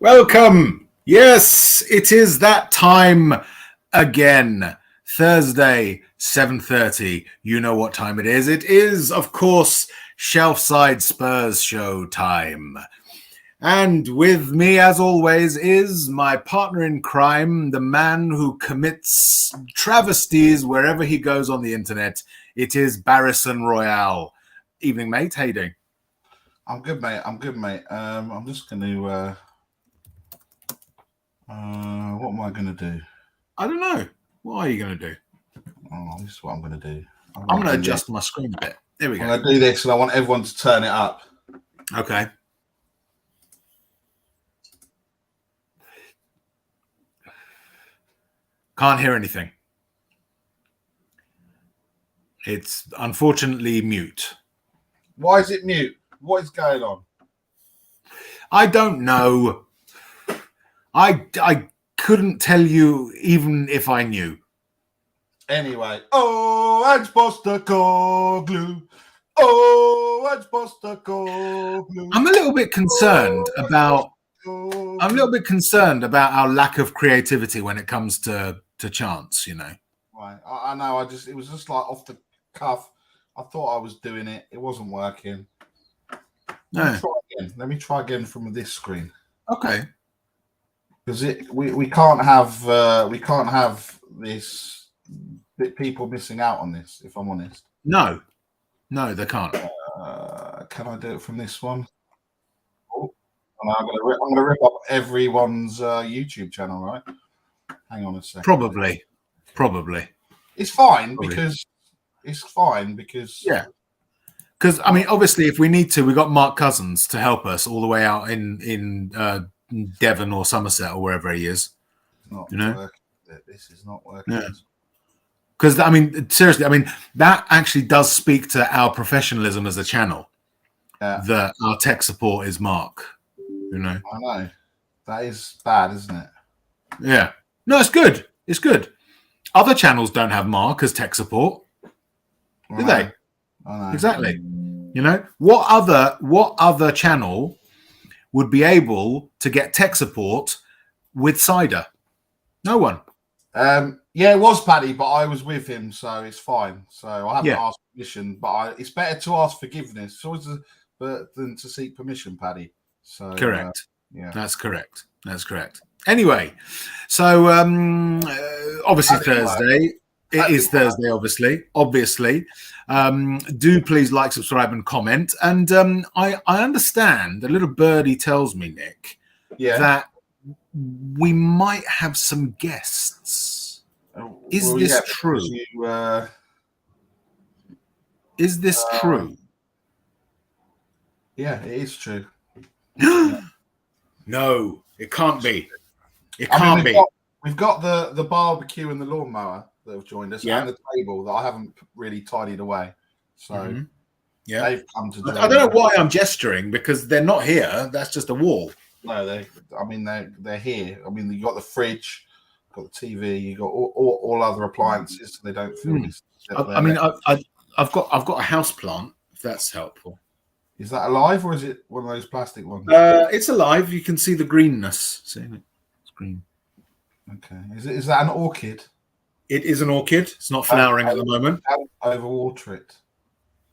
Welcome. Yes, it is that time again. Thursday, 7:30. You know what time it is. It is, of course, Shelfside Spurs show time. And with me, as always, is my partner in crime, the man who commits travesties wherever he goes on the internet. It is Barrison Royale. Evening, mate. How you doing? I'm good, mate. I'm just going to... what am I going to do? I don't know. What are you going to do? Oh, this is what I'm going to do. I'm going to adjust my screen a bit. There we go. I'm going to do this, and I want everyone to turn it up. Okay. Can't hear anything. It's unfortunately mute. Why is it mute? What is going on? I don't know. I couldn't tell you even if I knew. Anyway, Ange Postecoglou. Ange Postecoglou. I'm a little bit concerned about our lack of creativity when it comes to chants, you know. Right. I know. It was just like off the cuff. I thought I was doing it. It wasn't working. Let me try again from this screen. Okay. Because we can't have this people missing out on this. If I'm honest. No, they can't. Can I do it from this one? Oh, I'm gonna rip up everyone's YouTube channel, right? Hang on a second. Probably. It's fine because yeah. Because I mean, obviously, if we need to, we got Mark Cousins to help us all the way out in Devon or Somerset or wherever he is. Not working. This is not working. Yeah. Because I mean, seriously, that actually does speak to our professionalism as a channel. Yeah. That our tech support is Mark. You know. I know. That is bad, isn't it? Yeah. No, it's good. It's good. Other channels don't have Mark as tech support, do they? I know. Exactly. You know, what other channel would be able to get tech support with Cider? No one. Yeah, it was Paddy, but I was with him, so it's fine. So I haven't asked permission, but it's better to ask forgiveness than to seek permission, Paddy. So correct. Yeah, that's correct. That's correct. Anyway, so obviously Thursday. It is Thursday, obviously. Do please like, subscribe, and comment. And I understand, a little birdie tells me, Nick, that we might have some guests. Is this true? Is this true? Yeah, it is true. No, it can't be. It can't be. We've got the barbecue and the lawnmower that have joined us, and the table that I haven't really tidied away. So they've come to join. I don't know why I'm gesturing, because they're not here. That's just a wall. No, they're here. I mean, you got the fridge, got the TV, you got all other appliances, so they don't feel this. I mean, I've got a house plant, if that's helpful. Is that alive, or is it one of those plastic ones? It's alive. You can see the greenness. See it? It's green. Okay. Is that an orchid? It is an orchid. It's not flowering at the moment. Don't overwater it.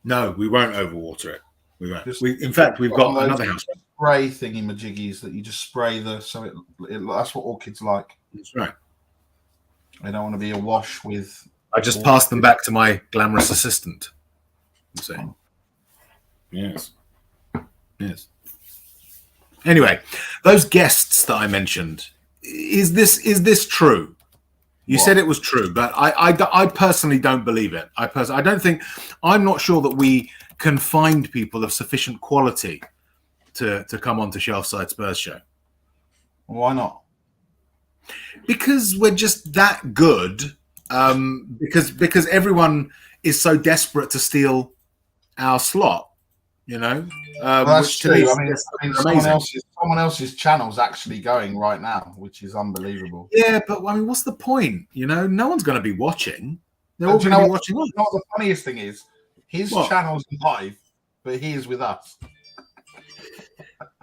No, we won't overwater it. We won't. In fact, we've got another house spray thingy majiggies that you just spray so that's what orchids like. That's right. They don't want to be awash with. I just passed them back to my glamorous assistant. So, yes. Anyway, those guests that I mentioned, is this true? You said it was true, but I personally don't believe it. I'm not sure that we can find people of sufficient quality to come on to Shelfside Spurs Show. Why not? Because we're just that good. Because everyone is so desperate to steal our slot. You know, that's true. I mean, someone else's channel's actually going right now, which is unbelievable. Yeah, but I mean, what's the point? You know, no one's going to be watching. They're all going to be watching us. You know what the funniest thing is? His channel's live, but he is with us.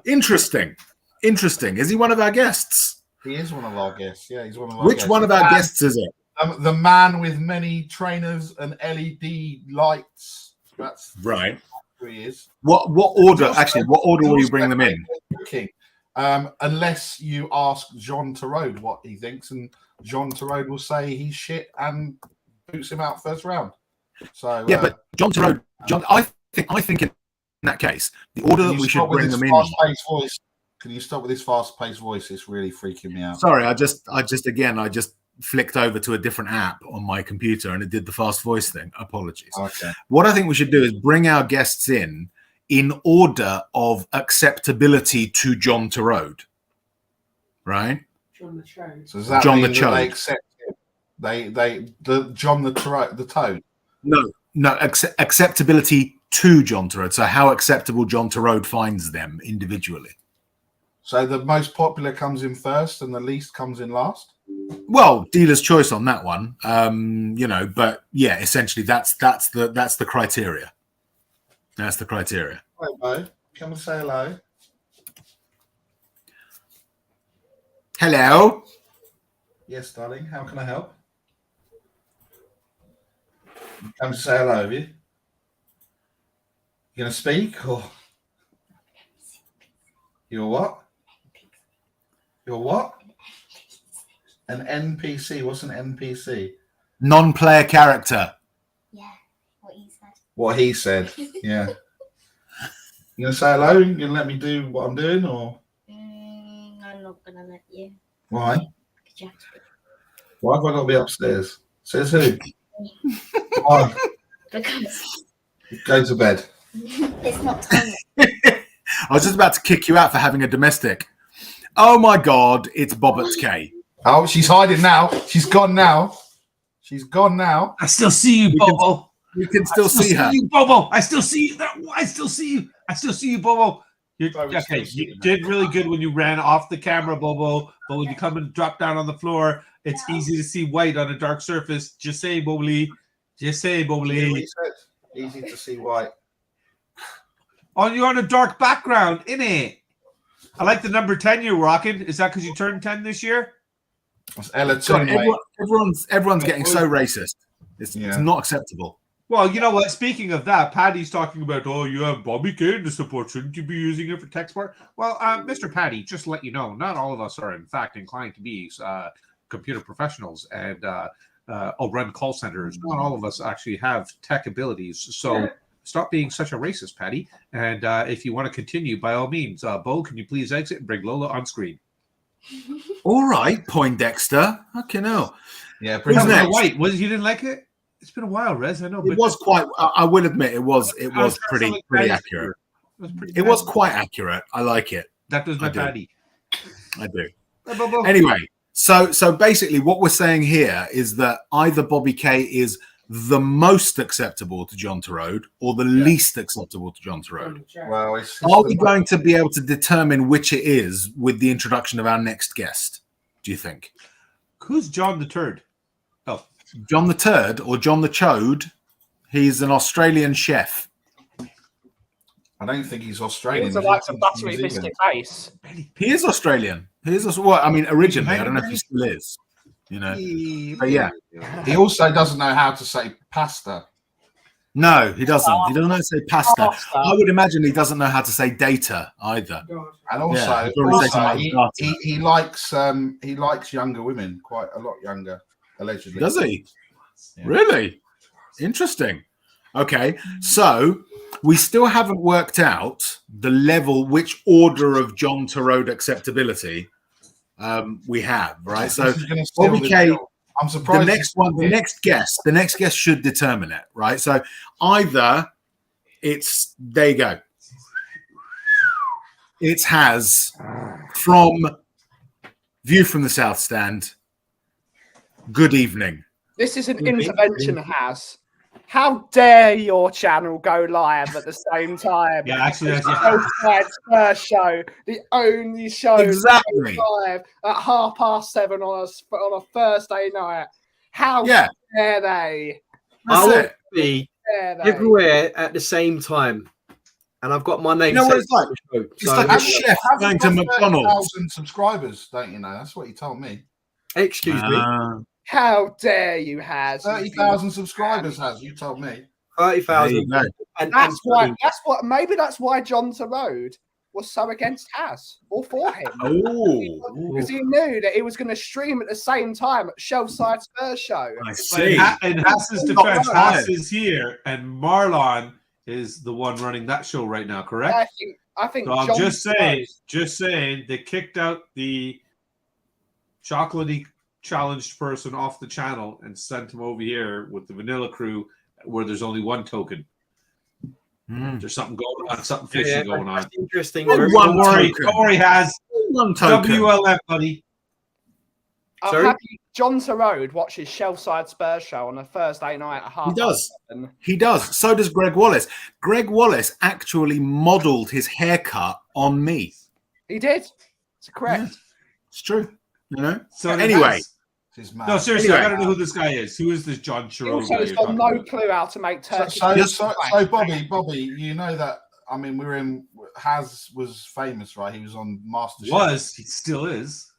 Interesting. Is he one of our guests? He is one of our guests. Yeah, he's one of our guests. Which one of our guests is it? The man with many trainers and LED lights. That's right. He is. What order? Actually, what order will you bring them in? Unless you ask John Terode what he thinks, and John Terode will say he's shit and boots him out first round. So but John Terode, I think in that case, the order that we should bring them in. Voice? Can you stop with this fast-paced voice? It's really freaking me out. Sorry, I just flicked over to a different app on my computer and it did the fast voice thing. Apologies. Okay. What I think we should do is bring our guests in order of acceptability to John Terode. Right? John the Chode. So does that John mean the Chode. They accept him? John the Toad? No, acceptability to John Terode. So how acceptable John Terode finds them individually. So the most popular comes in first and the least comes in last? Well, dealer's choice on that one. You know, but yeah, essentially that's the criteria. That's the criteria. Hello. Come and say hello. Hello. Yes, darling. How can I help? Come to say hello, have you? You gonna speak or you're what? You're what? An NPC. What's an NPC? Non-player character. Yeah, what he said. What he said. Yeah. You gonna say hello? You gonna let me do what I'm doing, or? I'm not gonna let you. Why? Why have I got to be upstairs? Says who? Why? Because go to bed. It's not time. I was just about to kick you out for having a domestic. Oh my God, it's Bobbert K. Oh, she's hiding now. She's gone now. She's gone now. I still see you, Bobo. You can still see her. You, Bobo. I still see you. I still see you. I still see you, Bobo. You did really good when you ran off the camera, Bobo. But when you come and drop down on the floor, it's easy to see white on a dark surface. Just say, Bobley. Just say, Bobley. Easy to see white. Oh, you're on a dark background, innit? I like the number 10 you're rocking. Is that because you turned 10 this year? That's Ella God, everyone's getting so racist. It's not acceptable. Well, you know what? Speaking of that, Paddy's talking about, you have Bobby K in the support. Shouldn't you be using it for tech support? Well, Mr. Paddy, just to let you know, not all of us are, in fact, inclined to be computer professionals and run call centers. Not all of us actually have tech abilities. So stop being such a racist, Paddy. And if you want to continue, by all means, Bo, can you please exit and bring Lola on screen? All right, Poindexter. Okay, no. Yeah, Who's next? White. You didn't like it? It's been a while, Rez. I know. It was quite. I will admit, it was pretty accurate. It was quite accurate. I like it. That was my Paddy. I do. Anyway, so basically, what we're saying here is that either Bobby K is the most acceptable to John Torode or the least acceptable to John Torode. Well, are we going to be able to determine which it is with the introduction of our next guest? Do you think? Who's John the Turd? Oh, John the Turd or John the Chode? He's an Australian chef. I don't think he's Australian. He's like some buttery biscuit base. He is Australian. He is. Well, I mean, originally, I don't know if he still is. You know, but yeah. He also doesn't know how to say pasta. No, he doesn't. He doesn't know how to say pasta. I would imagine he doesn't know how to say data either. And also, he likes younger women, quite a lot younger, allegedly. Does he? Yeah. Really? Interesting. Okay, so we still haven't worked out the level, which order of John Torode acceptability we have, right? So Bobby K, I'm surprised. The next guest should determine it, right? So either it's there you go. It has from View from the South Stand. Good evening. This is an intervention, Has. How dare your channel go live at the same time? Yeah, actually, that's Outside's first show, the only show exactly live at 7:30 on a Thursday night. How dare they? I want to be everywhere at the same time, and I've got my name. You know what it's like? It's like a chef going to McDonald's. 30,000 subscribers, don't you know? That's what he told me. Excuse me. How dare you, Has? 30,000 subscribers, Has. You told me. 30,000. And that's why. Maybe that's why John Torode was so against Has or for him. Because he knew that he was going to stream at the same time at Shelfside Spurs show. I see. In Hass's defense, Hass is here, and Marlon is the one running that show right now. Correct? I think. So I'm just saying, they kicked out the chocolatey challenged person off the channel and sent him over here with the vanilla crew where there's only one token. There's something going on, something fishy going on. That's interesting. Don't worry, Has one token. WLF, buddy. I'm happy John Torode watches Shelfside Spurs show on a Thursday night at 7:30. He does. So does Greg Wallace. Greg Wallace actually modelled his haircut on me. He did. It's correct. Yeah, it's true. You know. So anyway. No, seriously, I gotta know who this guy is. Who is this John Torode? Also, he's got no clue how to make turkey. So Bobby, you know that. I mean, Has was famous, right? He was on MasterChef. He still is.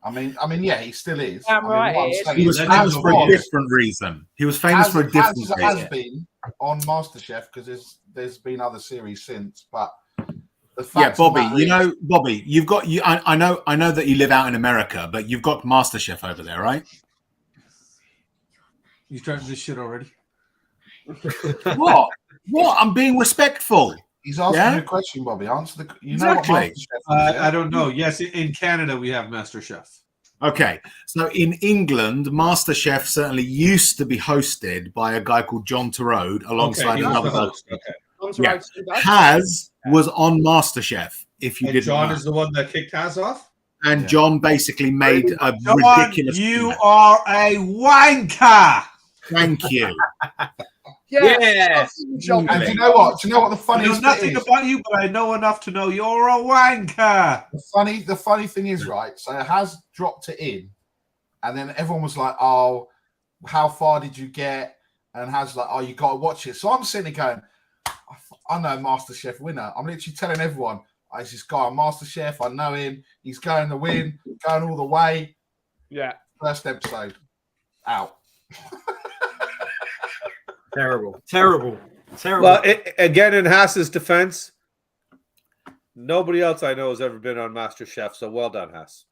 I mean, yeah, he still is. He was famous for a different reason. He was famous for a different reason. Has been on MasterChef because there's been other series since, but. Bobby, you've got I know that you live out in America, but you've got MasterChef over there, right? You started this shit already? What? I'm being respectful. He's asking you a question, Bobby. Answer the. Exactly. I don't know. Yes, in Canada we have MasterChef. Okay, so in England, MasterChef certainly used to be hosted by a guy called John Torode alongside another host. Okay. Has was on MasterChef. If you didn't John know. is the one that kicked Has off. And John basically made a ridiculous. You are a wanker. Thank you. Yeah. John. And do you know what? Do you know what the I know funniest bit nothing is? about you, but I know enough to know you're a wanker. The funny thing is, right? So it has dropped it in, and then everyone was like, "Oh, how far did you get?" And has like, "Oh, you got to watch it." So I'm sitting there going, "I know MasterChef winner." I'm literally telling everyone, "Oh, it's this guy on MasterChef. I know him. He's going to win, going all the way." Yeah. First episode out. Terrible. Well, again, in Haas's defense, nobody else I know has ever been on MasterChef, so well done, Haas.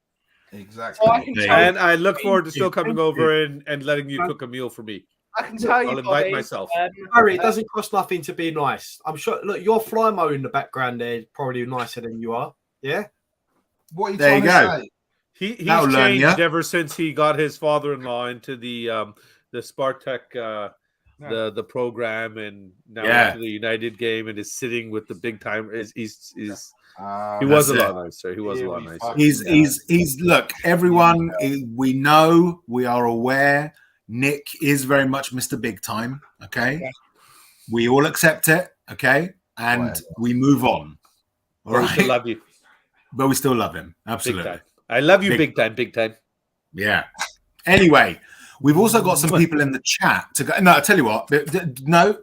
Exactly. So I can tell And I look forward to still Thank coming you. over and letting you cook a meal for me. I can tell you, I'll invite Bobby, myself. Harry, it doesn't cost nothing to be nice. I'm sure. Look, your fly mo in the background there is probably nicer than you are. Yeah. What are you There you trying to go. say? He's That'll learn changed ya. ever since he got his father-in-law into the Spartak the program, and now into the United game, and is sitting with the big time. He was a lot nicer. He was a lot nicer. He's look, everyone, we know, we are aware, Nick is very much Mr. Big Time, okay? Yeah. We all accept it, okay? And we move on. All We right? still love you. But we still love him. Big Absolutely. time. I love you, big time. Yeah. Anyway, we've also got some people in the chat to go. No, I tell you what. No,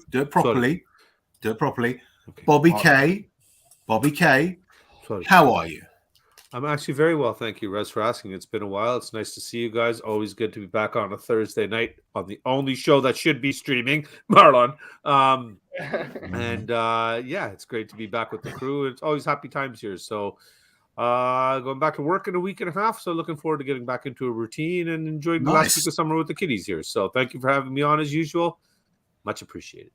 do it properly. Do it properly. Okay. Bobby K. Sorry. How are you? I'm actually very well, thank you, Rez, for asking. It's been a while. It's nice to see you guys. Always good to be back on a Thursday night on the only show that should be streaming, Marlon. It's great to be back with the crew. It's always happy times here. So going back to work in a week and a half. So looking forward to getting back into a routine and enjoying the last week of summer with the kiddies here. So thank you for having me on as usual. Much appreciated.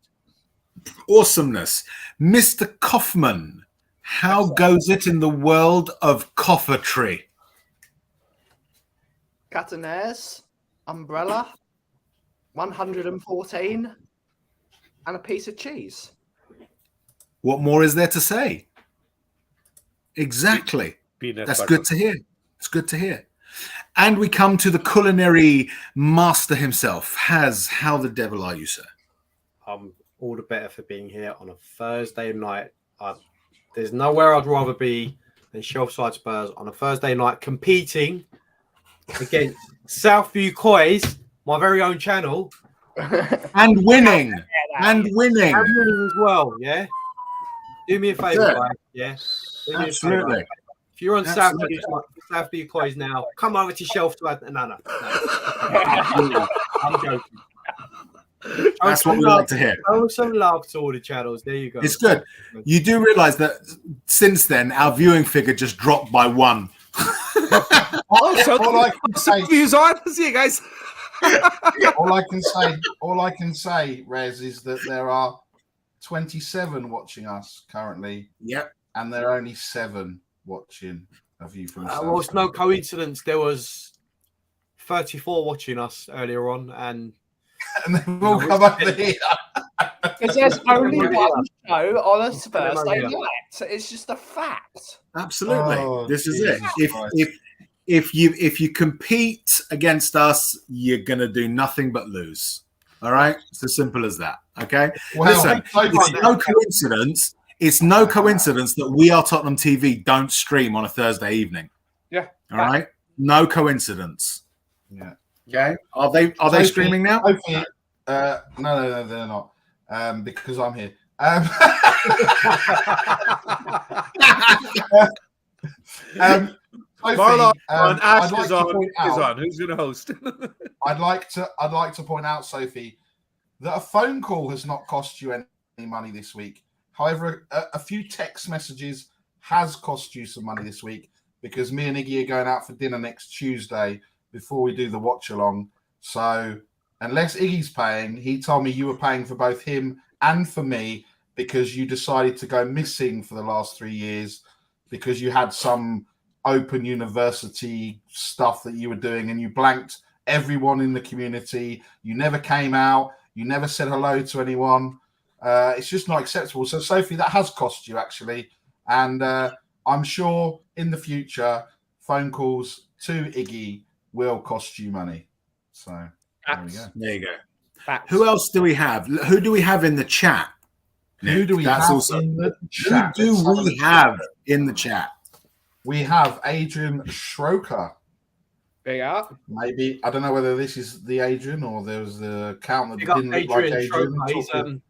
Awesomeness. Mr. Kaufman, how goes it in the world of coffertry? Cataners, umbrella, 114, and a piece of cheese. What more is there to say? Exactly. That's good to hear. It's good to hear. And we come to the culinary master himself. How the devil are you, sir? All the better for being here on a Thursday night. There's nowhere I'd rather be than Shelfside Spurs on a Thursday night competing against Southview Coys, my very own channel. And winning. And winning. And winning as well, yeah? Do me a favour, guys. Yeah? Absolutely. If you're on Southview Coys now, come over to Shelfside. No. I'm joking. That's what we like to hear. Oh, some love to all the channels. There you go. It's good. You do realize that since then, our viewing figure just dropped by 1. Some views on. See you guys. all I can say, Rez, is that there are 27 watching us currently. Yep. And there are only 7 watching A View from South. Well, it's no coincidence. There was 34 watching us earlier on, and they've all come over here. Because there's only one show on a Thursday night. It's just a fact. Absolutely. This is it. If you compete against us, you're gonna do nothing but lose. All right? It's as simple as that. Okay. Well, listen, it's no coincidence. It's no coincidence that We Are Tottenham TV don't stream on a Thursday evening. Yeah. All right. No coincidence. Yeah. Okay. Are they streaming now? No, they're not. Because I'm here. Marlon on Ash is on. Who's going to host? I'd like to point out, Sophie, that a phone call has not cost you any money this week. However, a few text messages has cost you some money this week because me and Iggy are going out for dinner next Tuesday before we do the watch along. So unless Iggy's paying, he told me you were paying for both him and for me because you decided to go missing for the last 3 years because you had some open university stuff that you were doing and you blanked everyone in the community. You never came out. You never said hello to anyone. It's just not acceptable. So, Sophie, that has cost you, actually. And I'm sure in the future, phone calls to Iggy will cost you money. So, there we go. There you go. Facts. Who else do we have? Who do we have in the chat? Who Nick? do we That's have also- in the Who chat? do Let's have a we look. have in the chat? We have Adrian Schroker. Big up. Maybe I don't know whether this is the Adrian or there was the account that Big up didn't look like Adrian Adrian. Shoka.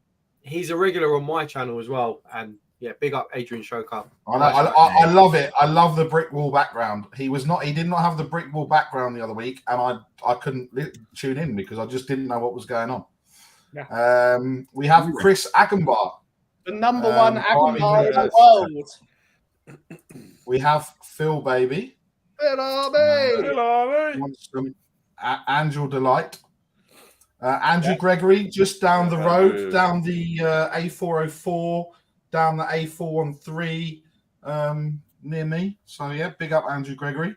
He's a regular on my channel as well. And yeah, big up Adrian Shoka. I love it. I love the brick wall background. He did not have the brick wall background the other week, and I couldn't tune in because I just didn't know what was going on. Yeah. We have Chris Ackenbar. The number one Bobby Ackenbar in the Hurst. world. We have Phil Baby. Wants some Angel Delight. Andrew Gregory, just down the road, down the A404, down the A413, near me. So yeah, big up Andrew Gregory.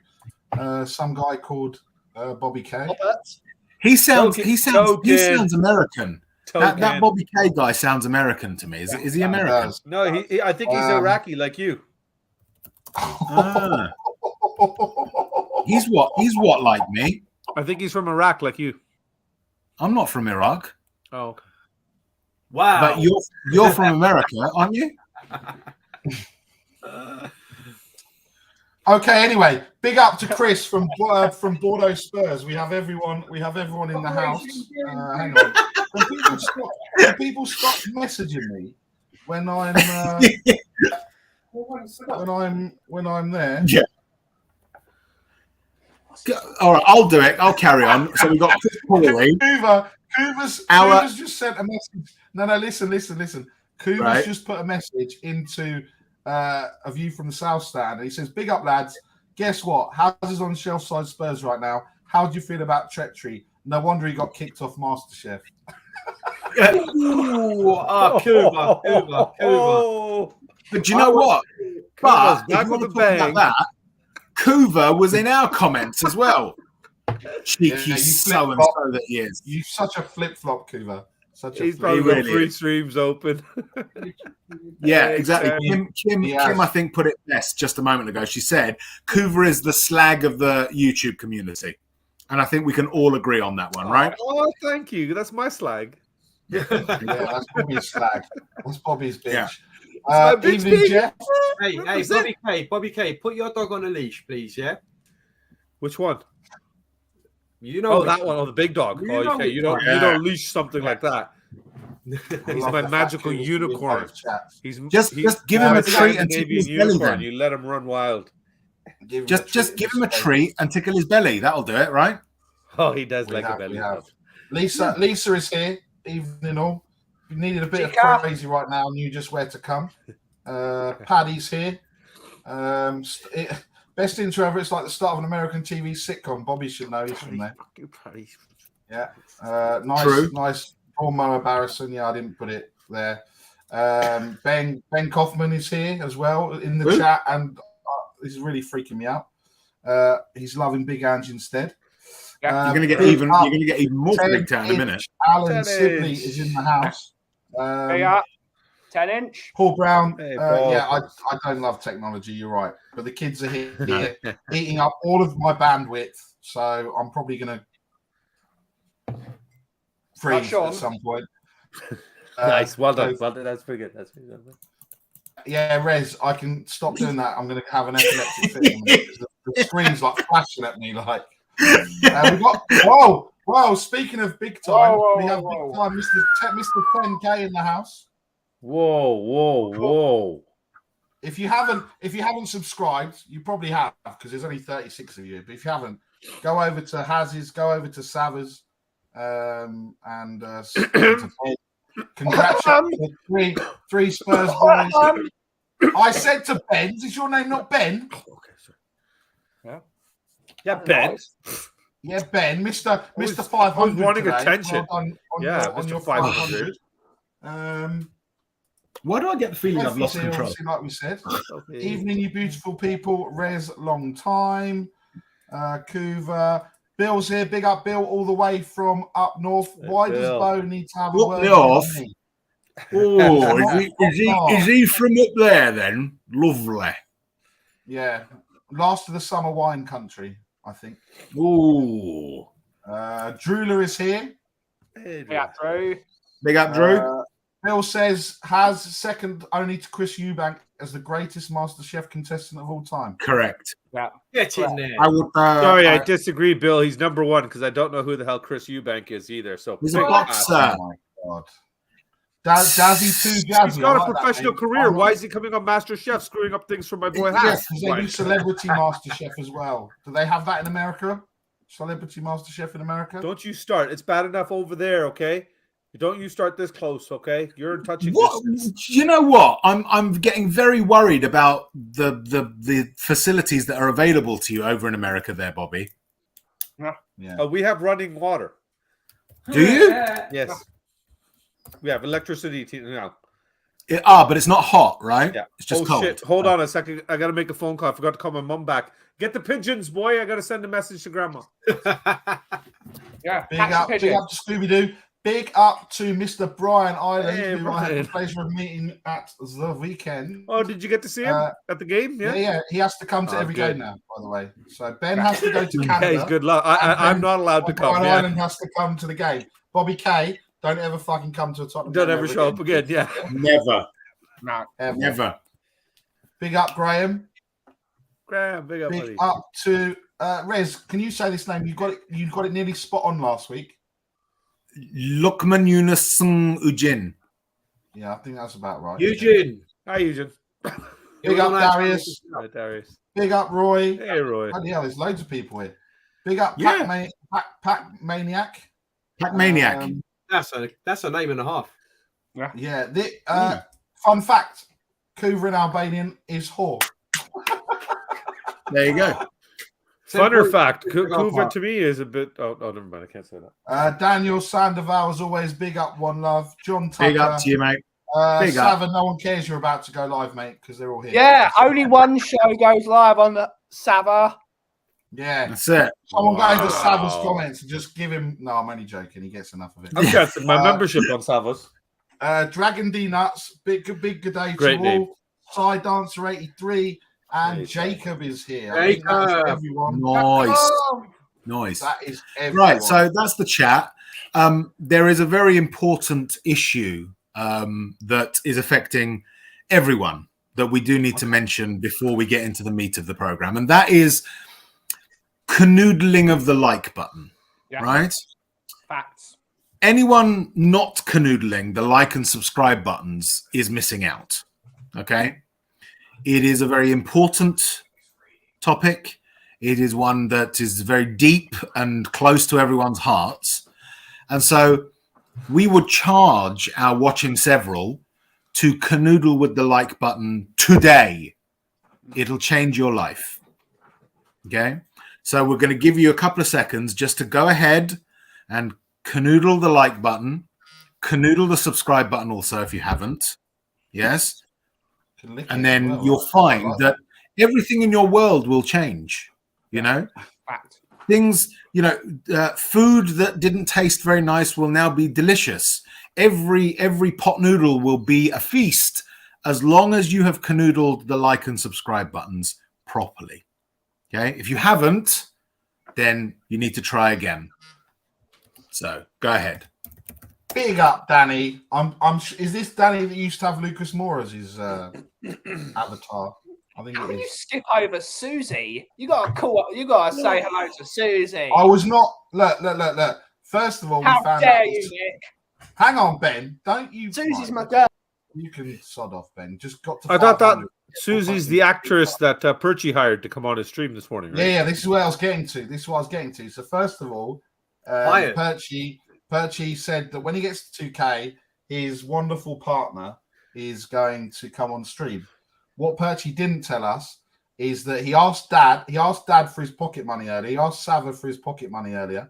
Some guy called Bobby K. He sounds American. That Bobby K guy sounds American to me. Is he American? No, I think he's Iraqi like you. Ah. He's what like me? I think he's from Iraq like you. I'm not from Iraq. Oh, okay. Wow. But you're from America, aren't you? Okay. Anyway, big up to Chris from Bordeaux Spurs. We have everyone in the house. Hang on. Can people stop messaging me when I'm when I'm there? Yeah. All right, I'll do it. I'll carry on. So we've got Chris Pauly. Kuva's just sent a message. No, listen. Kuva's Right. just put a message into a view from the South Stand. And he says, big up, lads. Guess what? House is on Shelfside Spurs right now. How do you feel about Chetri? No wonder he got kicked off MasterChef. Kuva. But do you know what? But back if you with want to the talk about bang. that, Kuva was in our comments as well. Cheeky you so and flip-flop. so that he is. You're such a flip-flop, Kuva. Such a He's flip. probably really got 3 is. streams open. Yeah, exactly. Kim, Yeah. I think, put it best just a moment ago. She said, Kuva is the slag of the YouTube community. And I think we can all agree on that one, right? Oh, thank you. That's my slag. Yeah, that's Bobby's slag. That's Bobby's bitch. Yeah. my bitch Evening, bitch. Jeff. Hey, Bobby K, put your dog on a leash, please, yeah? Which one? You know Oh, which that one. Oh, the big dog. You Oh, know okay. which You don't one. leash something like that. He's Love my the fact magical Kuva's unicorn. in both chats. He's Just give him a treat and tickle his belly then. You let him run wild. Give him a Just treat give in him a his treat and tickle his belly. That'll do it, right? Oh, he does We like have, a belly. we have. Lisa is here. Evening all. You needed a bit Chica. of crazy right now, knew just where to come. Paddy's here. Best intro ever. It's like the start of an American TV sitcom. Bobby should know. He's from there. Yeah. Nice lawnmower Barrison. Yeah, I didn't put it there. Ben Kaufman is here as well in the chat, and this is really freaking me out. He's loving Big Ange instead. Yeah, You're gonna get big even. up, You're gonna get even more 10 big town in a minute. inch Alan 10 Sibley inch. is in the house. They are 10-inch. Paul Brown. Hey, Paul. Yeah, I don't love technology. You're right, but the kids are here eating up all of my bandwidth, so I'm probably gonna freeze Sean. at some point. Nice. Well done. so- Well done. That's pretty good. That's pretty good. Yeah, Rez, I can stop doing that. I'm going to have an epileptic fit in a minute, 'cause the screen's like flashing at me. Like, we got whoa. Speaking of big time, we have big time, Mr. 10K in the house. Whoa. If you haven't subscribed, you probably have because there's only 36 of you. But if you haven't, go over to Haz's, go over to Savas, and to Ben. Congratulations, three Spurs boys. I said to Ben, is your name not Ben? Okay, sir. Yeah, Ben. Yeah, Ben, Mr. Always- 500. always wanting today. attention. Well done on Yeah, your, on Mr. your 500. 500. Why do I get the feeling I've lost Sophie's here, control? obviously, like we said. Okay. Evening, you beautiful people. Rez, long time. Kuva. Bill's here. Big up, Bill, all the way from up north. Hey, Why does Bill. Bo need to have a Up word north? with me? Oh, is he from up there then? Lovely. Yeah. Last of the summer wine country, I think. Oh, Drooler is here. Yeah, Drew. Big up, Drew. Bill says, has second only to Chris Eubank as the greatest MasterChef contestant of all time. Correct. Get in there. I would. Sorry, I disagree, Bill. He's number one because I don't know who the hell Chris Eubank is either. So He's a big boxer. ass. Oh my God. Jazzy too jazzy. He's got I a like professional that, career. mate. Why is he coming on MasterChef screwing up things for my boy Yes, Haas? because they do Celebrity MasterChef as well. Do they have that in America? Celebrity MasterChef in America? Don't you start. It's bad enough over there, okay? Don't you start this close, okay? You're in touching What? distance. You know what? I'm getting very worried about the facilities that are available to you over in America, there, Bobby. Yeah. We have running water. Do you? Yes. We have electricity now. But it's not hot, right? Yeah. It's just oh cold. shit! Hold on a second. I gotta make a phone call. I forgot to call my mom back. Get the pigeons, boy. I gotta send a message to grandma. Yeah. Big up to Scooby Doo. Big up to Mr. Brian Island, Hey, who I had Brian. the pleasure of meeting at the weekend. Oh, did you get to see him at the game? Yeah, Yeah. yeah. He has to come to Oh, every good. game now, by the way. So Ben has to go to Yeah, Canada. he's good luck. I'm not allowed to come. Brian Yeah. Island has to come to the game. Bobby K, don't ever fucking come to a Tottenham Don't game ever show up again. Yeah. Never. No. Ever. Never. Big up, Graham. Graham, big up, Big buddy. up to Rez. Can you say this name? You got it nearly spot on last week. Lukman Yunusung Ujin. Yeah, I think that's about right. Eugene. Hi, Eugene. Big up, Darius. Hi, Darius. Big up, Roy. Hey, Roy. Bloody hell, there's loads of people here. Big up, Yeah. Pac Maniac. Pac Maniac. That's a name and a half. Yeah. Fun fact: Kuva in Albanian is whore. There you go. Funner fact: Kuva Kuva to me is a bit. Oh, never mind. I can't say that. Daniel Sandoval, as always, big up, one love. John Tucker. Big up to you, mate. Big up. Sava, no one cares you're about to go live, mate, because they're all here. Yeah, only one show goes live on the Sava. Yeah. That's it. Someone go into Wow. Sava's comments and just give him. No, I'm only joking. He gets enough of it. I'm canceling my membership on Savos. Dragon D Nuts, big good day Great to name. all. Side Dancer 83 and Hey, Jacob is here. I think that is Jacob. everyone. Nice. Nice. That is everyone. Right, so that's the chat. There is a very important issue that is affecting everyone that we do need to mention before we get into the meat of the program, and that is canoodling of the like button. Yeah. Right? Facts. Anyone not canoodling the like and subscribe buttons is missing out. Okay? It is a very important topic. It is one that is very deep and close to everyone's hearts. And so we would charge our watching several to canoodle with the like button today. It'll change your life. Okay? So we're going to give you a couple of seconds just to go ahead and canoodle the like button, canoodle the subscribe button also if you haven't. Yes? Can lick it And as then well. you'll I find like that everything in your world will change. You know? Fact. Things, food that didn't taste very nice will now be delicious. Every pot noodle will be a feast as long as you have canoodled the like and subscribe buttons properly. Okay, if you haven't, then you need to try again. So go ahead. Big up, Danny. Is this Danny that used to have Lucas Moore as his avatar? I think How it can you is. skip over Susie? You gotta say hello to Susie. I was not. Look. First of all, How we found dare out. you, Nick? Hang on, Ben. Don't you? Susie's my Right, girl. You can sod off, Ben. Just got to. I thought that 500. Susie's the actress that Perchy hired to come on his stream this morning, right? Yeah. This is where I was getting to. So first of all, Hired. Perchy said that when he gets to 2K, his wonderful partner is going to come on stream. What Perchy didn't tell us is that he asked Dad for his pocket money earlier. He asked Sava for his pocket money earlier.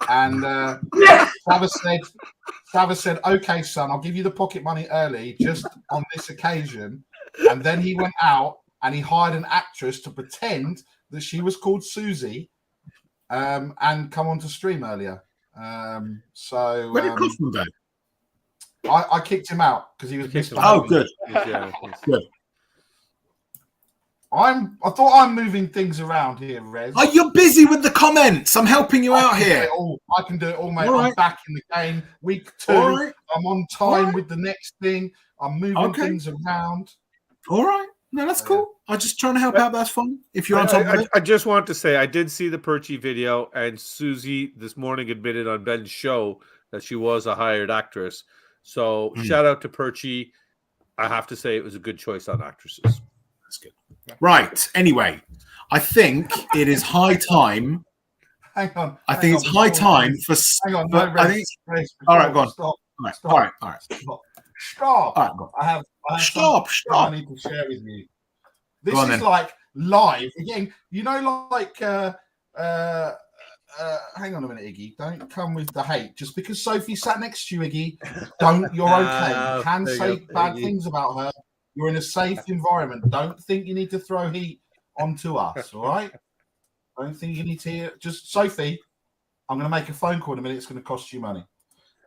And Sava said, okay, son, I'll give you the pocket money early just on this occasion. And then he went out and he hired an actress to pretend that she was called Susie and come on to stream earlier. So Where did Kaufman go? I kicked him out because he was Kicked him misbehaving. Oh, good. Yeah, Good. I thought I'm moving things around here, Rez. Oh, you're busy with the comments. I'm helping you out here. I can do it all, mate. All right. I'm back in the game. Week 2. All right. I'm on time with the next thing. I'm moving things around. All right. No, that's cool. I'm just trying to help out. That's fun. If you're on top of it. I just want to say I did see the Perchy video, and Susie this morning admitted on Ben's show that she was a hired actress. So shout out to Perchy. I have to say it was a good choice on actresses. That's good. Right. Anyway, I think it is high time. Hang on. I think it's high time for. Hang on. No, I think. All right, go on. Stop. All right. Stop. All right, go on. I have Stop. I need to share with you. This is like live again. You know, like hang on a minute, Iggy. Don't come with the hate. Just because Sophie sat next to you, Iggy, you're okay. You can say bad things about her. You're in a safe environment. Don't think you need to throw heat onto us, all right? Don't think you need to hear. Just, Sophie, I'm going to make a phone call in a minute. It's going to cost you money.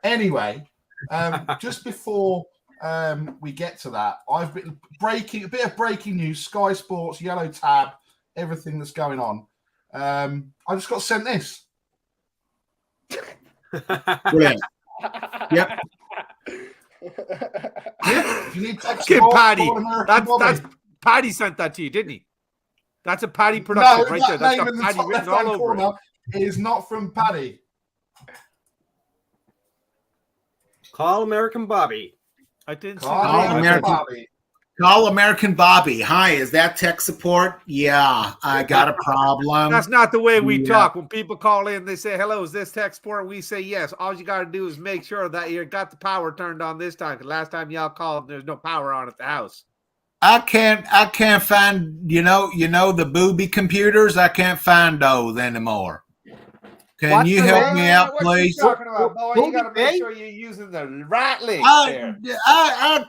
Anyway, just before we get to that, I've been a bit of breaking news, Sky Sports, yellow tab, everything that's going on. I just got sent this. Brilliant. Yep. If you need text Get support, Paddy. call American Bobby. That's Paddy sent that to you, didn't he? That's a Paddy production right there. That's name got in the Paddy top written left-hand all over corner it. is not from Paddy. Call American Bobby. I didn't see Call that. American Bobby. Call American Bobby. Hi, is that tech support? Yeah, I got a problem. That's not the way we Yeah. talk. When people call in, they say, hello, is this tech support? We say yes. All you got to do is make sure that you got the power turned on this time. Because last time y'all called, there's no power on at the house. I can't find, you know the booby computers. I can't find those anymore. Can What you the help hell? me out, What please? you talking about, boy? You got to make Hey? sure you're using the right link there. I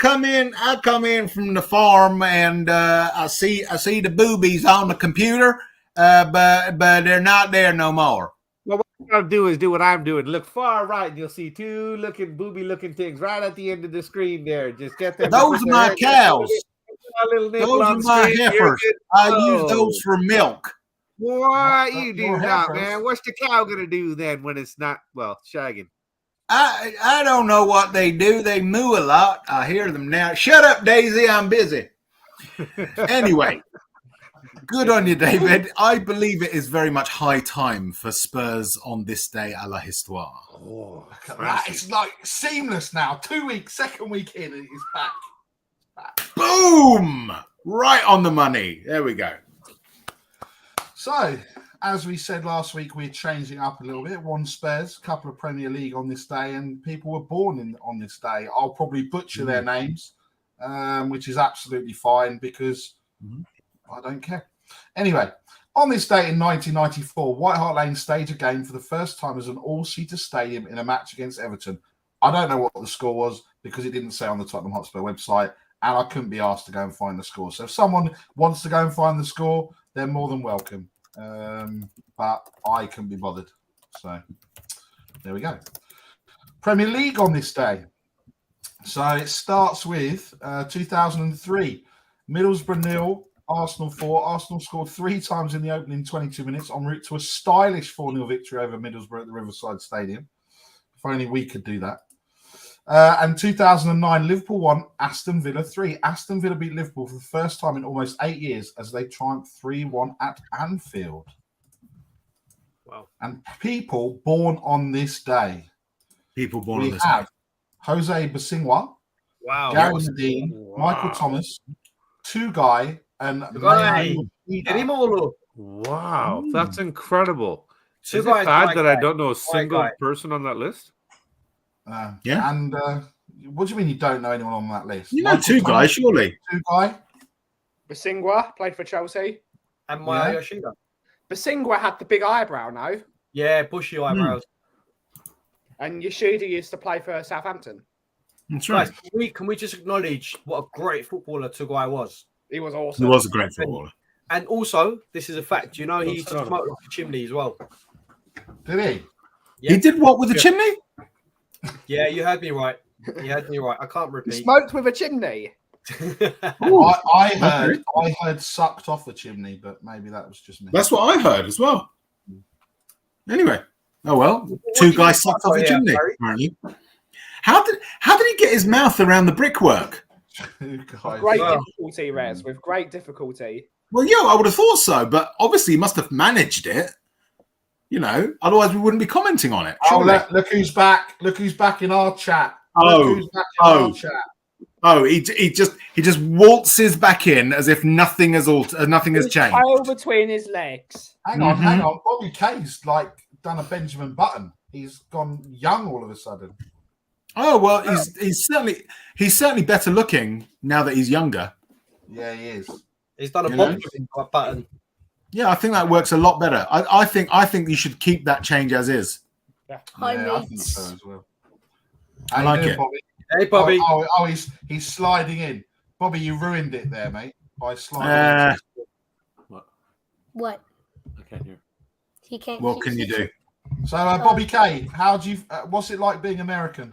come in from the farm and I see the boobies on the computer, but they're not there no more. Well, what you got to do is do what I'm doing. Look far right, and you'll see two booby-looking things right at the end of the screen there. Just get them. Those are my cows. Those Those are my heifers. I use those for milk. What you do More not, heifers. man? What's the cow gonna do then when it's not shagging? I don't know what they do. They moo a lot. I hear them now. Shut up, Daisy. I'm busy. Anyway, good on you, David. I believe it is very much high time for Spurs on this day à la histoire. Oh, That is like seamless now. 2 weeks, second week in, and it's back. Boom! Right on the money. There we go. So, as we said last week, we're changing up a little bit. One Spurs, a couple of Premier League on this day, and people were born on this day. I'll probably butcher their names, which is absolutely fine because I don't care. Anyway, on this day in 1994, White Hart Lane staged a game for the first time as an all-seater stadium in a match against Everton. I don't know what the score was because it didn't say on the Tottenham Hotspur website, and I couldn't be asked to go and find the score. So if someone wants to go and find the score, they're more than welcome. But I couldn't be bothered. So there we go. Premier League on this day. So it starts with 2003. Middlesbrough 0, Arsenal 4. Arsenal scored 3 times in the opening 22 minutes en route to a stylish 4-0 victory over Middlesbrough at the Riverside Stadium. If only we could do that. And 2009, Liverpool 1, Aston Villa 3. Aston Villa beat Liverpool for the first time in almost 8 years as they triumphed 3-1 at Anfield. Wow. And people born on this day. People born on We this have day. Jose Basingwa, Wow. Gary Medine, Michael Thomas, Two-Guy, and Two-Guy. Manuel Edimolo. Wow, that's incredible. Two Is it guys, bad white that I guy. don't know a single guy. person on that list? Yeah. And what do you mean you don't know anyone on that list? You know Michael two Thomas, guys, surely. Two-Guy. Basingwa played for Chelsea. And Maya Yeah. Yoshida. Basingwa had the big eyebrow, no? Yeah, bushy eyebrows. And Yoshida used to play for Southampton. That's right. Guys, can we just acknowledge what a great footballer Tugai was? He was He awesome. was a great footballer. And also, this is a fact, you know, he used to smoke like a chimney as well. Did he? Yeah. He did what with the chimney? Yeah, you heard me right. You heard me right. I can't He repeat. smoked with a chimney. I heard sucked off a chimney, but maybe that was just me. That's what I heard as well. Anyway, oh well, two guys sucked off a chimney. Apparently, how did he get his mouth around the brickwork? Great difficulty, Rez. With great difficulty. Well, yeah, I would have thought so, but obviously he must have managed it. You know, otherwise we wouldn't be commenting on it. Look who's back! Look who's back in our chat. Our chat. Oh, he just waltzes back in as if nothing has changed. Tail between his legs. Hang on. Bobby K's like done a Benjamin Button. He's gone young all of a sudden. Oh well, he's certainly better looking now that he's younger. Yeah, he is. He's done a Benjamin Button. Yeah, I think that works a lot better. I think you should keep that change as is. Yeah, I think so as well. I like it. Bobby? Hey, Bobby. Oh, he's sliding in. Bobby, you ruined it there, mate, by sliding in. What? I can't hear. He can't. What can you do? So, Bobby K, how do you? What's it like being American?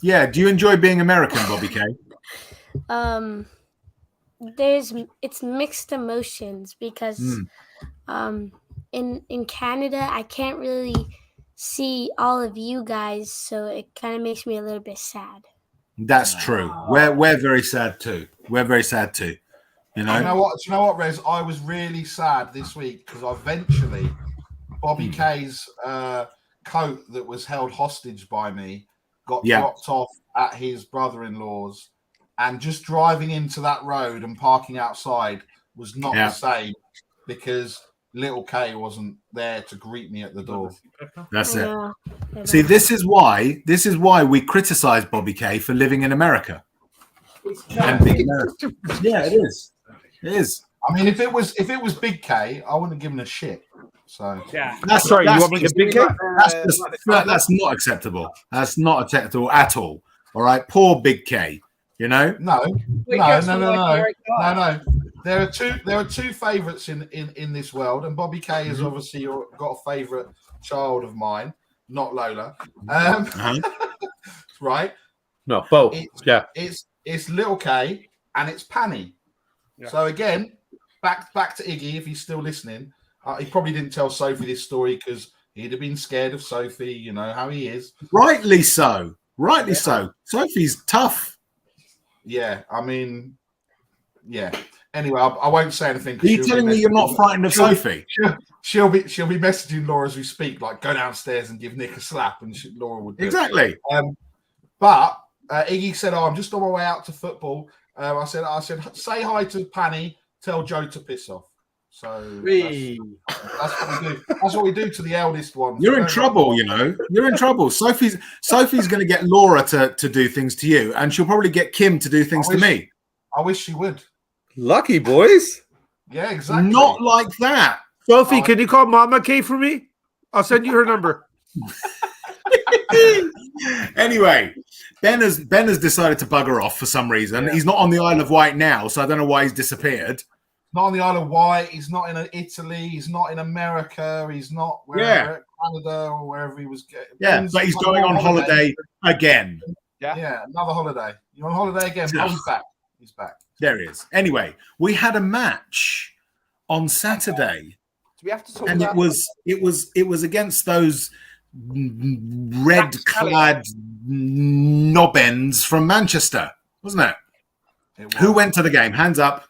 Yeah, do you enjoy being American, Bobby K? It's mixed emotions because in Canada I can't really see all of you guys, so it kind of makes me a little bit sad. That's true. We're very sad too. We're very sad too. You know. Do you know what, Rez? I was really sad this week because eventually Bobby K's coat that was held hostage by me got dropped off at his brother-in-law's, and just driving into that road and parking outside was not the same because little K wasn't there to greet me at the door. That's it. See, this is why we criticize Bobby K for living in America. And being American. Yeah, it is. It is. I mean, if it was Big K, I wouldn't have given a shit. So yeah, that's sorry. You want me to Big K? That's not acceptable. That's not acceptable at all. All right, poor Big K. You know? No. There are two favourites in this world, and Bobby K has obviously got a favourite child of mine, not Lola. Right? No, both. It's little K and it's Panny. Yeah. So again, back to Iggy if he's still listening. He probably didn't tell Sophie this story because he'd have been scared of Sophie. You know how he is. Rightly so. So. Sophie's tough. Yeah, I mean, yeah. Anyway, I won't say anything. Are you telling me you're not frightened of Sophie? She'll be messaging Laura as we speak, like go downstairs and give Nick a slap, and Laura would do exactly. But Iggy said, "Oh, I'm just on my way out to football." I said, say hi to Panny. Tell Joe to piss off. So that's what we do. That's what we do to the eldest one. You're in trouble, you know. You're in trouble. Sophie's going to get Laura to do things to you, and she'll probably get Kim to do things to me. I wish she would. Lucky boys. Yeah, exactly. Not like that. Sophie, can you call Mama K for me? I'll send you her number. Anyway, Ben has decided to bugger off for some reason. Yeah. He's not on the Isle of Wight now, so I don't know why he's disappeared. Not on the Isle of Wight. He's not in Italy. He's not in America. He's not wherever, Canada or wherever he was. Yeah, but he's going on holiday again. Yeah, another holiday. You're on holiday again. Oh, he's back. He's back. There he is. Anyway, we had a match on Saturday. Do we have to talk and about it was against those red-clad knobbends from Manchester, wasn't it? Who went to the game? Hands up.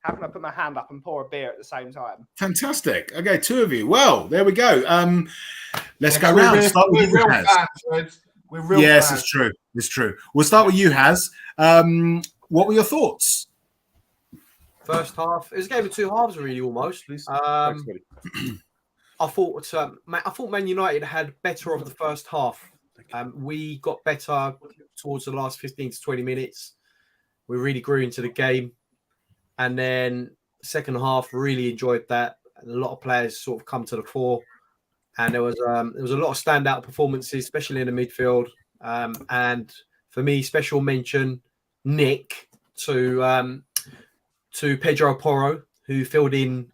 Having to put my hand up and pour a beer at the same time. Fantastic. Okay, two of you. Well, there we go. Let's go round. Start with you, Haz. Yes, it's true. It's true. We'll start with you, Haz. What were your thoughts? First half. It was a game of two halves, really, almost. I thought Man United had better of the first half. We got better towards the last 15 to 20 minutes. We really grew into the game. And then second half, really enjoyed that. A lot of players sort of come to the fore. And there was a lot of standout performances, especially in the midfield. And for me, special mention, Nick, to Pedro Porro, who filled in.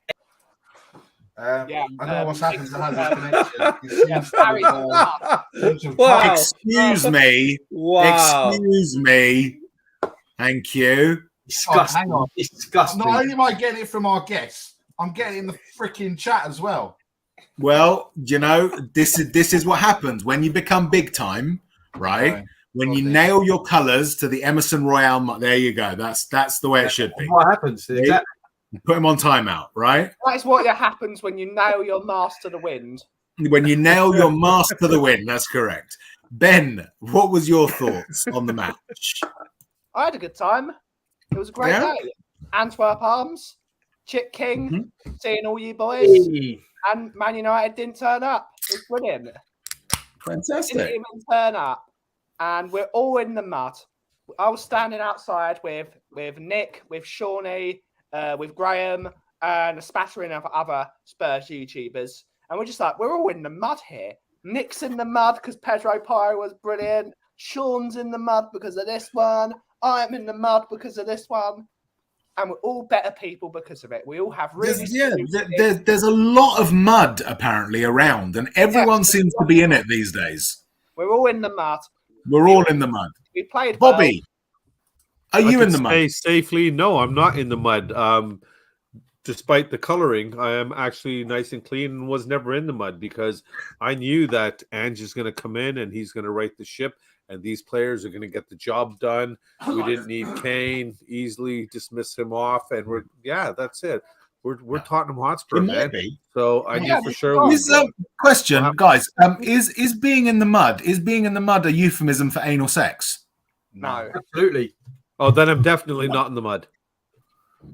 Yeah, I don't know what's happened to Hazard's connection. It seems Yeah, to Barry's have, seems to have Wow. Excuse me. Wow. Excuse me. Thank you. Disgusting. hang on. Disgusting. Not only am I getting it from our guests, I'm getting it in the freaking chat as well. Well, you know, this is what happens when you become big time, right? Right. When you Okay. nail your colours to the Emerson Royale, there you go. That's the way it should be. What happens? Exactly. Put him on timeout, right? That is what happens when you nail your mast to the wind. When you nail your mast to the wind, that's correct. Ben, what was your thoughts on the match? I had a good time. It was a great Yeah? day. Antwerp Arms, Chip King, seeing all you boys, Hey. and Man United didn't turn up. It was brilliant. Didn't Fantastic. even turn up, and we're all in the mud. I was standing outside with Nick, with Shawnee, with Graham, and a spattering of other Spurs YouTubers, and we're just like, we're all in the mud here. Nick's in the mud because Pedro Porro was brilliant. Sean's in the mud because of this one. I'm in the mud because of this one. And we're all better people because of it. We all have really... There's a lot of mud apparently around, and everyone seems to be in it these days. We're all in the mud. We're all in the mud. We played Bobby, are I you could in the mud? say safely, no, I'm not in the mud. Despite the coloring, I am actually nice and clean and was never in the mud because I knew that Ange is going to come in and he's going to right the ship and these players are going to get the job done. We didn't need Kane, easily dismiss him off, and that's it. We're Tottenham Hotspur, man. So I knew for sure. Question, guys, is being in the mud a euphemism for anal sex? No. Absolutely. Oh, then I'm definitely not in the mud.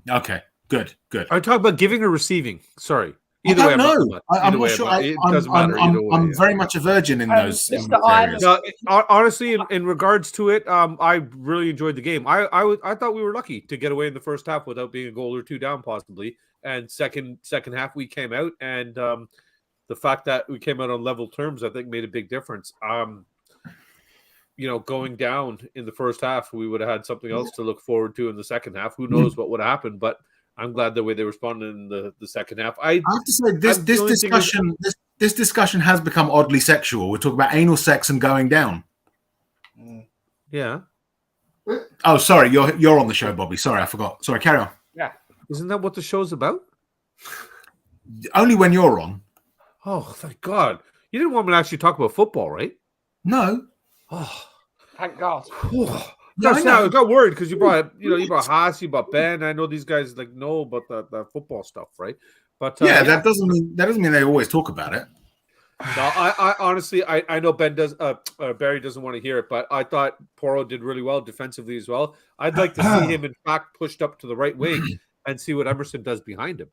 Okay, good. Are you talking about giving or receiving? Sorry. I don't know. I'm not sure. It doesn't matter. I'm very much a virgin in those areas. No, honestly, in regards to it, I really enjoyed the game. I thought we were lucky to get away in the first half without being a goal or two down, possibly. And second half, we came out, and the fact that we came out on level terms, I think, made a big difference. Going down in the first half, we would have had something else to look forward to in the second half. Who knows what would happen? But I'm glad the way they responded in the second half. I have to say this discussion has become oddly sexual. We're talking about anal sex and going down. Yeah. Oh, sorry, you're on the show, Bobby. Sorry, I forgot. Sorry, carry on. Yeah. Isn't that what the show's about? Only when you're on. Oh, thank God. You didn't want me to actually talk about football, right? No. Oh, thank God. I got worried because you brought Haas, you brought Ben. I know these guys know about the football stuff, right? But that doesn't mean they always talk about it. No, I honestly, I know Ben does. Barry doesn't want to hear it, but I thought Porro did really well defensively as well. I'd like to see him, in fact, pushed up to the right wing and see what Emerson does behind him,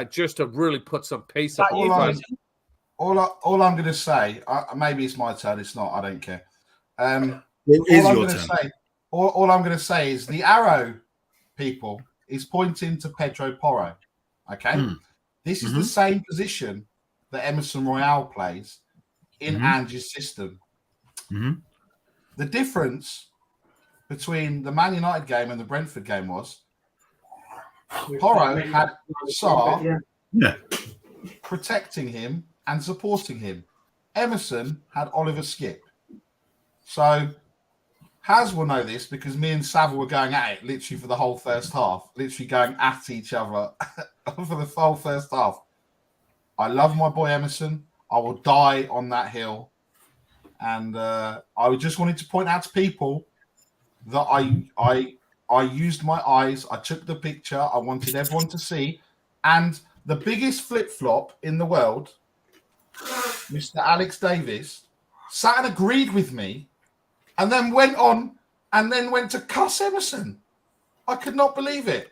just to really put some pace up. All I'm going to say, maybe it's my turn. It's not. I don't care. All I'm going to say is the arrow, people, is pointing to Pedro Porro. Okay, this is the same position that Emerson Royale plays in Ange's system. The difference between the Man United game and the Brentford game was Porro had Sarr protecting him and supporting him. Emerson had Oliver Skip. So Haz will know this because me and Savile were going at it literally for the whole first half, literally going at each other for the whole first half. I love my boy Emerson. I will die on that hill. And I just wanted to point out to people that I used my eyes. I took the picture. I wanted everyone to see. And the biggest flip-flop in the world, Mr. Alex Davis, sat and agreed with me and then went to cuss Emerson. I could not believe it.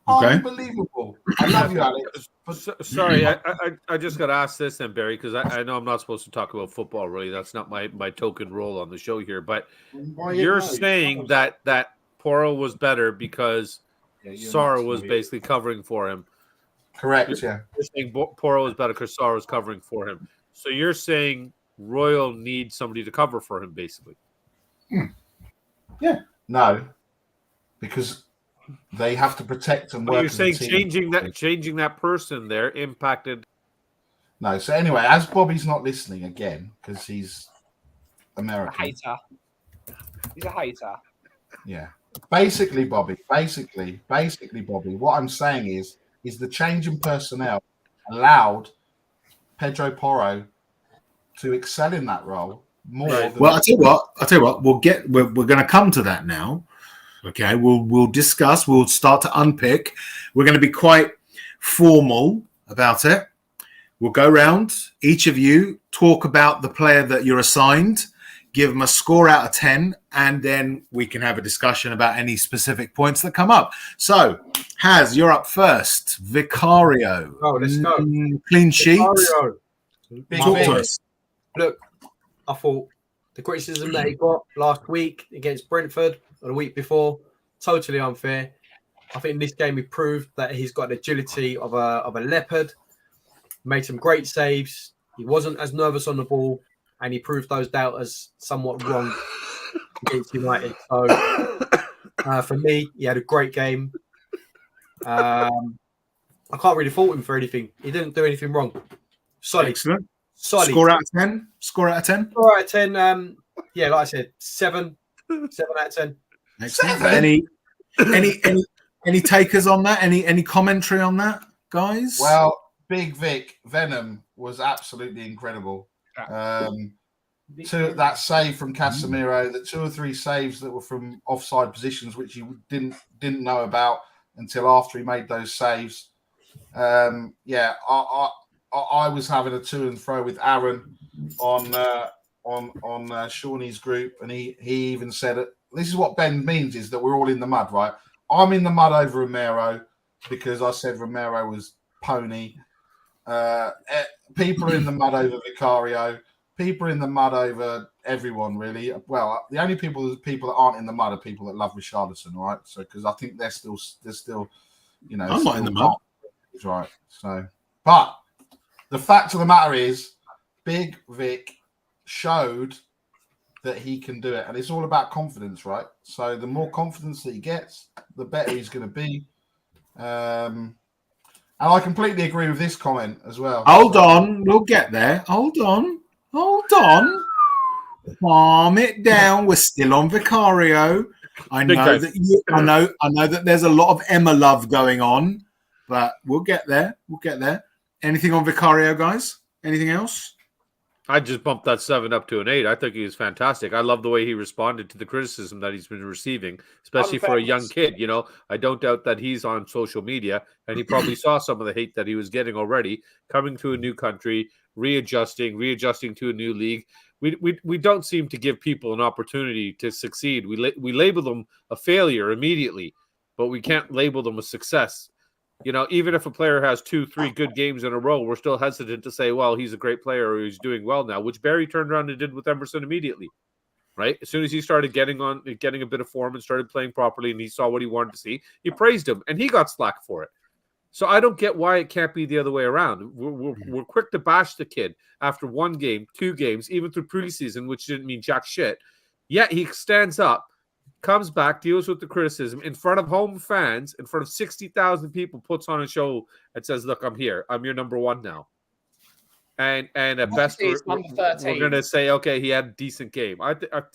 Okay. Unbelievable. I love you, Alex. Sorry, I just got to ask this then, Barry, because I know I'm not supposed to talk about football, really. That's not my token role on the show here. But you're saying that Porro was better because Sarr was basically covering for him. Correct, You're saying Porro was better because Sarr was covering for him. So you're saying Royal needs somebody to cover for him, basically. Yeah. No, because They have to protect and But work. you're as a saying team. changing that person there impacted. No. So anyway, as Bobby's not listening again because he's A American. hater. He's a hater. Yeah. Basically, Bobby. Basically, Bobby. What I'm saying is the change in personnel allowed Pedro Porro to excel in that role more. Right. Than Well, I tell you what. We're going to come to that now. Okay, we'll discuss. We'll start to unpick. We're going to be quite formal about it. We'll go round. Each of you talk about the player that you're assigned. Give them a score out of 10, and then we can have a discussion about any specific points that come up. So, Haz, you're up first. Vicario. Oh, let's go. Clean sheet. Vicario. Big Talk Vic. to us. Look, I thought the criticism that he got last week against Brentford or the week before, totally unfair. I think in this game he proved that he's got the agility of a leopard, made some great saves. He wasn't as nervous on the ball, and he proved those doubters somewhat wrong against United. So for me, he had a great game. I can't really fault him for anything. He didn't do anything wrong. Solid. Excellent. Solid. Score out of 10. Score out of 10. 4 out of 10. Yeah, like I said, 7. 7 out of 10. Excellent. Seven? Any takers on that? Any commentary on that, guys? Well, Big Vic Venom was absolutely incredible. That save from Casemiro, the 2 or 3 saves that were from offside positions, which you didn't know about until after he made those saves. I was having a to and fro with Aaron on Shawnee's group, and he even said it. This is what Ben means, is that we're all in the mud, right? I'm in the mud over Romero because I said Romero was pony. People are in the mud over Vicario. People are in the mud over everyone, really. Well, the only people that aren't in the mud are people that love Richarlison, right? So because I think they're still, you know, I'm not in the mud, right? So, but the fact of the matter is, Big Vic showed that he can do it, and it's all about confidence, right? So the more confidence that he gets, the better he's going to be. And I completely agree with this comment as well. Hold on, we'll get there. Hold on. Calm it down. We're still on Vicario. I know that there's a lot of Emma love going on, but we'll get there. Anything on Vicario, guys? Anything else? I just bumped that 7 up to an 8. I think he was fantastic. I love the way he responded to the criticism that he's been receiving, especially for a young kid. You know, I don't doubt that he's on social media, and he probably saw some of the hate that he was getting already, coming to a new country, readjusting to a new league. We don't seem to give people an opportunity to succeed. We label them a failure immediately, but we can't label them a success. You know, even if a player has 2-3 good games in a row, we're still hesitant to say, well, he's a great player or he's doing well now, which Barry turned around and did with Emerson immediately, right? As soon as he started getting a bit of form and started playing properly and he saw what he wanted to see, he praised him and he got slack for it. So I don't get why it can't be the other way around. We're quick to bash the kid after 1 game, 2 games, even through preseason, which didn't mean jack shit. Yet he stands up, comes back, deals with the criticism in front of home fans, in front of 60,000 people, puts on a show and says, look, I'm here. I'm your number 1 now. And at best, we're going to say, okay, he had a decent game.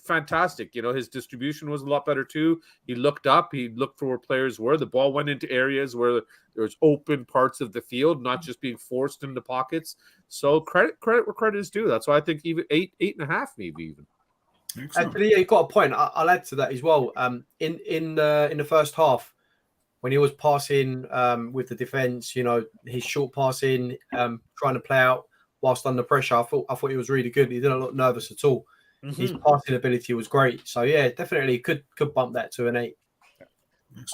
Fantastic. You know, his distribution was a lot better too. He looked up. He looked for where players were. The ball went into areas where there was open parts of the field, not just being forced into pockets. So credit where credit is due. That's why I think even 8.5 maybe even. Actually, you got a point. I'll add to that as well. In the first half, when he was passing with the defense, you know, his short passing, trying to play out whilst under pressure, I thought he was really good. He didn't look nervous at all. Mm-hmm. His passing ability was great. So yeah, definitely could bump that to an 8.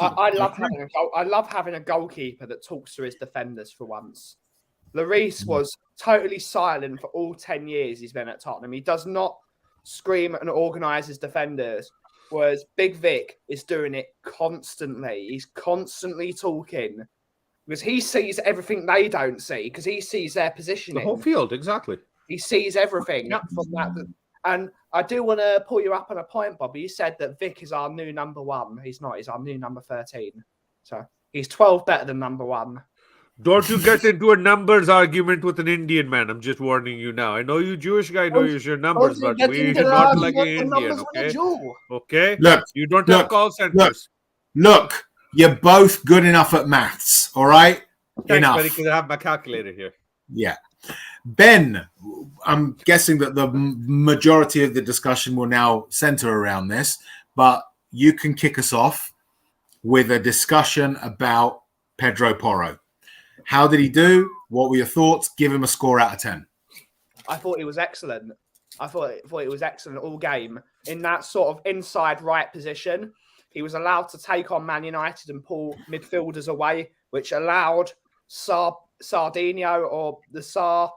I love having a goalkeeper that talks to his defenders for once. Lloris was totally silent for all 10 years he's been at Tottenham. He does not scream and organise his defenders, whereas Big Vic is doing it constantly. He's constantly talking because he sees everything they don't see because he sees their positioning. The whole field, exactly. He sees everything from that. And I do want to pull you up on a point, Bobby. You said that Vic is our new number 1. He's not. He's our new number 13. So he's 12 better than number 1. Don't you get into a numbers argument with an Indian man. I'm just warning you now. I know you Jewish guy know your numbers, but we do not like an Indian, okay? Okay? Look, you don't have call centers. Look, you're both good enough at maths, all right? Thanks, Enough. buddy, because I have my calculator here. Yeah. Ben, I'm guessing that the majority of the discussion will now center around this, but you can kick us off with a discussion about Pedro Porro. How did he do? What were your thoughts? Give him a score out of 10. I thought he was excellent. I thought he was excellent all game. In that sort of inside right position, he was allowed to take on Man United and pull midfielders away, which allowed Sardinio or the Sar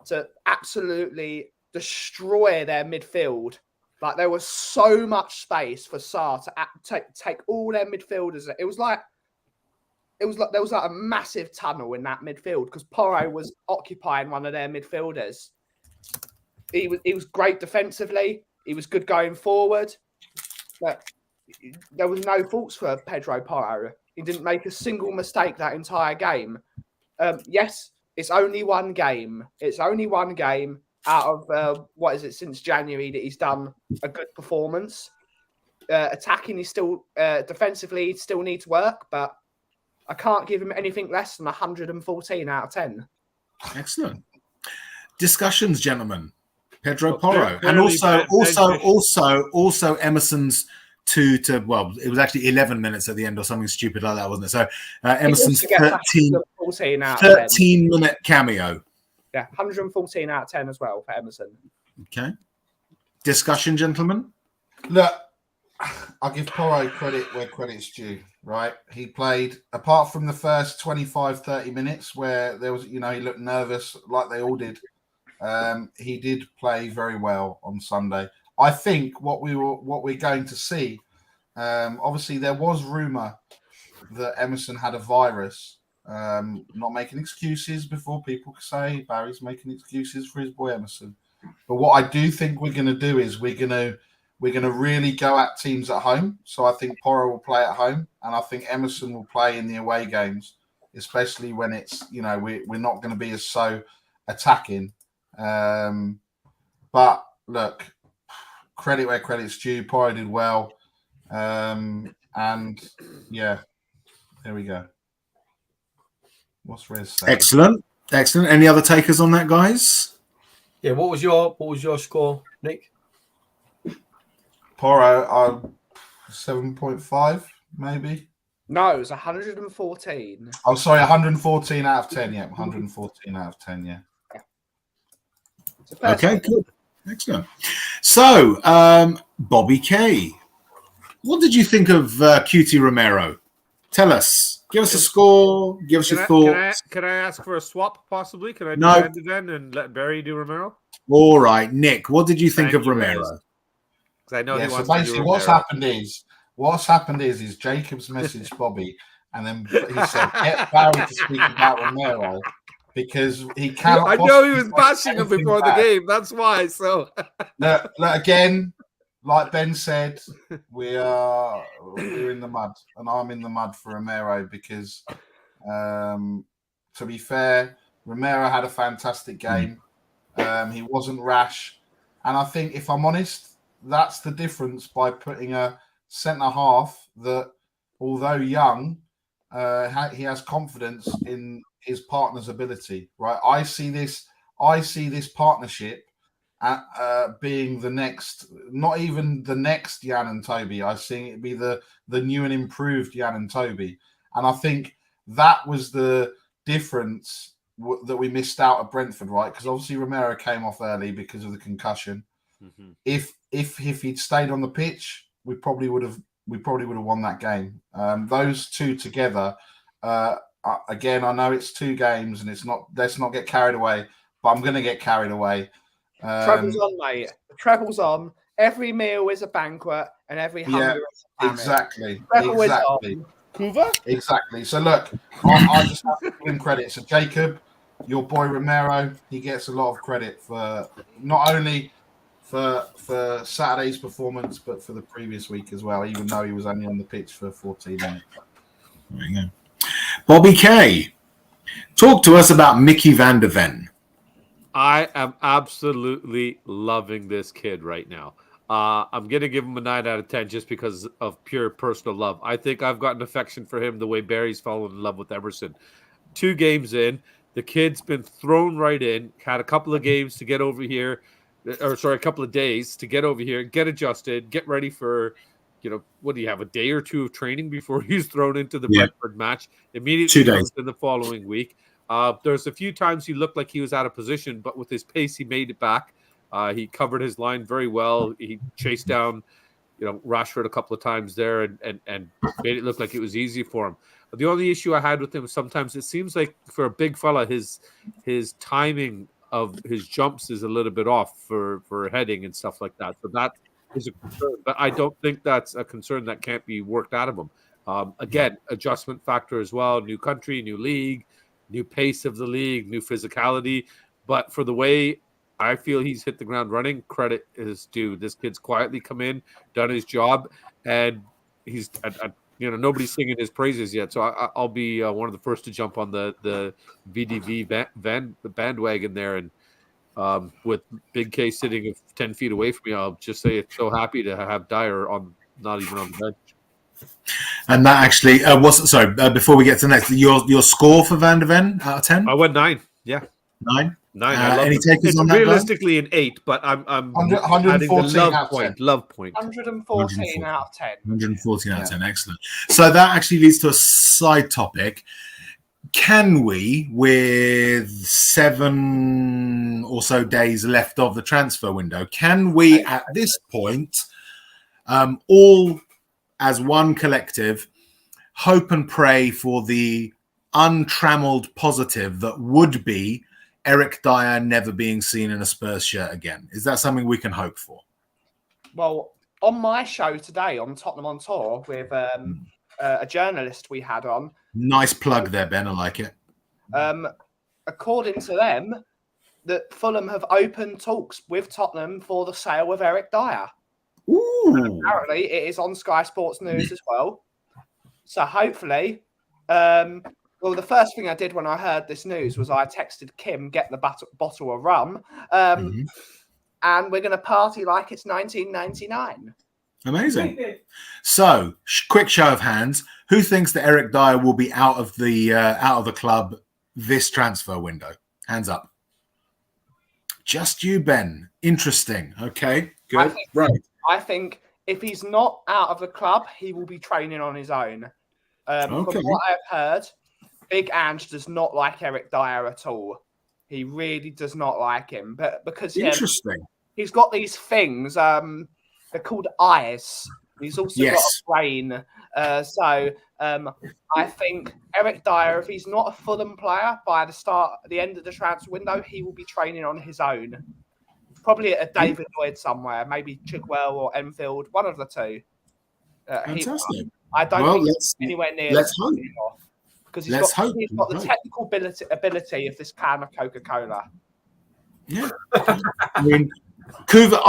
to absolutely destroy their midfield. Like, there was so much space for Sar to take all their midfielders. It was like there was like a massive tunnel in that midfield because Porro was occupying one of their midfielders. He was great defensively. He was good going forward. But there was no faults for Pedro Porro. He didn't make a single mistake that entire game. Yes, it's only one game. It's only one game out of since January that he's done a good performance. Attacking, he still defensively he still needs work, but I can't give him anything less than 114 out of 10. Excellent discussions, gentlemen. Pedro Porro, and also Emerson's 2 to it was actually 11 minutes at the end or something stupid like that, wasn't it? So Emerson's 13-minute cameo. Yeah, 114 out of 10 as well for Emerson. Okay. Discussion, gentlemen. Look, I'll give Porro credit where credit's due, right? He played, apart from the first 25, 30 minutes where there was, he looked nervous like they all did. He did play very well on Sunday. I think what we're going to see, obviously there was rumour that Emerson had a virus. Not making excuses before people say Barry's making excuses for his boy Emerson. But what I do think we're going to do is we're going to really go at teams at home. So I think Porro will play at home, and I think Emerson will play in the away games, especially when it's we're not going to be as so attacking. But look, credit where credit's due. Porro did well, and yeah, there we go. What's Rez saying? Excellent. Any other takers on that, guys? Yeah, what was your score, Nick? Porro, 7.5, maybe. No, it was 114. Oh, sorry, 114 out of 10. Yeah, 114 out of 10. Yeah. Okay, good. Excellent. So, Bobby K, what did you think of QT Romero? Tell us. Give us a score. Give us your thoughts. Can I ask for a swap, possibly? Can I do Andy then and let Barry do Romero? All right, Nick, what did you think of Romero? Because I know he wants so to basically do what's Romero. happened is Jacobs messaged Bobby, and then he said, get Barry to speak about Romero because he cannot. I know he was bashing him before the game. That's why. So look, again, like Ben said, we're in the mud, and I'm in the mud for Romero because, to be fair, Romero had a fantastic game. He wasn't rash, and I think, if I'm honest, that's the difference by putting a centre half that, although young, he has confidence in his partner's ability. Right, I see this partnership being the next, not even the next Jan and Toby. I see it be the new and improved Jan and Toby, and I think that was the difference that we missed out at Brentford, right? Because obviously Romero came off early because of the concussion. Mm-hmm. If he'd stayed on the pitch, we probably would have won that game. Those two together. Again, I know it's 2 games, and it's not. Let's not get carried away. But I'm going to get carried away. Treble's on, mate. The treble's on. Every meal is a banquet, and every hunger is a famine. Exactly. Treble is on. Kuva? Exactly. So look, I just have to give him credit. So Jacob, your boy Romero, he gets a lot of credit for not only for Saturday's performance, but for the previous week as well, even though he was only on the pitch for 14 minutes. There you go. Bobby K, talk to us about Mickey van der Ven. I am absolutely loving this kid right now. I'm going to give him a 9 out of 10 just because of pure personal love. I think I've got an affection for him the way Barry's fallen in love with Emerson. 2 games in, the kid's been thrown right in, had a couple of games to get over here, a couple of days to get over here, get adjusted, get ready for, what do you have, a day or 2 of training before he's thrown into the Brentford match? Immediately 2 days. in the following week. There's a few times he looked like he was out of position, but with his pace, he made it back. He covered his line very well. He chased down, Rashford a couple of times there and made it look like it was easy for him. But the only issue I had with him, sometimes it seems like for a big fella, his timing of his jumps is a little bit off for heading and stuff like that. So that is a concern. But I don't think that's a concern that can't be worked out of him. Again, adjustment factor as well. New country, new league, new pace of the league, new physicality. But for the way I feel he's hit the ground running, credit is due. This kid's quietly come in, done his job, and he's nobody's singing his praises yet. So I'll be one of the first to jump on the VDV bandwagon there. And with Big K sitting 10 feet away from me, I'll just say it's so happy to have Dyer not even on the bench. And that actually before we get to the next, your score for Van der Ven out of 10? I went 9. Yeah. 9? 9. I love any it. takers It's on that? realistically an 8, but I'm 114 love out of 10. point. Love point. 114 out of 10. 114 out of 10. Excellent. So that actually leads to a side topic. Can we, with 7 or so days left of the transfer window, can we at this point all as one collective hope and pray for the untrammeled positive that would be Eric Dyer never being seen in a Spurs shirt again? Is that something we can hope for? Well, on my show today on Tottenham on Tour with a journalist we had on. Nice plug there, Ben. I like it. According to them, that Fulham have opened talks with Tottenham for the sale of Eric Dyer. Ooh. And apparently, it is on Sky Sports News as well. So hopefully, well, the first thing I did when I heard this news was I texted Kim, get the bottle of rum, and we're going to party like it's 1999. Amazing. So, quick show of hands. Who thinks that Eric Dyer will be out of the club this transfer window? Hands up. Just you, Ben. Interesting. Okay, good. I think if he's not out of the club, he will be training on his own. From what I've heard, Big Ange does not like Eric Dyer at all. He really does not like him, but because he's got these things. They're called eyes. He's also got a brain. So I think Eric Dyer, if he's not a Fulham player by the end of the transfer window, he will be training on his own. Probably at a David Lloyd somewhere, maybe Chigwell or Enfield, one of the two. Fantastic. I don't think he's anywhere near. Let's hope. Because he's got the technical ability of this can of Coca-Cola. Yeah. I mean, Coover,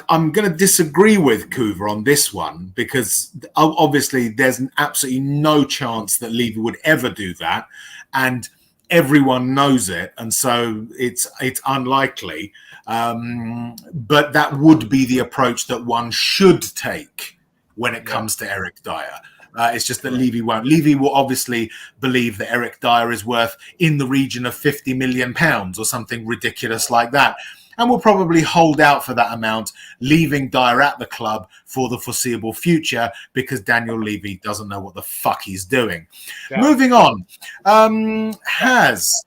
I'm going to disagree with Coover on this one because obviously there's absolutely no chance that Levy would ever do that, and everyone knows it, and so it's unlikely. But that would be the approach that one should take when it comes to Eric Dyer. It's just that Levy won't. Levy will obviously believe that Eric Dyer is worth in the region of £50 million or something ridiculous like that. And will probably hold out for that amount, leaving Dyer at the club for the foreseeable future because Daniel Levy doesn't know what the fuck he's doing. Yeah. Moving on.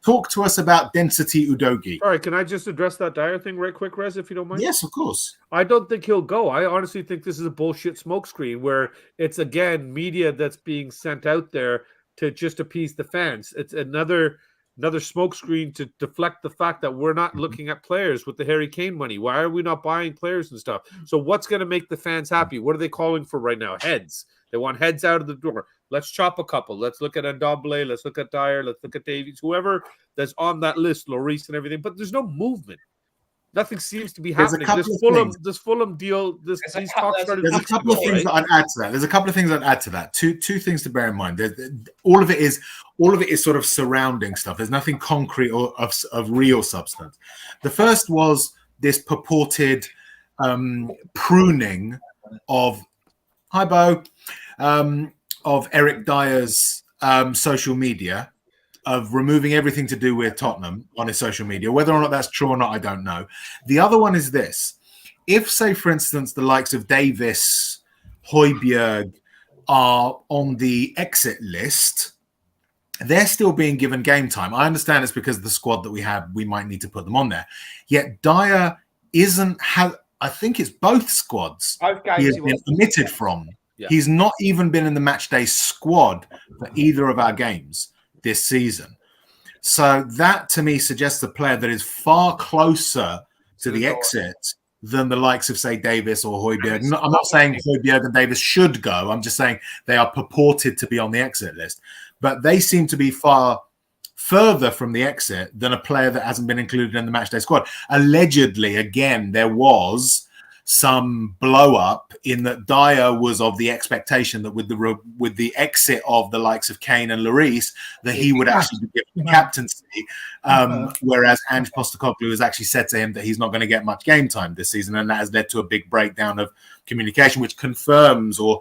Talk to us about Density Udogie. All right, can I just address that Dyer thing right quick, Rez, if you don't mind? Yes, of course. I don't think he'll go. I honestly think this is a bullshit smokescreen where it's, again, media that's being sent out there to just appease the fans. It's another smokescreen to deflect the fact that we're not looking at players with the Harry Kane money. Why are we not buying players and stuff? So what's going to make the fans happy? What are they calling for right now? Heads. They want heads out of the door. Let's chop a couple. Let's look at Ndombele. Let's look at Dyer. Let's look at Davies. Whoever that's on that list, Lloris and everything. But there's no movement. Nothing seems to be There's a happening. couple of things. This Fulham deal, these talks started. There's a couple of things that I'd add to that. There's a couple of things I'd add to that. Two things to bear in mind. All of it is sort of surrounding stuff. There's nothing concrete or of real substance. The first was this purported pruning of of Eric Dyer's social media, of removing everything to do with Tottenham on his social media. Whether or not that's true or not, I don't know. The other one is this. If, say, for instance, the likes of Davis, Højbjerg are on the exit list, they're still being given game time. I understand it's because of the squad that we have, we might need to put them on there. Yet Dyer I think it's both squads he has been omitted from. Yeah. He's not even been in the match day squad for either of our games this season. So that to me suggests a player that is far closer to the exit than the likes of, say, Davis or Højbjerg. I'm not saying Højbjerg and Davis should go. I'm just saying they are purported to be on the exit list. But they seem to be far further from the exit than a player that hasn't been included in the matchday squad. Allegedly, again, there was some blow up in that Dyer was of the expectation that with the exit of the likes of Kane and Lloris, that he would actually be given the captaincy, whereas Ange Postecoglou has actually said to him that he's not going to get much game time this season, and that has led to a big breakdown of communication, which confirms or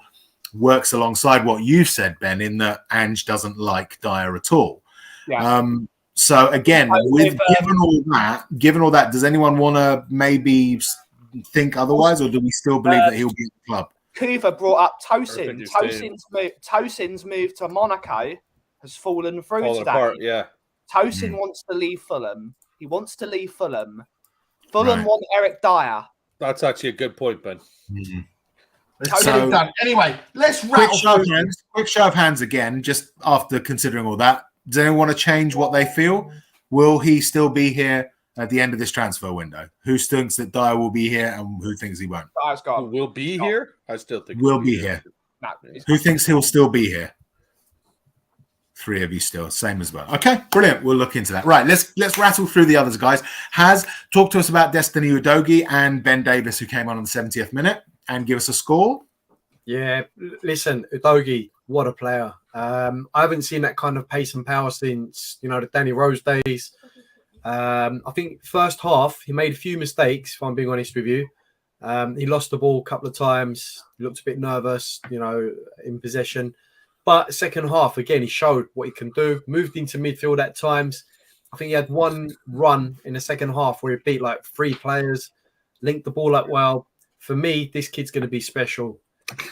works alongside what you've said, Ben, in that Ange doesn't like Dyer at all. Yeah. So again, given all that, does anyone want to maybe think otherwise, or do we still believe that he'll be at the club? Kuva brought up Tosin. Tosin's move to Monaco has fallen through today. Apart, yeah. Tosin wants to leave Fulham. He wants to leave Fulham. Fulham want Eric Dyer. That's actually a good point, Ben. So, done. Anyway, let's rattle quick show of hands again, just after considering all that. Does anyone want to change what they feel? Will he still be here at the end of this transfer window? Who thinks that Dyer will be here and who thinks he won't? Will be here? I still think will be here. No, who thinks he'll still be here? 3 of you still, same as well. Okay, brilliant. We'll look into that. Right, let's rattle through the others, guys. Talk to us about Destiny Udogie and Ben Davis, who came on the 70th minute, and give us a score. Yeah, listen, Udogie, what a player. I haven't seen that kind of pace and power since, the Danny Rose days. I think first half, he made a few mistakes, if I'm being honest with you. He lost the ball a couple of times. He looked a bit nervous, in possession. But second half, again, he showed what he can do. Moved into midfield at times. I think he had one run in the second half where he beat like 3 players, linked the ball up well. For me, this kid's going to be special.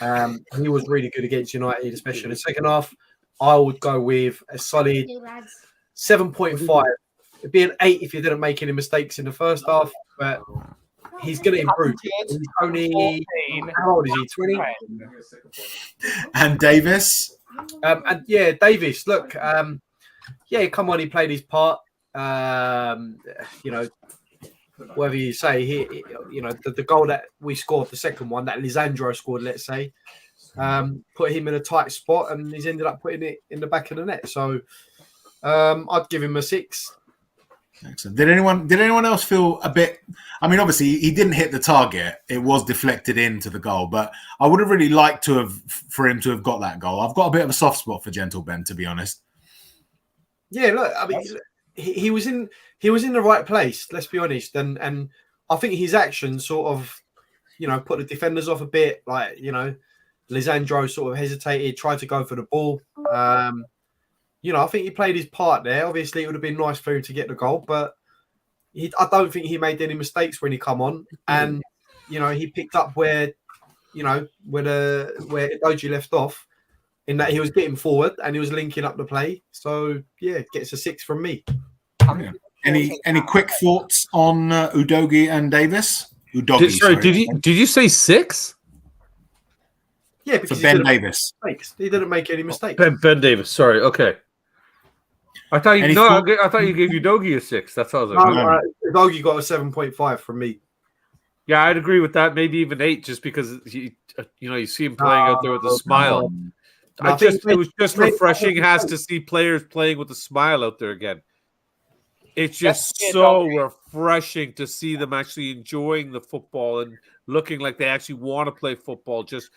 He was really good against United, especially in the second half. I would go with a solid 7.5. It'd be an 8 if he didn't make any mistakes in the first half, but he's going to improve. He's only, how old is he? 20? And Davis? Davis, look, come on, he played his part. Whatever you say, the goal that we scored, the second one, that Lisandro scored, let's say, put him in a tight spot, and he's ended up putting it in the back of the net. So I'd give him a 6. Excellent. Did anyone else feel a bit? I mean, obviously he didn't hit the target; it was deflected into the goal. But I would have really liked for him to have got that goal. I've got a bit of a soft spot for Gentle Ben, to be honest. Yeah, look, I mean, he was in the right place. Let's be honest, and I think his actions sort of, put the defenders off a bit. Like, Lisandro sort of hesitated, tried to go for the ball. I think he played his part there. Obviously, it would have been nice for him to get the goal, but I don't think he made any mistakes when he come on. And, he picked up where Udogie left off, in that he was getting forward and he was linking up the play. So, yeah, gets a 6 from me. Yeah. Any quick thoughts on Udogie and Davis? Did you say 6? Yeah, because for Ben Davis. He didn't make any mistakes. Ben Davis, sorry. Okay. I thought you gave Udogie a 6. That's all I was Udogie got a 7.5 from me. Yeah, I'd agree with that. Maybe even 8, just because you see him playing out there with a smile. It was just refreshing to see players playing with a smile out there again. It's just so refreshing to see them actually enjoying the football and looking like they actually want to play football, just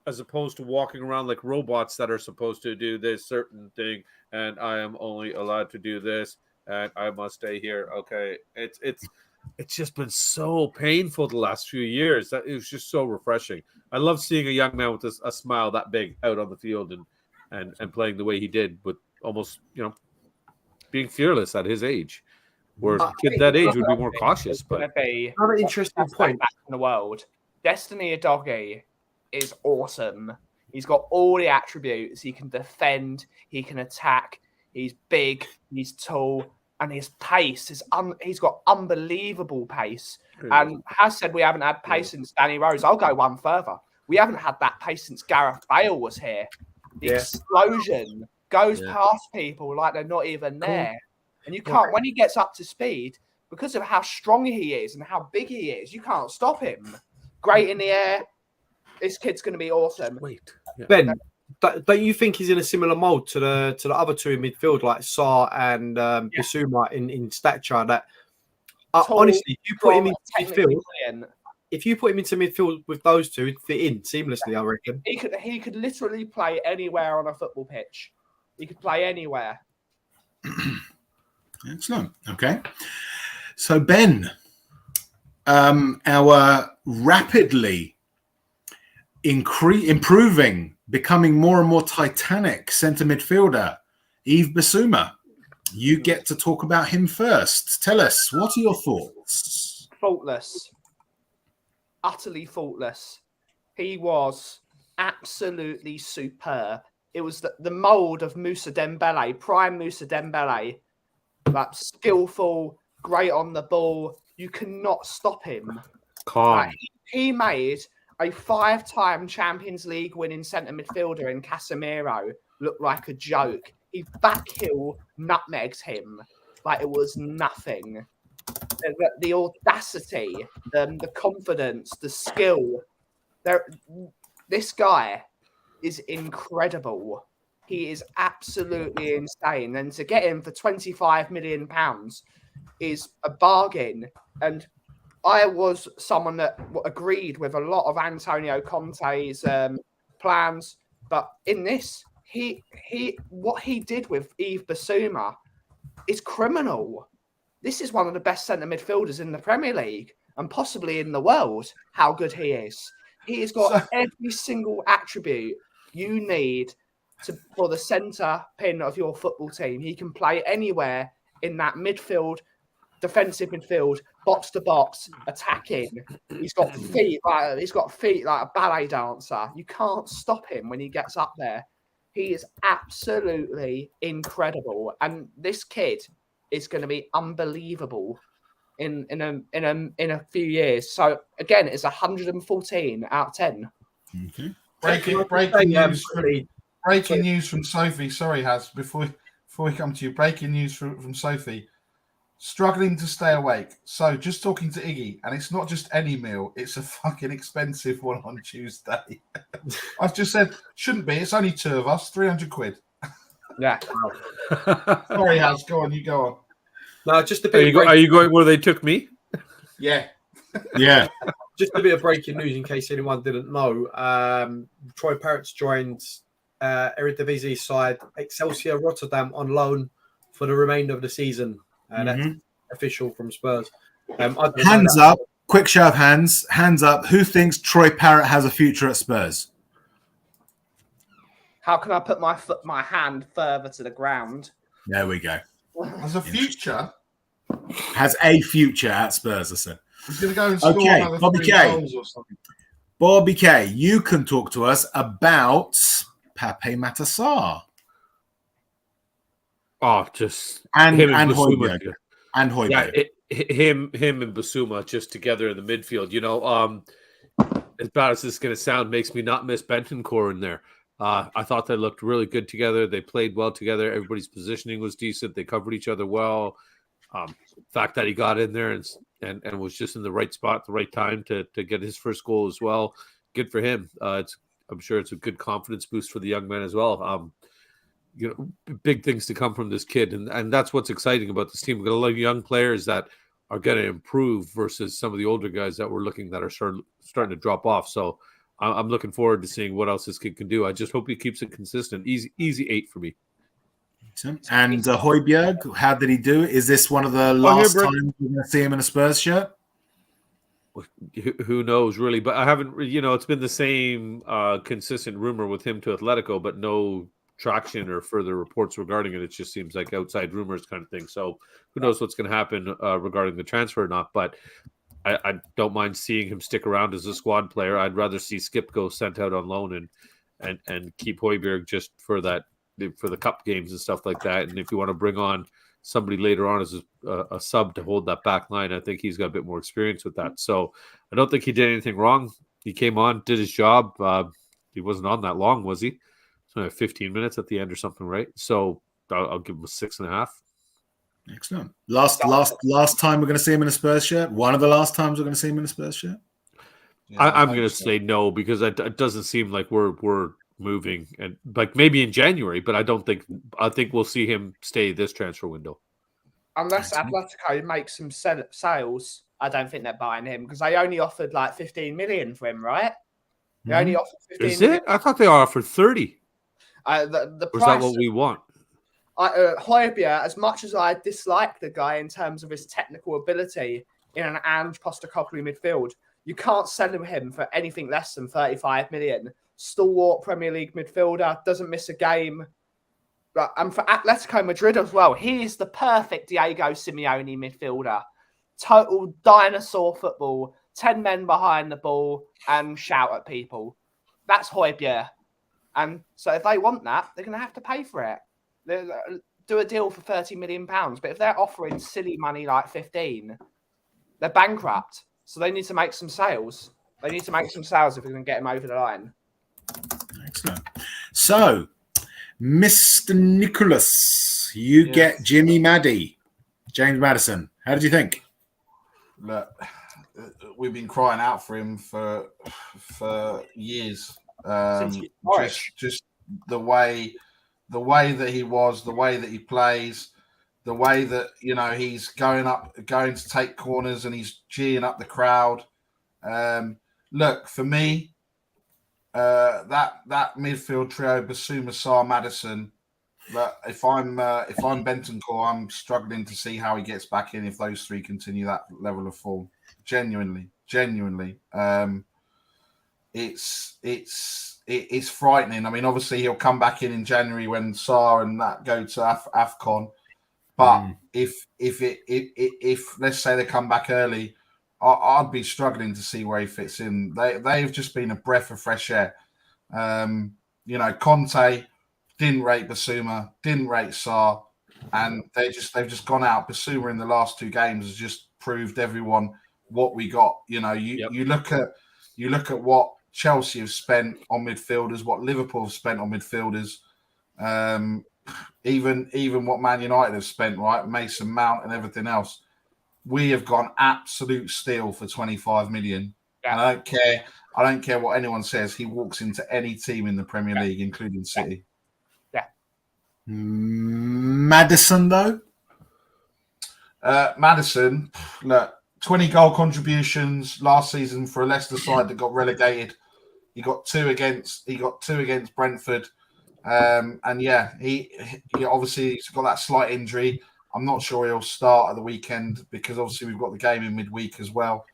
as opposed to walking around like robots that are supposed to do this certain thing, and I am only allowed to do this, and I must stay here. Okay, it's just been so painful the last few years that it was just so refreshing. I love seeing a young man with a smile that big out on the field and playing the way he did, with almost being fearless at his age. Where kids that age would be more cautious. But another interesting point back in the world. Destiny Udogie is awesome. He's got all the attributes. He can defend, he can attack, he's big, he's tall, and his pace is he's got unbelievable pace. And Has said we haven't had pace since Danny Rose. I'll go one further. We haven't had that pace since Gareth Bale was here. The explosion goes past people like they're not even there. And you can't, when he gets up to speed, because of how strong he is and how big he is, you can't stop him. Great in the air. This kid's going to be awesome. Ben, don't you think he's in a similar mold to the other two in midfield, like Sarr and Bissouma in stature? That honestly, if you put him into midfield with those two, he'd fit in seamlessly. I reckon he could literally play anywhere on a football pitch. He could play anywhere. Excellent. Okay, so Ben, our rapidly improving, becoming more and more titanic centre midfielder, Yves Bissouma. You get to talk about him first. Tell us, what are your thoughts? Faultless. Utterly faultless. He was absolutely superb. It was the mould of Moussa Dembele, prime Moussa Dembele. Like, skillful, great on the ball. You cannot stop him. Calm. He made a 5-time Champions League winning centre midfielder in Casemiro look like a joke. He backheel nutmegs him like it was nothing. The audacity, the confidence, the skill. This guy is incredible. He is absolutely insane. And to get him for £25 million is a bargain. And I was someone that agreed with a lot of Antonio Conte's plans. But in this, what he did with Yves Bissouma is criminal. This is one of the best centre midfielders in the Premier League and possibly in the world, how good he is. He has got every single attribute you need for the centre pin of your football team. He can play anywhere in that midfield, defensive midfield, box to box, attacking. He's got feet like a ballet dancer. You can't stop him when he gets up there. He is absolutely incredible, and this kid is going to be unbelievable in a few years. So again, it's 114 out of 10. Okay. Breaking news from Sophie. Sorry, Has, before we come to you. Breaking news from Sophie. Struggling to stay awake. So just talking to Iggy, and it's not just any meal, it's a fucking expensive one on Tuesday. I've just said, shouldn't be. It's only two of us, 300 quid. Yeah. Sorry, Has, go on, you go on. No, just a bit. Are you going where they took me? Yeah. Yeah. Just a bit of breaking news in case anyone didn't know. Troy Parrott's joined Eredivisie side Excelsior Rotterdam on loan for the remainder of the season. That's official from Spurs. Hands up. Quick show of hands. Hands up. Who thinks Troy Parrott has a future at Spurs? How can I put my hand further to the ground? There we go. Has a future? Has a future at Spurs, I said. He's going to go and score another Bobby 3 K. goals or something. Bobby K, you can talk to us about Pape Matar Oh, just and him Højbjerg. Bissouma. And Højbjerg. Him and Bissouma just together in the midfield. You know, as bad as this is going to sound, makes me not miss Bentancur in there. I thought they looked really good together. They played well together. Everybody's positioning was decent. They covered each other well. The fact that he got in there and was just in the right spot at the right time to get his first goal as well. Good for him. I'm sure it's a good confidence boost for the young man as well. big things to come from this kid, and that's what's exciting about this team. We've got a lot of young players that are going to improve versus some of the older guys that we're looking that are starting to drop off. So I'm looking forward to seeing what else this kid can do. I just hope he keeps it consistent. Easy 8 for me. And Højbjerg, how did he do? Is this one of the last times we're going to see him in a Spurs shirt? Who knows, really? But I haven't, it's been the same consistent rumor with him to Atletico, but no traction or further reports regarding it. It just seems like outside rumors kind of thing. So who knows what's going to happen regarding the transfer or not. But I don't mind seeing him stick around as a squad player. I'd rather see Skip go sent out on loan and keep Højbjerg just for the cup games and stuff like that. And if you want to bring on somebody later on as a sub to hold that back line, I think he's got a bit more experience with that. So I don't think he did anything wrong. He came on, did his job. He wasn't on that long, was he? So 15 minutes at the end or something, right? So I'll give him a 6.5. Excellent. Last time we're going to see him in a Spurs shirt. One of the last times we're going to see him in a Spurs shirt. Yeah, I'm going to say no, because it doesn't seem like we're moving, and like maybe in January, but I think we'll see him stay this transfer window. Unless Atletico makes some sales, I don't think they're buying him, because they only offered like 15 million for him, right? They only offered 15 Is million. it? I thought they offered 30. The Or is price that what we want? Højbjerg, as much as I dislike the guy in terms of his technical ability in an Ange Postecoglou midfield, you can't sell him for anything less than 35 million. Stalwart Premier League midfielder, doesn't miss a game. And for Atletico Madrid as well, he is the perfect Diego Simeone midfielder. Total dinosaur football, 10 men behind the ball and shout at people. That's Højbjerg. And so if they want that, they're going to have to pay for it. Do a deal for £30 million. But if they're offering silly money like 15, they're bankrupt. So they need to make some sales. They need to make some sales if they're going to get him over the line. Excellent. So, Mr. Nicholas, you get Jimmy Maddie, James Maddison. How did you think? Look, we've been crying out for him for years. Just the way that he was, the way that he plays, the way that he's going to take corners and he's geeing up the crowd. Look, for me, that midfield trio, Basuma, Sarr, Maddison. But if I'm Bentancur, I'm struggling to see how he gets back in if those three continue that level of form. Genuinely, it's frightening. I mean, obviously he'll come back in January when Sarr and that go to AFCON. But if let's say they come back early, I'd be struggling to see where he fits in. They've just been a breath of fresh air. Conte didn't rate Basuma, didn't rate Sarr, and they've just gone out. Basuma in the last 2 games has just proved everyone what we got. You look at what Chelsea have spent on midfielders, what Liverpool have spent on midfielders, even what Man United have spent, right? Mason Mount and everything else. We have gone absolute steal for 25 million. Yeah. And I don't care what anyone says. He walks into any team in the Premier League, including City. Yeah. Maddison, though? Maddison, look, 20 goal contributions last season for a Leicester side that got relegated. He got two against Brentford. He obviously he's got that slight injury. I'm not sure he'll start at the weekend because obviously we've got the game in midweek as well.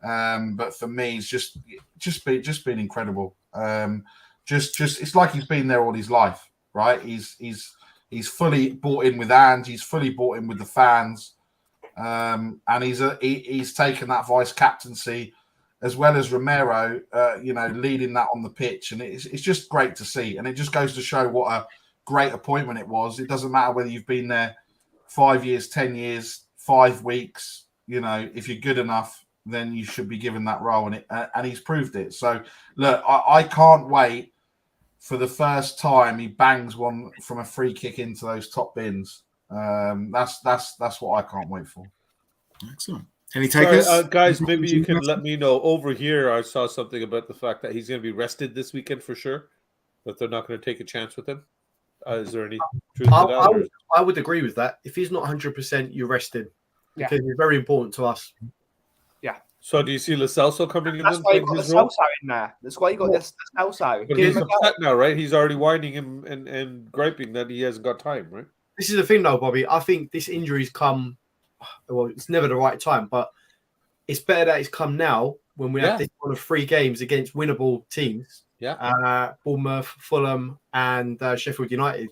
But for me, it's just been incredible. It's like he's been there all his life, right? He's fully bought in with Ange. He's fully bought in with the fans, and he's taken that vice captaincy as well as Romero, leading that on the pitch, and it's just great to see. And it just goes to show what a great appointment it was. It doesn't matter whether you've been there 5 years, 10 years, 5 weeks. If you're good enough, then you should be given that role, and he's proved it. So, look, I can't wait for the first time he bangs one from a free kick into those top bins. That's what I can't wait for. Excellent. Any takers? Guys, maybe you can let me know. Over here, I saw something about the fact that he's going to be rested this weekend for sure, that they're not going to take a chance with him. Is there any truth to that? I would agree with that. If he's not 100%, you rest him because he's very important to us. Yeah. So do you see Lo Celso coming in? That's why you got Lo Celso in there. That's why you got Lo Celso. But he's upset now, right? He's already whining him and griping that he hasn't got time, right? This is the thing, though, Bobby. I think this injury's come. Well, it's never the right time, but it's better that it's come now when we have this one of 3 games against winnable teams. Yeah. Bournemouth, Fulham, and Sheffield United.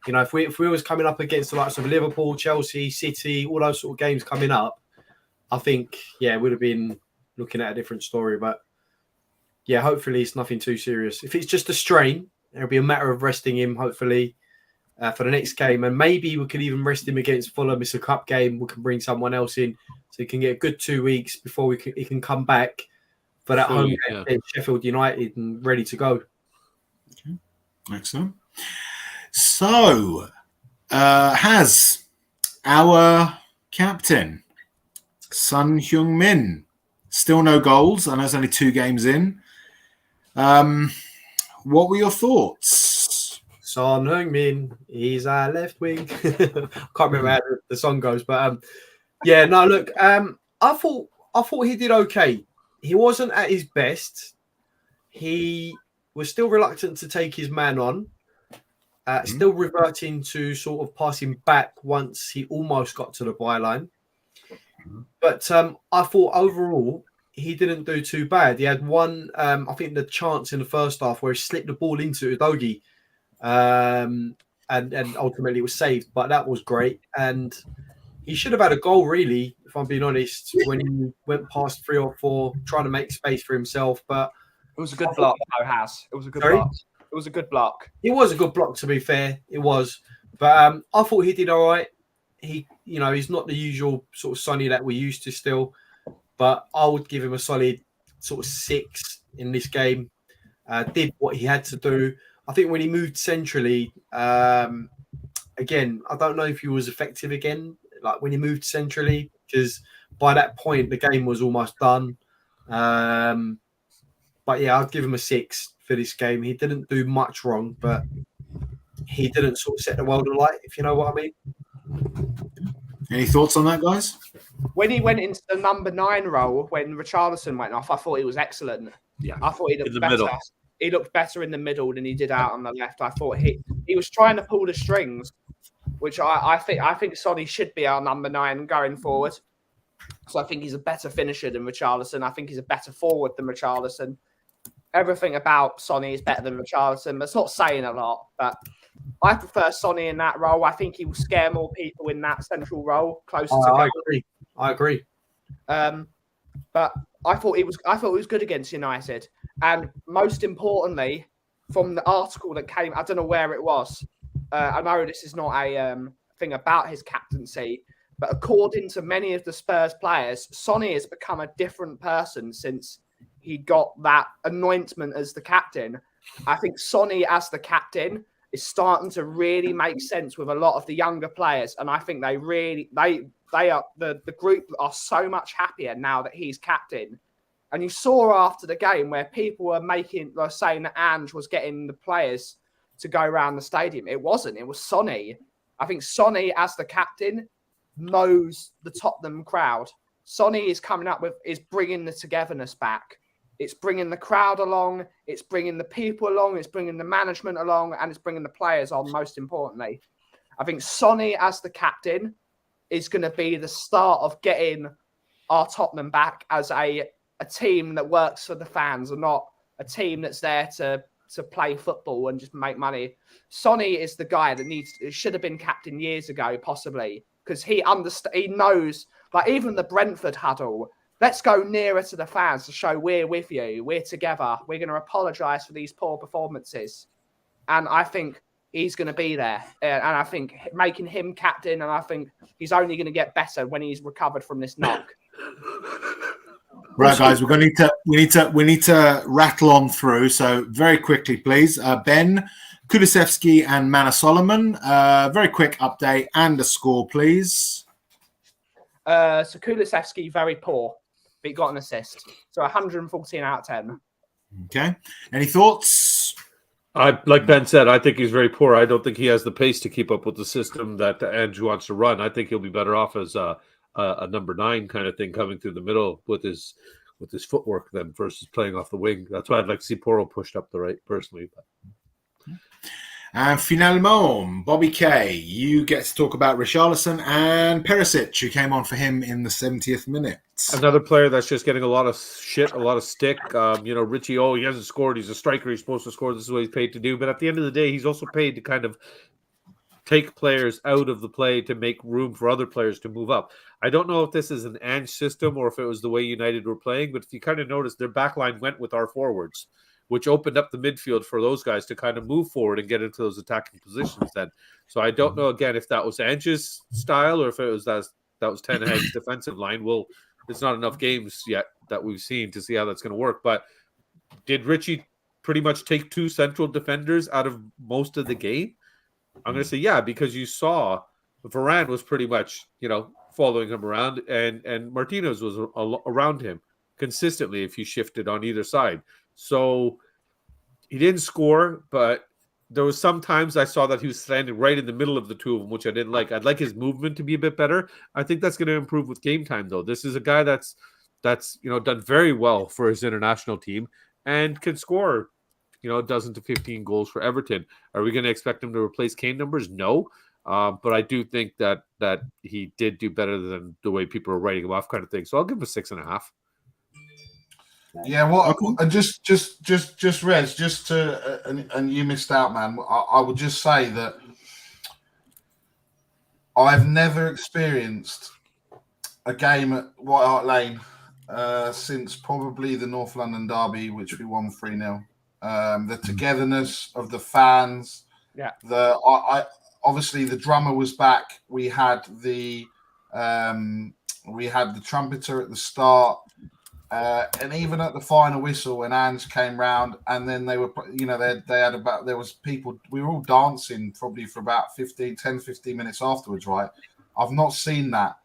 You know, if we was coming up against the likes of Liverpool, Chelsea, City, all those sort of games coming up, I think, it would have been looking at a different story. But, hopefully it's nothing too serious. If it's just a strain, it'll be a matter of resting him, hopefully, for the next game. And maybe we could even rest him against Fulham. It's a cup game. We can bring someone else in so he can get a good 2 weeks before he can come back for that home game against Sheffield United and ready to go. Okay. Excellent. So, has our captain, Son Heung-min, still no goals? I know it's only 2 games in. What were your thoughts? Son Heung-min, he's our left wing. Can't remember how the song goes, but look, I thought he did okay. He wasn't at his best. He was still reluctant to take his man on. Still reverting to sort of passing back once he almost got to the byline. But I thought overall he didn't do too bad. He had one, I think, the chance in the first half where he slipped the ball into Udogie, and ultimately it was saved. But that was great. And he should have had a goal, really, if I'm being honest, when he went past 3 or 4 trying to make space for himself. But it was a good block, though, Has. It was a good block. It was a good block. It was a good block, to be fair. It was. But I thought he did all right. He's not the usual sort of Sonny that we're used to still. But I would give him a solid sort of 6 in this game. Did what he had to do. I think when he moved centrally, again, I don't know if he was effective again, like when he moved centrally, because by that point, the game was almost done. But I'd give him a 6 for this game. He didn't do much wrong, but he didn't sort of set the world alight, if you know what I mean. Any thoughts on that, guys? When he went into the number 9 role, when Richarlison went off, I thought he was excellent. Yeah, I thought he looked better. Middle. He looked better in the middle than he did out on the left. I thought he was trying to pull the strings, which I think Sonny should be our number 9 going forward. So I think he's a better finisher than Richarlison. I think he's a better forward than Richarlison. Everything about Sonny is better than Richarlison. That's not saying a lot, but I prefer Sonny in that role. I think he will scare more people in that central role, closer to goal. I agree. But I thought it was good against United. And most importantly, from the article that came, I don't know where it was. I know this is not a thing about his captaincy, but according to many of the Spurs players, Sonny has become a different person since he got that anointment as the captain. I think Sonny as the captain is starting to really make sense with a lot of the younger players, and I think they are the group are so much happier now that he's captain. And you saw after the game where people were saying that Ange was getting the players to go around the stadium. It wasn't. It was Sonny. I think Sonny as the captain knows the Tottenham crowd. Sonny is bringing the togetherness back. It's bringing the crowd along. It's bringing the people along. It's bringing the management along, and it's bringing the players on. Most importantly, I think Sonny as the captain is going to be the start of getting our Tottenham back as a team that works for the fans, and not a team that's there to play football and just make money. Sonny is the guy that should have been captain years ago, possibly, because he knows, like even the Brentford huddle. Let's go nearer to the fans to show we're with you. We're together. We're going to apologise for these poor performances. And I think he's going to be there. And I think making him captain, and I think he's only going to get better when he's recovered from this knock. Right, guys, we need to rattle on through. So very quickly, please. Ben, Kulusevski and Mana Solomon. Very quick update and a score, please. So Kulusevski, very poor, but he got an assist. So 114 out of 10. Okay. Any thoughts? Like Ben said, I think he's very poor. I don't think he has the pace to keep up with the system that Ange wants to run. I think he'll be better off as a number 9 kind of thing coming through the middle with his footwork than versus playing off the wing. That's why I'd like to see Porro pushed up the right personally. And finalement, Bobby K, you get to talk about Richarlison and Perisic, who came on for him in the 70th minute. Another player that's just getting a lot of shit, a lot of stick. Richie, he hasn't scored. He's a striker. He's supposed to score. This is what he's paid to do. But at the end of the day, he's also paid to kind of take players out of the play to make room for other players to move up. I don't know if this is an Ange system or if it was the way United were playing, but if you kind of notice, their backline went with our forwards, which opened up the midfield for those guys to kind of move forward and get into those attacking positions then. So I don't know, again, if that was Ange's style or if it was that was Ten Hag's defensive line. Well, it's not enough games yet that we've seen to see how that's going to work. But did Richie pretty much take 2 central defenders out of most of the game? I'm going to say, yeah, because you saw Varane was pretty much, following him around and Martinez was around him consistently if you shifted on either side. So he didn't score, but there was some times I saw that he was standing right in the middle of the two of them, which I didn't like. I'd like his movement to be a bit better. I think that's going to improve with game time, though. This is a guy that's done very well for his international team and can score, a dozen to 15 goals for Everton. Are we going to expect him to replace Kane numbers? No. But I do think that he did do better than the way people are writing him off kind of thing. So I'll give him a 6.5. Yeah, well, just Rez, and you missed out, man. I would just say that I've never experienced a game at White Hart Lane since probably the North London derby, which we won 3-0. The togetherness of the fans. Yeah. Obviously the drummer was back. We had the trumpeter at the start. And even at the final whistle when Ange came round and then they were, there was people, we were all dancing probably for about 15 minutes afterwards, right? I've not seen that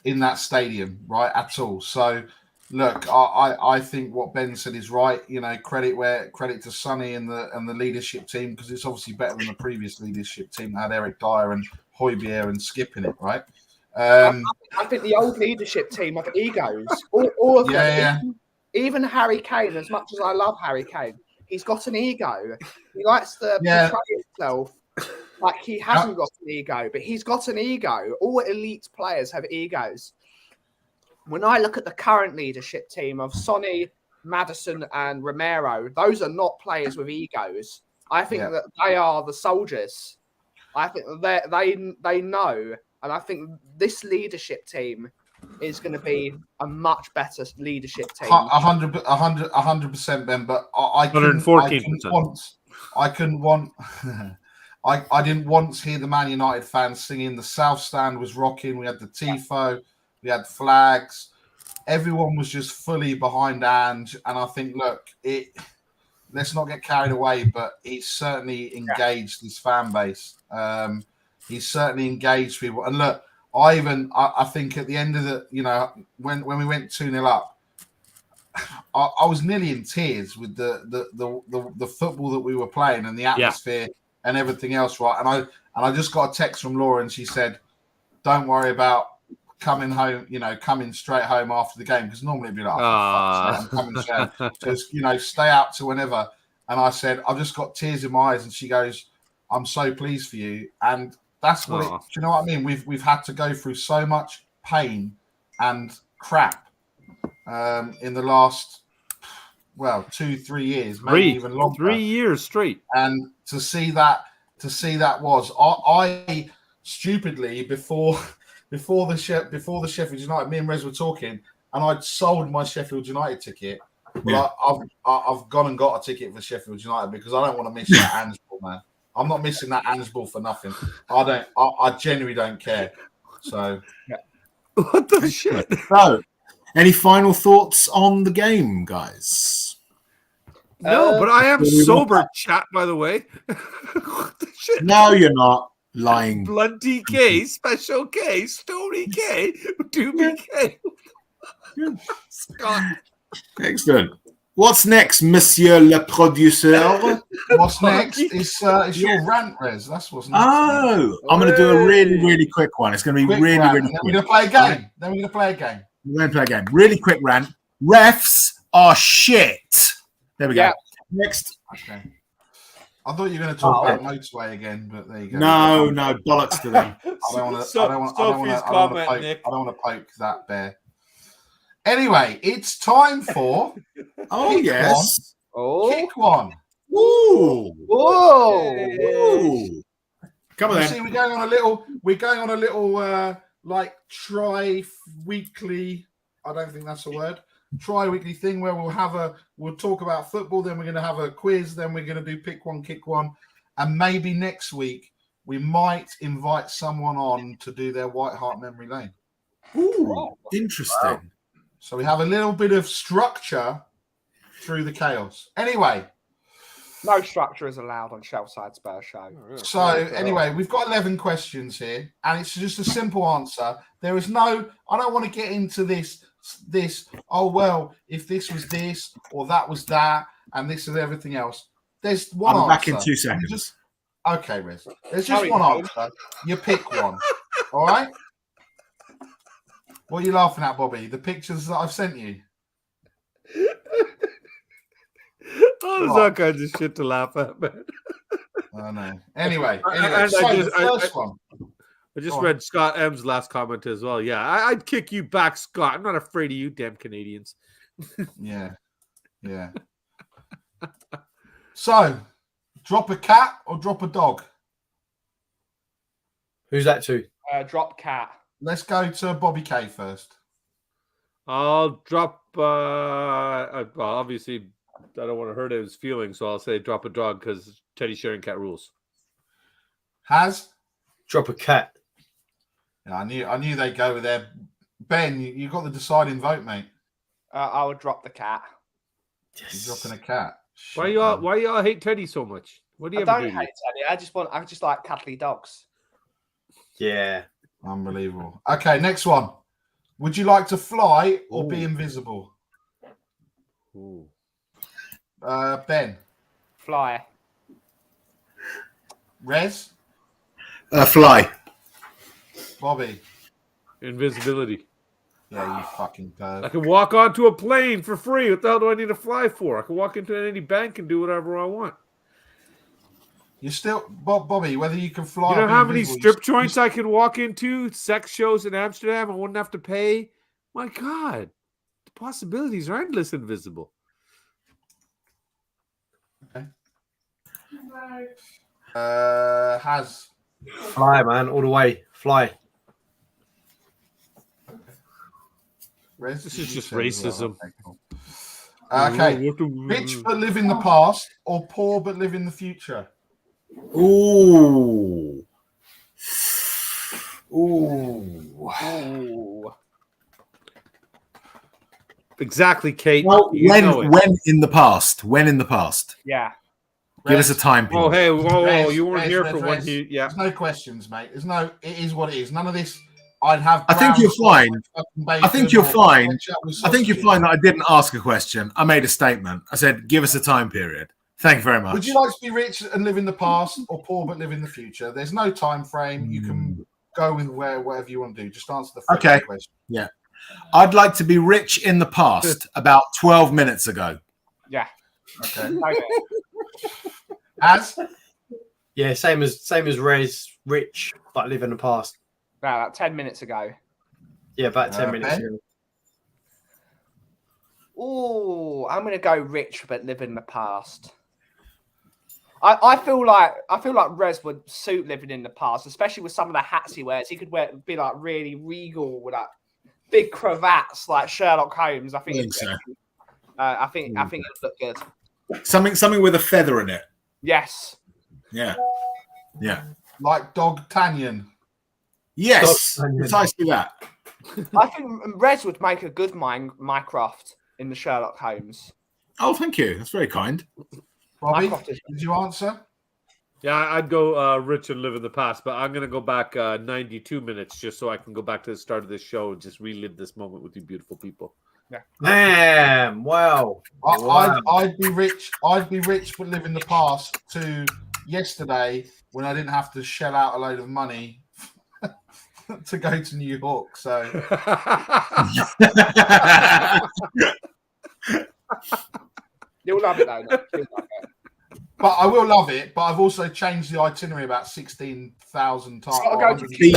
in that stadium, right, at all. So, look, I think what Ben said is right. Credit to Sonny and the leadership team, because it's obviously better than the previous leadership team that had Eric Dyer and Højbjerg and Skip in it, right? I think the old leadership team have egos. All of them. Yeah. Even Harry Kane, as much as I love Harry Kane, he's got an ego. He likes to portray himself like he hasn't got an ego, but he's got an ego. All elite players have egos. When I look at the current leadership team of Sonny, Maddison, and Romero, those are not players with egos. I think that they are the soldiers. I think that they know. And I think this leadership team is going to be a much better leadership team. 100%, Ben. But I didn't once hear the Man United fans singing. The South Stand was rocking. We had the tifo, we had flags. Everyone was just fully behind Ange. And I think, let's not get carried away, but he's certainly engaged his fan base. He's certainly engaged people. And look, I think at the end of when we went 2-0 up, I was nearly in tears with the football that we were playing and the atmosphere and everything else, right? And I just got a text from Laura and she said, "Don't worry about coming home, coming straight home after the game," because normally it'd be like, I'm coming straight. Just stay out to whenever. And I said, "I've just got tears in my eyes," and she goes, "I'm so pleased for you." And that's what do you know what I mean? We've had to go through so much pain and crap in the last 2-3 years, maybe even longer. 3 years straight. And to see that was I stupidly before the Sheffield United, me and Rez were talking, and I'd sold my Sheffield United ticket. But I've gone and got a ticket for Sheffield United because I don't want to miss that Ange ball, man. I'm not missing that Ange ball for nothing. I genuinely don't care. So, what the shit? So, any final thoughts on the game, guys? No, but I am sober, chat, by the way. What the shit? No, you're not lying. Blunty K, Special K, Story K, Doobie K. Good. Scott. Excellent. What's next, Monsieur le Producer? What's next is your rant, Rez. That's what's next. Oh, I'm going to do a really, really quick one. It's going to be Quick really, rant, really and then quick. we're going to play a game. Then we're going to play a game. We're going to play a game. Really quick rant. Refs are shit. There we go. Next. Okay. I thought you were going to talk about motorway again, but there you go. No, bollocks to them. I don't want Nick. to poke that bear. Anyway, it's time for Oh, yes. kick one. Ooh. Whoa! Ooh. Come on You then. see, we're going on a little like tri-weekly. I don't think that's a word. Tri-weekly thing where we'll talk about football, then we're going to have a quiz, then we're going to do pick one, kick one, and maybe next week we might invite someone on to do their White Hart Memory Lane. Ooh, interesting. Wow. So we have a little bit of structure through the chaos. Anyway. No structure is allowed on Shelfside Spurs show. So anyway, we've got 11 questions here, and it's just a simple answer. There is no, I don't want to get into this, oh, well, if this was this or that was that, and this and everything else. There's one answer. Back in 2 seconds. Okay, Riz. There's just one answer. You pick one. All right? What are you laughing at, Bobby? The pictures that I've sent you. Oh, there's all kinds of shit to laugh at, man. I know. Anyway, And so the first one. I just read Scott M's last comment as well. Yeah, I'd kick you back, Scott. I'm not afraid of you, damn Canadians. Yeah. So, drop a cat or drop a dog? Who's that to? Drop cat. Let's go to Bobby K first. I'll drop. Well, obviously, I don't want to hurt his feelings, so I'll say drop a dog because Teddy sharing cat rules. Has? Drop a cat. Yeah, I knew they'd go with there. Ben, you got the deciding vote, mate. I would drop the cat. Yes. You're dropping a cat. Why y'all hate Teddy so much? What do you I don't hate Teddy. I just like cuddly dogs. Yeah. Unbelievable. Okay, next one. Would you like to fly or be invisible? Ooh. Ben. Fly. Rez. Fly. Bobby. Invisibility. Yeah, you fucking perv. I can walk onto a plane for free. What the hell do I need to fly for? I can walk into any bank and do whatever I want. You still, Bobby, whether you can fly. You know or be how many invisible, strip joints I could walk into? Sex shows in Amsterdam. I wouldn't have to pay. My God, the possibilities are endless. Invisible. Okay. Has. Fly, man, all the way. Fly. Rez, This is just racism. Okay. Rich but live in the past or poor but live in the future? Ooh. Exactly, Kate. Well, when in the past? When in the past? Yeah. Give us a time period. Oh, hey, whoa, Rez, you weren't here for Rez. when he. Yeah. There's no questions, mate. It is what it is. None of this. I'd have. I think you're fine. I think you're fine. I think you're sausages. fine that I didn't ask a question. I made a statement. I said, give us a time period. Thank you very much. Would you like to be rich and live in the past or poor but live in the future? There's no time frame. You can go with whatever you want to do. Just answer the first question. Yeah. I'd like to be rich in the past about 12 minutes ago. Yeah. Okay. Okay. Yeah, same as Rez, rich, but live in the past. About 10 minutes ago. Yeah, about 10 minutes Ben? ago. Oh, I'm gonna go rich but live in the past. I feel like Rez would suit living in the past, especially with some of the hats he wears. He could be like really regal with like big cravats like Sherlock Holmes. I think so. I think it would look good. Something with a feather in it. Yes. Yeah. Yeah. Like Dog Tanyan. Yes. Precisely that. I think Rez would make a good Mycroft in the Sherlock Holmes. Oh, thank you. That's very kind. Bobby, did you answer? Yeah, I'd go rich and live in the past, but I'm going to go back 92 minutes just so I can go back to the start of this show and just relive this moment with you beautiful people. Damn! Wow. I'd be rich. I'd be rich, but live in the past to yesterday when I didn't have to shell out a load of money to go to New York. So You'll love it though. Nick. You'll love it. but I will love it. But I've also changed the itinerary about 16,000 times. It's gotta go to Steve,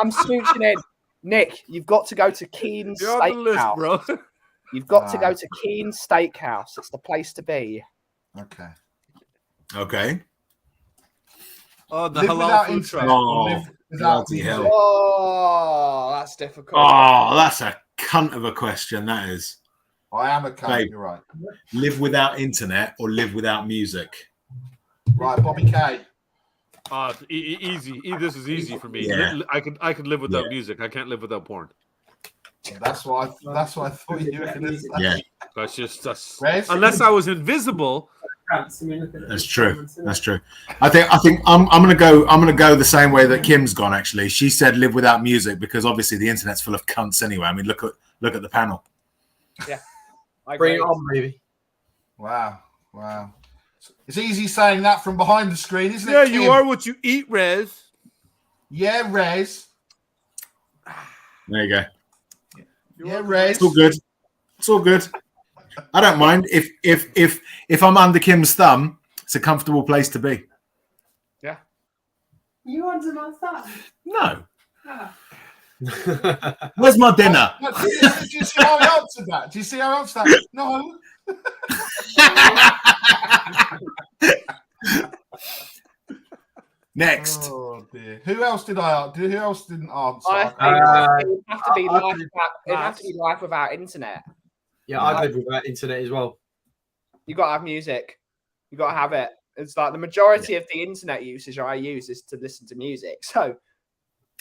I'm smooching in. Nick, you've got to go to Keen's you're on the list, Steakhouse. bro. You've got to go to Keen's Steakhouse. It's the place to be. Okay. Okay. Oh, the Live halal without food internet truck. or live without bloody music? hell. Oh, that's difficult. Oh, that's a cunt of a question. That is. I am a cunt. Babe. You're right. Live without internet or live without music? Right, Bobby K. Easy. This is easy for me. Yeah. I could live without music. I can't live without porn. That's what I thought you were going to say. Yeah, That's Rez? unless I was invisible. that's true. That's true. I think I'm gonna go the same way that Kim's gone. Actually, she said live without music because obviously the internet's full of cunts anyway. I mean, look at the panel. I Bring agree. it on, baby. Wow. It's easy saying that from behind the screen, isn't it? Yeah, Kim? you are what you eat, Rez. Yeah, Rez. There you go. Yeah, Rez. It's all good. It's all good. I don't mind if I'm under Kim's thumb. It's a comfortable place to be. You under my thumb? No. Ah. Where's my dinner? No, do you see how I answered that? Do you see how I answered that? No. Next. Oh dear. Who else did I answer? Who else didn't answer? I think it would have to be life without internet. Yeah, I live without internet as well. You got to have music. You got to have it. It's like the majority of the internet usage I use is to listen to music. So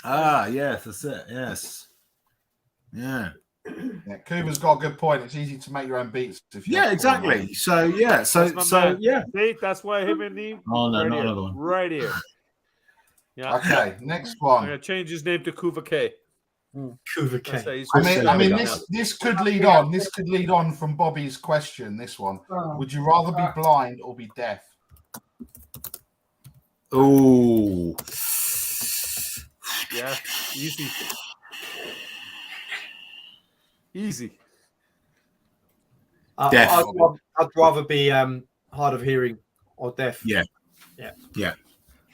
Yes, that's it. Yes. Yeah. Yeah, Kuba's got a good point. It's easy to make your own beats. If you Yeah, exactly. So yeah. So yeah. See, that's why him and me. Oh no, right not here, another one. right here. Yeah. Okay, next I'm one. gonna change his name to Kuva K. Kuva That's how K. he's I mean, this could lead on. This could lead on from Bobby's question. This one: would you rather be blind or be deaf? Oh. Yeah, easy. Easy. Deaf. I'd rather be hard of hearing or deaf. Yeah.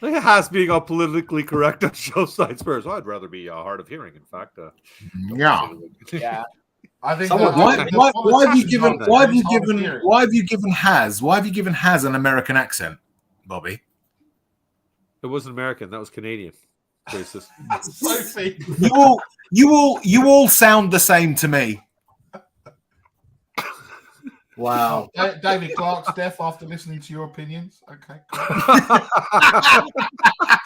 Look at Haas being all politically correct on show side Spurs. I'd rather be hard of hearing. In fact, Yeah. yeah, I think. Someone- Why have you given Why have you given Haz an American accent, Bobby? it wasn't American. That was Canadian. Racist. Sophie? You all sound the same to me. Wow. David Clark's deaf after listening to your opinions. Okay.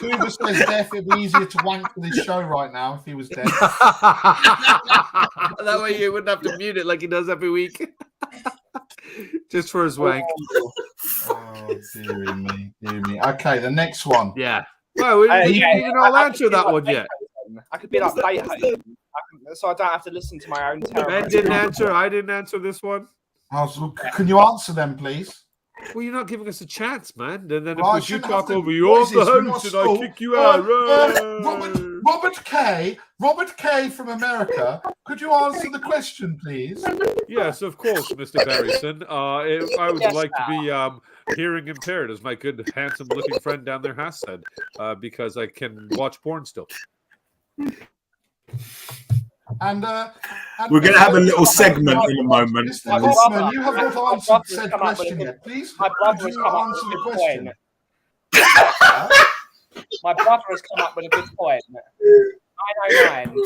Cool. Kuba says deaf. It'd be easier to wank for this show right now if he was deaf. That way you wouldn't have to mute it like he does every week. Just for his wank. Oh, dear me. Okay, the next one. Yeah. Well, we didn't even all I answer could be that like one yet. Beethoven. I could be like Beethoven, so I don't have to listen to my own terrible. Ben didn't answer. I didn't answer this one. Oh, so can you answer them, please? Well, you're not giving us a chance, man. And then Well, I if you shouldn't talk have to- over you what off is the this? We're house not and I school. kick you out. Robert K from America. Could you answer the question, please? Yes, of course, Mr. Barryson. I would Yes, like to be hearing impaired, as my good, handsome-looking friend down there has said, because I can watch porn still. And We're going to have a little segment in a moment. Mr. Kaufman, you have not answered said question yet. Please, My brother could has you come up answer with the a good question? point. My brother has come up with a good point. 909.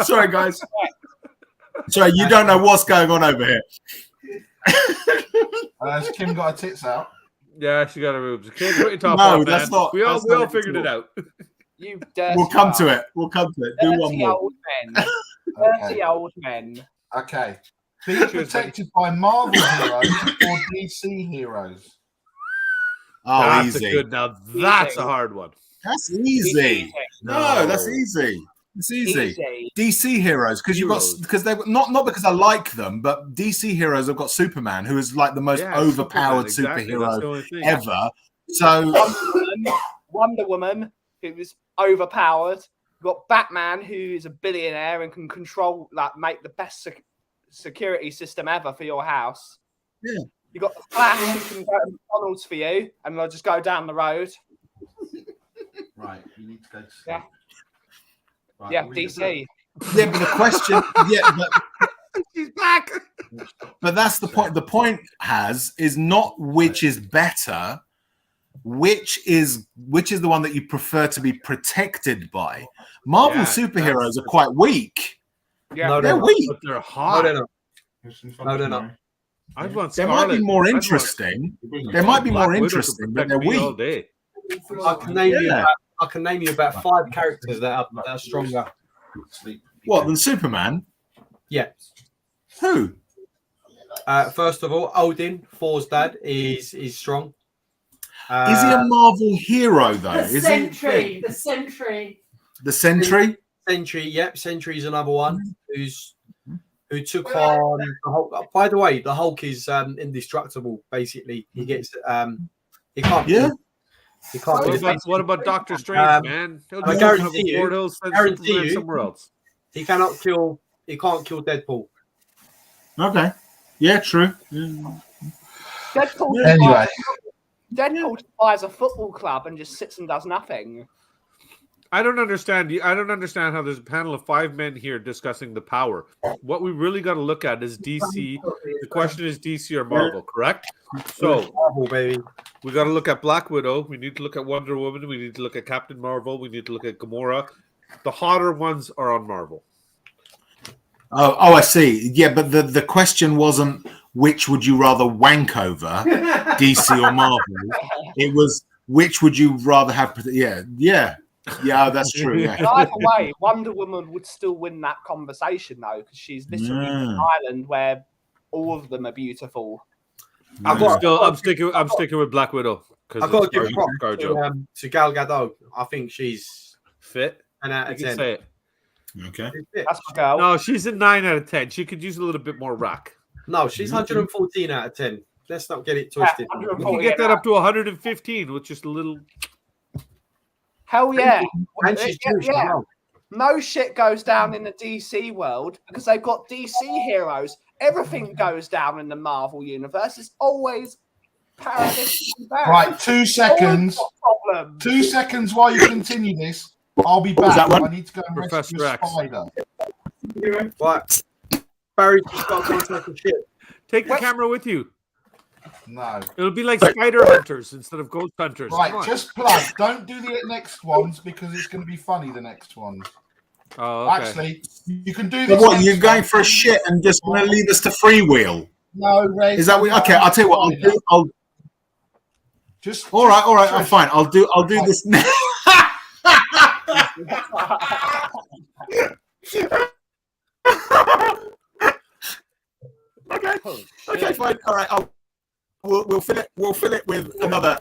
Sorry, guys. Sorry, you don't know what's going on over here. Has Kim got her tits out? Yeah, she got her boobs. Okay, put your top No, off, that's man. not- We all that's not it figured at it out. You dirty. We'll come to it. Do one Dirty more. old men. Dirty old men. Okay. Be protected by Marvel heroes or DC heroes? Oh, That's easy. a good. Now that's Easy. a hard one. That's easy. No, that's No. easy. It's easy. Easy. DC heroes, because you've got because they not because I like them, but DC heroes have got Superman, who is like the most Yeah, overpowered Superman, exactly. That's superhero the only thing. ever. So Wonder Woman, who's overpowered. You've got Batman, who is a billionaire and can control, like, make the best security system ever for your house. Yeah. You've got the Flash, who can go to McDonald's for you, and they'll just go down the road. Right, you need to go to sleep. Yeah. Right, Yeah, are we DC. yeah, but the question, She's back. but that's the point. The point is not which is better, which is the one that you prefer to be protected by. Marvel Yeah, superheroes are quite weak. Yeah. No, They're not. weak. But they're No, hot. they're not. No, they're not. I'd want They might be Scarlet. more I'd want interesting. They They might be Black more Widow to interesting, but protect they're me all weak. day. I can name you about 5 characters that are stronger. What than Superman? Yeah. Who? First of all, Odin, Thor's dad, is strong. Is he a Marvel hero though? The Is Sentry. The Sentry. he the Sentry? Sentry? Yep, Sentry's another one who took on the Hulk. By the way, the Hulk is indestructible. Basically, he gets he can't. Yeah. He can't. What about Doctor Strange, man? He'll I just guarantee open up a you- portal, send guarantee Superman you- somewhere else. He cannot kill. He can't kill Deadpool. Okay. Yeah, true. Deadpool, Anyway. Deadpool buys a football club and just sits and does nothing. I don't understand. I don't understand how there's a panel of 5 men here discussing the power. What we really got to look at is DC. The question is DC or Marvel, correct? So Marvel, baby. we got to look at Black Widow. We need to look at Wonder Woman. We need to look at Captain Marvel. We need to look at Gamora. The hotter ones are on Marvel. Oh, I see. Yeah, but the question wasn't which would you rather wank over, DC or Marvel. It was which would you rather have? Yeah, that's true. Yeah. Either way, Wonder Woman would still win that conversation though, because she's literally in an island where all of them are beautiful. I'm sticking with Black Widow because I've got to give props ScarJo. to Gal Gadot. I think she's Fit. 10 out You of can 10. say it. Okay. That's my girl. No, she's a 9 out of 10. She could use a little bit more rack. No, she's 114 out of 10. Let's not get it twisted. Yeah, You 114. can get that up to 115 with just a little. Hell yeah. And she's Jewish as yeah. well. No shit goes down in the DC world because they've got DC heroes. Everything goes down in the Marvel universe. It's always paradigmatically bad. Right, 2 seconds. Always got problems. 2 seconds while you continue this. I'll be was back. that one? I need to go and Professor rescue a X. spider. Right. Barry just got to take a shit. Take the camera with you. No. It'll be like spider hunters instead of ghost hunters. Right, Come on. just plug. Don't do the next ones because it's going to be funny, the next ones. Oh, okay. Actually, you can do So this. what? next You're going one. for a shit and just going to leave us to freewheel? No, Red. Is that what? Okay, I'll tell you what. I'll do. Just All right. I'm just- fine. I'll do this now. Okay, fine. All right. We'll fill it. We'll fill it with another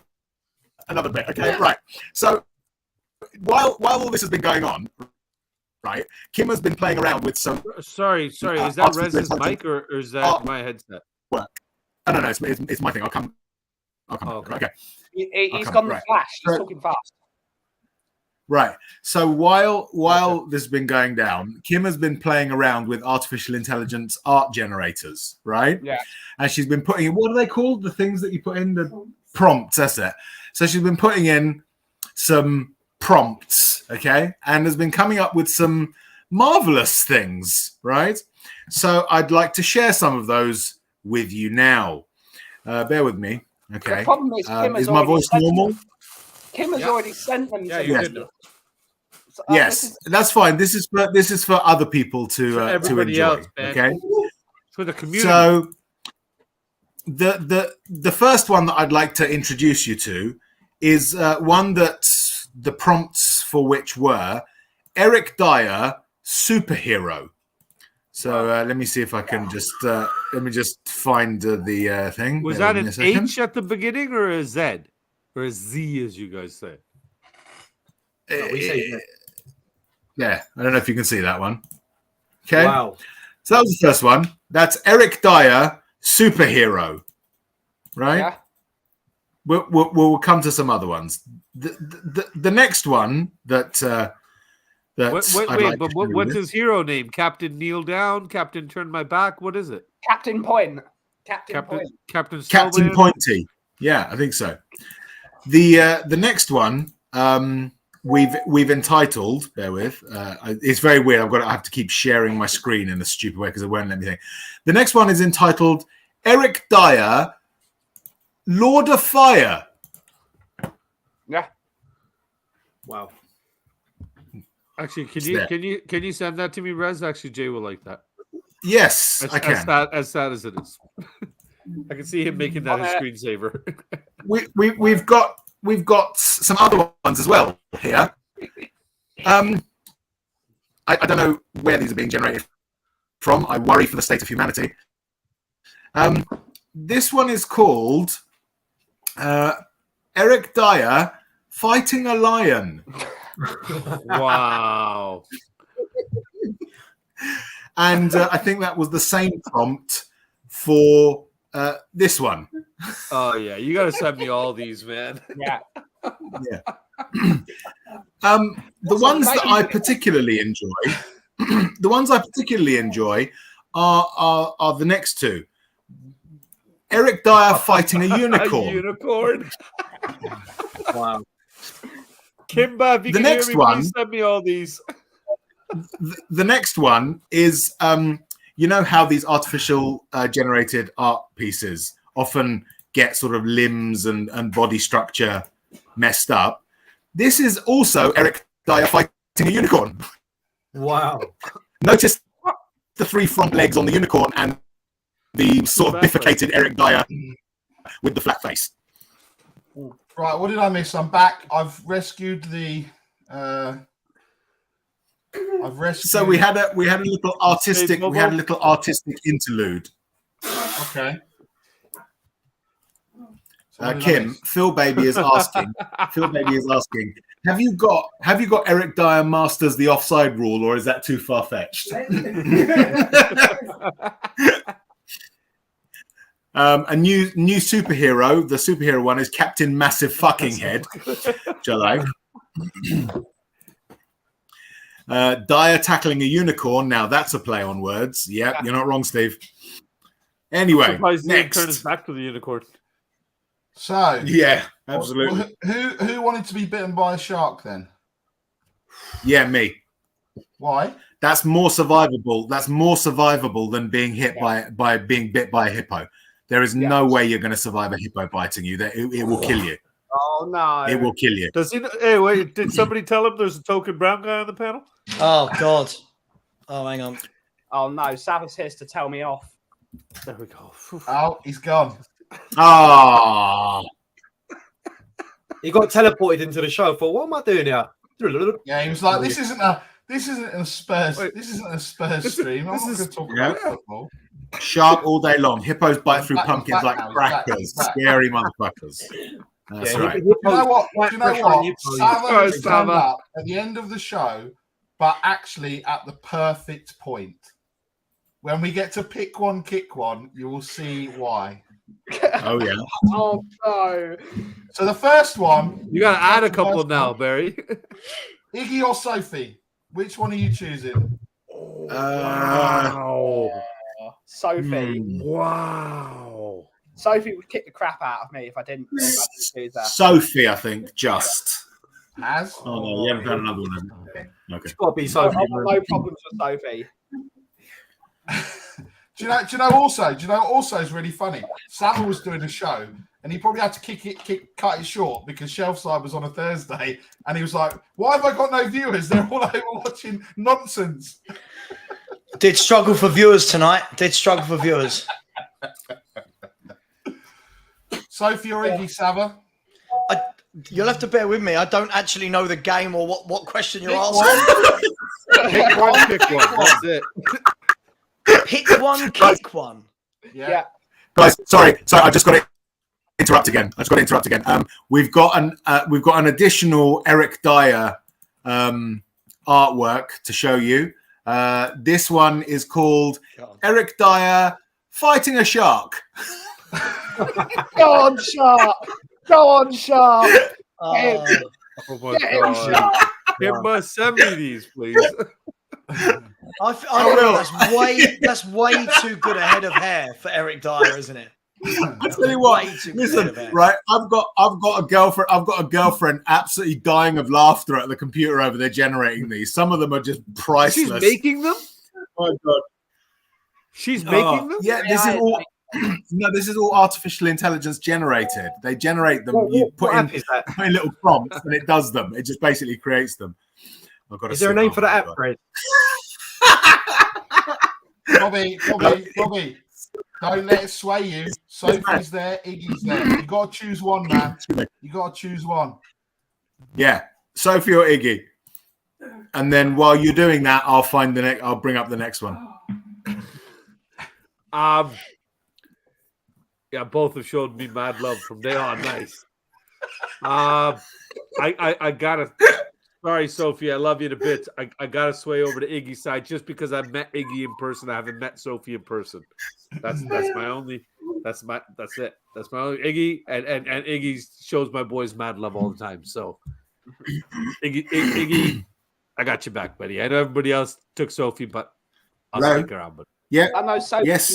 bit. Okay, right. So while all this has been going on, right, Kim has been playing around with some. Sorry. Is that artificial Rez's intelligence. mic or is that my headset? I don't know. It's my thing. I'll come. Oh, okay. Okay. He's Okay, gone the right. Flash. He's So- talking fast. Right. So while this has been going down, Kim has been playing around with artificial intelligence art generators, right? Yeah. And she's been putting in, what are they called? The things that you put in, the prompts, that's it. So she's been putting in some prompts, okay? And has been coming up with some marvelous things, right? So I'd like to share some of those with you now. Bear with me. Okay. The problem is, Kim has Is my already voice sent normal? them. Kim has Yeah. already sent them. Yeah, to you're me. Yes. good now. So, Yes, this is- that's fine. This is for other people For to everybody enjoy. else, man. Okay. For the community. So the first one that I'd like to introduce you to is one that the prompts for which were Eric Dyer superhero. So let me see if I can just let me just find the thing. Was Bear that with me an a second. H at the beginning or a Z? Or a Z, as you guys say? We see that. Yeah, I don't know if you can see that one. Okay. Wow. So that was the first one. That's Eric Dyer, superhero. Right? Yeah. We'll come to some other ones. The next one that What's his hero name? Captain Kneel Down, Captain Turn My Back. What is it? Captain Point. Captain Captain Captain Snowman? Pointy. Yeah, I think so. The next one we've entitled. Bear with. It's very weird. I have to keep sharing my screen in a stupid way because it won't let me think. The next one is entitled Eric Dyer, Lord of Fire. Yeah. Wow. Actually, can you send that to me, Rez? Actually, Jay will like that. Yes, I can. As sad as it is. I can see him making that his screensaver. We've got some other ones as well here. I don't know where these are being generated from. I worry for the state of humanity. This one is called Eric Dyer fighting a lion. Wow. And I think that was the same prompt for this one. Oh yeah, you got to send me all these, man. Yeah. Yeah. The ones that I particularly enjoy, are the next two. Eric Dyer fighting a unicorn. A unicorn. Wow. Kimba, if you The can next hear me, one- please send me all these. The next one is, you know how these artificial generated art pieces often get sort of limbs and body structure messed up. This is also Eric Dyer fighting a unicorn. Wow. Notice the 3 front legs on the unicorn and the sort of bifurcated Eric Dyer with the flat face. Right, what did I miss? I'm back. I've rescued the. I've rescued. So we had a little artistic interlude. Okay. So what did I Kim, miss? Phil Baby is asking. Have you got Eric Dyer masters the offside rule, or is that too far fetched? A new superhero. The superhero one is Captain Massive Fucking Head. Which I like. Dyer tackling a unicorn. Now that's a play on words. Yep, you're not wrong, Steve. Anyway, Surprised he didn't turn his next. back to the unicorn. So Yeah, absolutely. Who wanted to be bitten by a shark then? Yeah, me. Why? That's more survivable. That's more survivable than being hit by being bit by a hippo. There is no way you're going to survive a hippo biting you. It will kill you. Oh no. It will kill you. Does he? Hey, wait! Did somebody tell him there's a token brown guy on the panel? Oh God. Oh, hang on. Oh no, Savas here's to tell me off. There we go. Oh, he's gone. Ah, He got teleported into the show. For what am I doing here? Yeah, he was like, "This isn't a Spurs. Wait. This isn't a Spurs stream. I'm not going to talk about football." shark all day long. Hippos bite through Back- pumpkins back like now, he's back, crackers. he's back. Scary motherfuckers. That's Yeah, right. Do you know what? Sorry, Sava turned Sava. up at the end of the show, but actually at the perfect point. When we get to pick one, kick one, you will see why. Oh yeah. Oh no. So the first one, You got to add a That's the couple first now, one. Barry. Iggy or Sophie? Which one are you choosing? Wow! Sophie. Wow! Sophie would kick the crap out of me if I didn't choose her. Sophie, I think. Just. Has? Oh no, you haven't found another one. Have you? Okay. It's got to be I've Sophie. got no problems with Sophie. Do you know also is really funny? Sam was doing a show and he probably had to cut it short because Shelfside was on a Thursday and he was like, "Why have I got no viewers? They're all over watching nonsense." Did struggle for viewers tonight. Did struggle for viewers. Sophie or Iggy, Sava? You'll have to bear with me. I don't actually know the game or what question you're Pick asking. Pick one, pick one. That's it. Pick one, kick one. Yeah. Guys, sorry, I just got to interrupt again. We've got an additional Eric Dyer artwork to show you. This one is called Eric Dyer fighting a shark. Go on, Sharp. Go on, Sharp. Oh my Get him, god! Sharp. Him must send me these, please. I think that's way too good a head of hair for Eric Dyer, isn't it? I tell you what, listen, right? I've got a girlfriend. I've got a girlfriend absolutely dying of laughter at the computer over there generating these. Some of them are just priceless. She's making them. Oh my god, she's making them. Yeah, this is all. No, this is all artificial intelligence generated. They generate them. You put in little prompts, and it does them. It just basically creates them. I've got. Is there a name for that app, Fred? Bobby, don't let it sway you. Sophie's there, Iggy's there. You got to choose one, man. You got to choose one. Yeah, Sophie or Iggy. And then while you're doing that, I'll find the next. I'll bring up the next one. Yeah, both have showed me mad love from day on. Nice. I gotta. Sorry, Sophie. I love you to bits. I gotta sway over to Iggy's side just because I met Iggy in person. I haven't met Sophie in person. That's my only. That's it. That's my only Iggy and Iggy shows my boys mad love all the time. So Iggy, I got you back, buddy. I know everybody else took Sophie, but I'll stick around. But yeah, I know Sophie. Yes,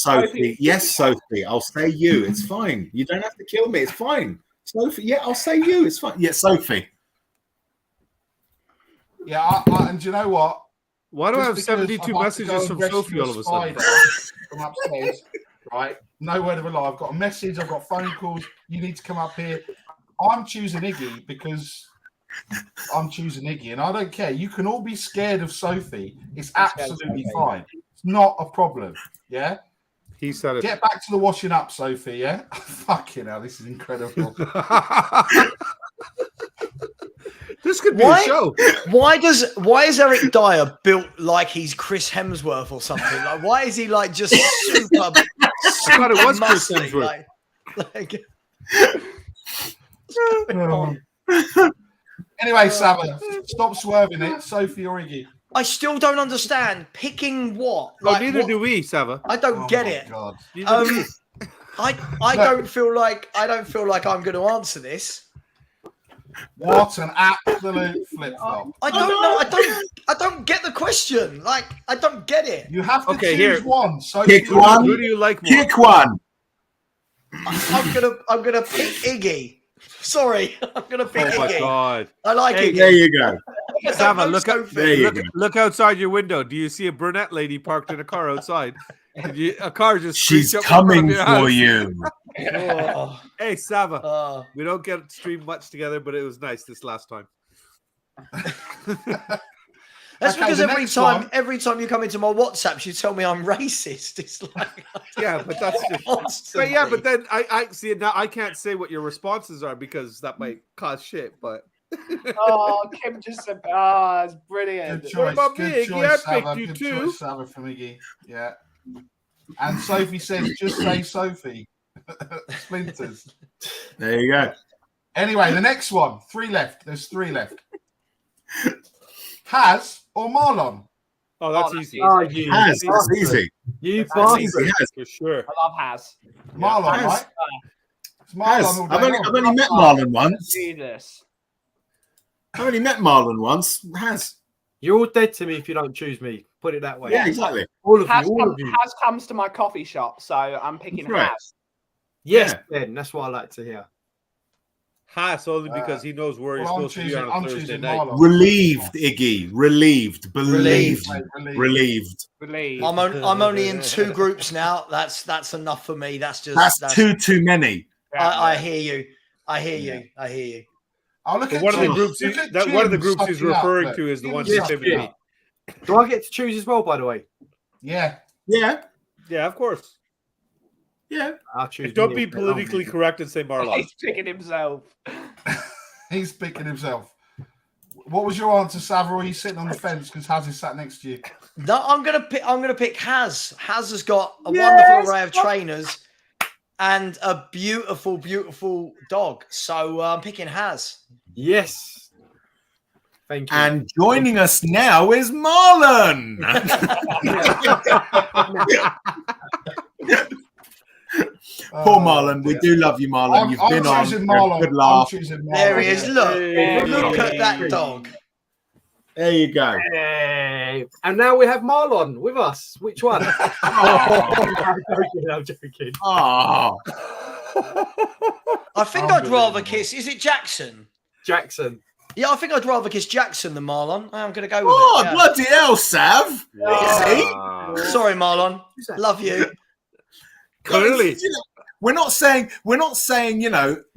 Sophie. Yes, Sophie. I'll say you. It's fine. You don't have to kill me. It's fine. Sophie. Yeah, I'll say you. It's fine. Yeah, Sophie. Yeah, and do you know what? Why do I have 72 messages from Sophie all of a sudden? From upstairs, right? No word of a lie. I've got a message. I've got phone calls. You need to come up here. I'm choosing Iggy because I'm choosing Iggy, and I don't care. You can all be scared of Sophie. It's absolutely fine. It's not a problem. Yeah. He said it. Get back to the washing up, Sophie. Yeah. Fucking hell, this is incredible. This could be a show. Why is Eric Dyer built like he's Chris Hemsworth or something? Like, why is he like just super? I thought it was Chris Hemsworth. Anyway, Sava, stop swerving it. Sophie or Iggy? I still don't understand. Picking what? No, neither do we, Sava. I don't get it. God. I don't feel like I'm going to answer this. What an absolute flip flop! I don't know. I don't get the question. Like, I don't get it. You have to choose one. So pick one. Who do you like more? Pick one. I'm gonna pick Iggy. Sorry, I'm gonna pick Iggy. Oh my god! I like Iggy. There you go. Sava, look outside your window. Do you see a brunette lady parked in a car outside? A car just. She's coming for you. Oh. Hey, Sava. We don't get to stream much together, but it was nice this last time. That's because every time you come into my WhatsApp, you tell me I'm racist. It's like yeah, but that's just. But yeah, but then I see it now. I can't say what your responses are because that might cause shit. But Kim just said, it's brilliant. Good choice. What about Good me, Iggy? choice, I picked Sava. you Good too. choice, Sava, from Iggy. Yeah. And Sophie says, just say Sophie. Splinters. There you go. Anyway, the next one. 3 left. There's 3 left. Has or Marlon? Oh, that's easy. Has. That's easy. You That's easy. Has. For sure. I love Has. Marlon, Has. right? It's Marlon Has. all day I've long. only met Marlon once. See this. I've only met Marlon once. Has. You're all dead to me if you don't choose me. Put it that way. Yeah, exactly. All of Has, you. All of you. Has comes to my coffee shop, so I'm picking Right. Has. Yes, Ben. That's what I like to hear. Has only because he knows where he's Well, supposed to be on a Thursday night. Marlon. Relieved, Iggy. Relieved. Believed. Relieved. Believe. I'm only in 2 groups now. That's enough for me. That's Too many. I hear you. I hear you. I hear you. Oh, look at One of the Jim. groups. Look at One of the Jim groups he's sucking up, referring look. to is the Jim one sucking Timothy. up. Do I get to choose as well, by the way? Yeah. Yeah. Yeah, of course. Yeah. I'll choose. Don't be politically correct and say Marlon. He's picking himself. He's picking himself. What was your answer, Sava? Or are you sitting on the fence because Haz is sat next to you? No, I'm gonna pick Has. Has has got a wonderful array of trainers and a beautiful, beautiful dog. So I'm picking Has. Yes. Thank you. And joining us now is Marlon. Poor Marlon. We do love you, Marlon. You've been on. Choosing You're a Marlon. good laugh. I'm choosing Marlon. There he is. Look, Hey. look at that dog. There you go. Yay. And now we have Marlon with us. Which one? I'm joking. Oh, I think I'd rather kiss. Is it Jackson? Jackson. Yeah, I think I'd rather kiss Jackson than Marlon. I'm going to go with oh it. yeah. bloody hell, Sav. Wow. Sorry, Marlon. Love you. Clearly. You know, we're not saying,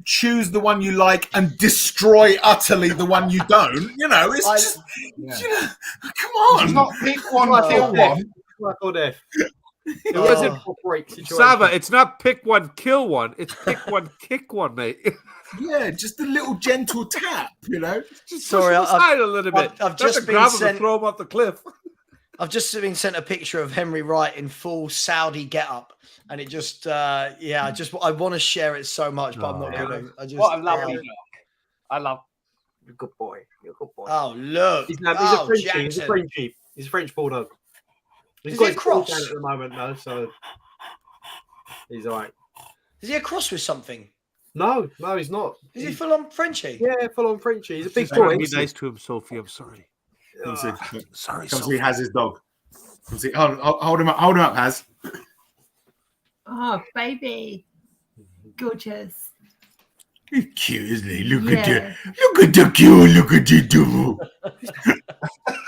choose the one you like and destroy utterly the one you don't. It's just, come on. It's not pick one, kill one. Michael Death. It Oh. wasn't a break situation. Sava, it's not pick one, kill one. It's pick one, kick one, mate. Yeah, just a little gentle tap, Just Sorry, push him aside a little bit. I've Not just to been grab him sent- and throw him off the cliff. I've just been sent a picture of Henry Wright in full Saudi getup, and it just, I want to share it so much, but I'm not going to. What a lovely look. I love. You're a good boy. You're a good boy. Oh look! He's oh, a Frenchie. He's a Jackson. Frenchie. He's a French bulldog. He's Is got he a his claws cross? down at the moment, though, so he's all right. Is he a cross with something? No, he's not. Is he full on Frenchie? Yeah, full on Frenchie. He's a big Just trying boy. to be nice to him, Sophie. I'm sorry. Sorry, Come see, Sophie. he has his dog. Come see, hold him up, Haz. Oh, baby. Gorgeous. He's cute, isn't he? Look Yeah. at the cute. Look at the dog.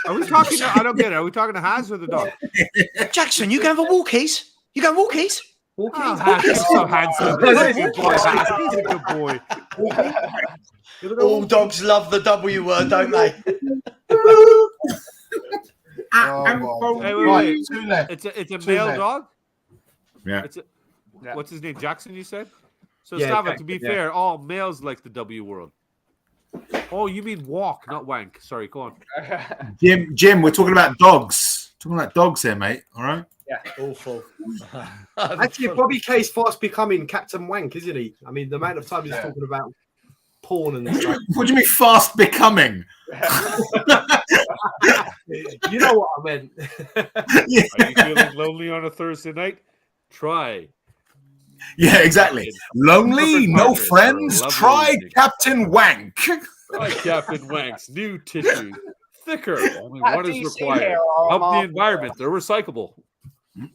Are we talking? I don't get it. Are we talking to Haz or the dog? Jackson, you going for walkies? You going walkies? Oh, Haz is so handsome. He's a good boy, Haz. He's a good boy. All dogs love the W word, don't they? Wait, Right, two left. It's a Two male left. dog. Yeah. What's his name? Jackson, you said? So, Yeah, Sava, to Jackson, be yeah. fair, all males like the W word. Oh, you mean walk, not wank. Sorry, go on. Jim, we're talking about dogs. Talking about dogs here, mate. All right. Awful. Actually, Bobby K's fast becoming Captain Wank, isn't he? I mean, the amount of time he's talking about porn and stuff. What do you mean fast becoming? You know what I meant. Yeah, Are you feeling lonely on a Thursday night? Try. yeah, exactly. Lonely, Perfect no partners for a friends. lovely Try evening. Captain Wank. Try Captain Wank's new tissues. Thicker. Only That one is DC required. hero are Help the marvelous. environment. They're recyclable.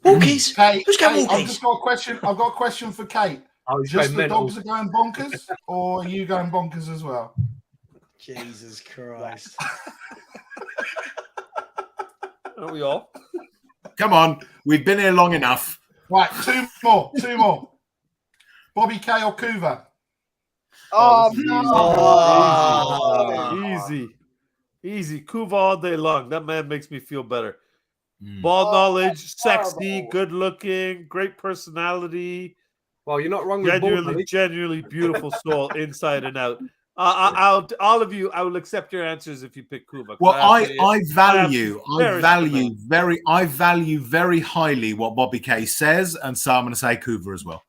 Walkies. Kate, Who's going I've walkies? just got a question. I've got a question for Kate. Oh, he's Just going the mental. dogs are going bonkers, or are you going bonkers as well? Jesus Christ. Are we all? Come on, we've been here long enough. Right, two more. Bobby K or Kuva? Oh, Easy. Easy. Kuva all day long. That man makes me feel better. Mm. Ball knowledge, horrible. sexy, good looking, great personality, Well, you're not wrong with ball, genuinely beautiful soul inside and out. All of you, I will accept your answers if you pick Kuva. Well, I very value very highly what Bobby K says, and so I'm going to say Kuva as well.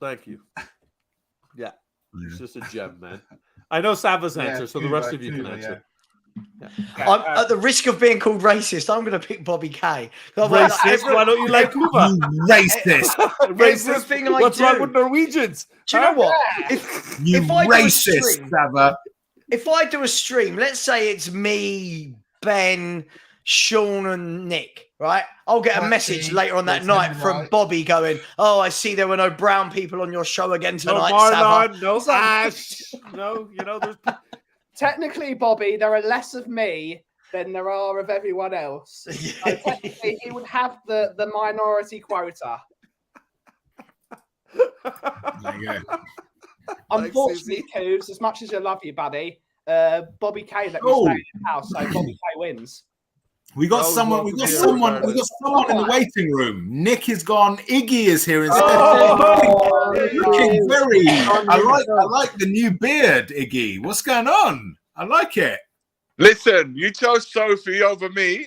Thank you. Yeah, it's just a gem, man. I know Sava's answer, so the rest of you can answer. I'm, at the risk of being called racist, I'm going to pick Bobby K. Racist? Why don't you like Kuva? You racist. Everything I What's do. wrong with Norwegians? Do you know what? You If I do a racist, stream- Sava. If I do a stream, let's say it's me, Ben, Sean, and Nick, right? I'll get a That's message it. later on that That's night it, from right. Bobby going, "Oh, I see there were no brown people on your show again No tonight, Sava." Marlon, no Ash. No, there's technically, Bobby, there are less of me than there are of everyone else. So technically, he would have the minority quota. There you go. Unfortunately, Coos, as much as I love you, buddy, Bobby K let me Oh. stay in the house, so Bobby K wins. We got That was someone. We welcome got here, someone. We regardless. got someone in the waiting room. Nick is gone. Iggy is here instead. Oh, Looking very. I like the new beard, Iggy. What's going on? I like it. Listen, you chose Sophie over me.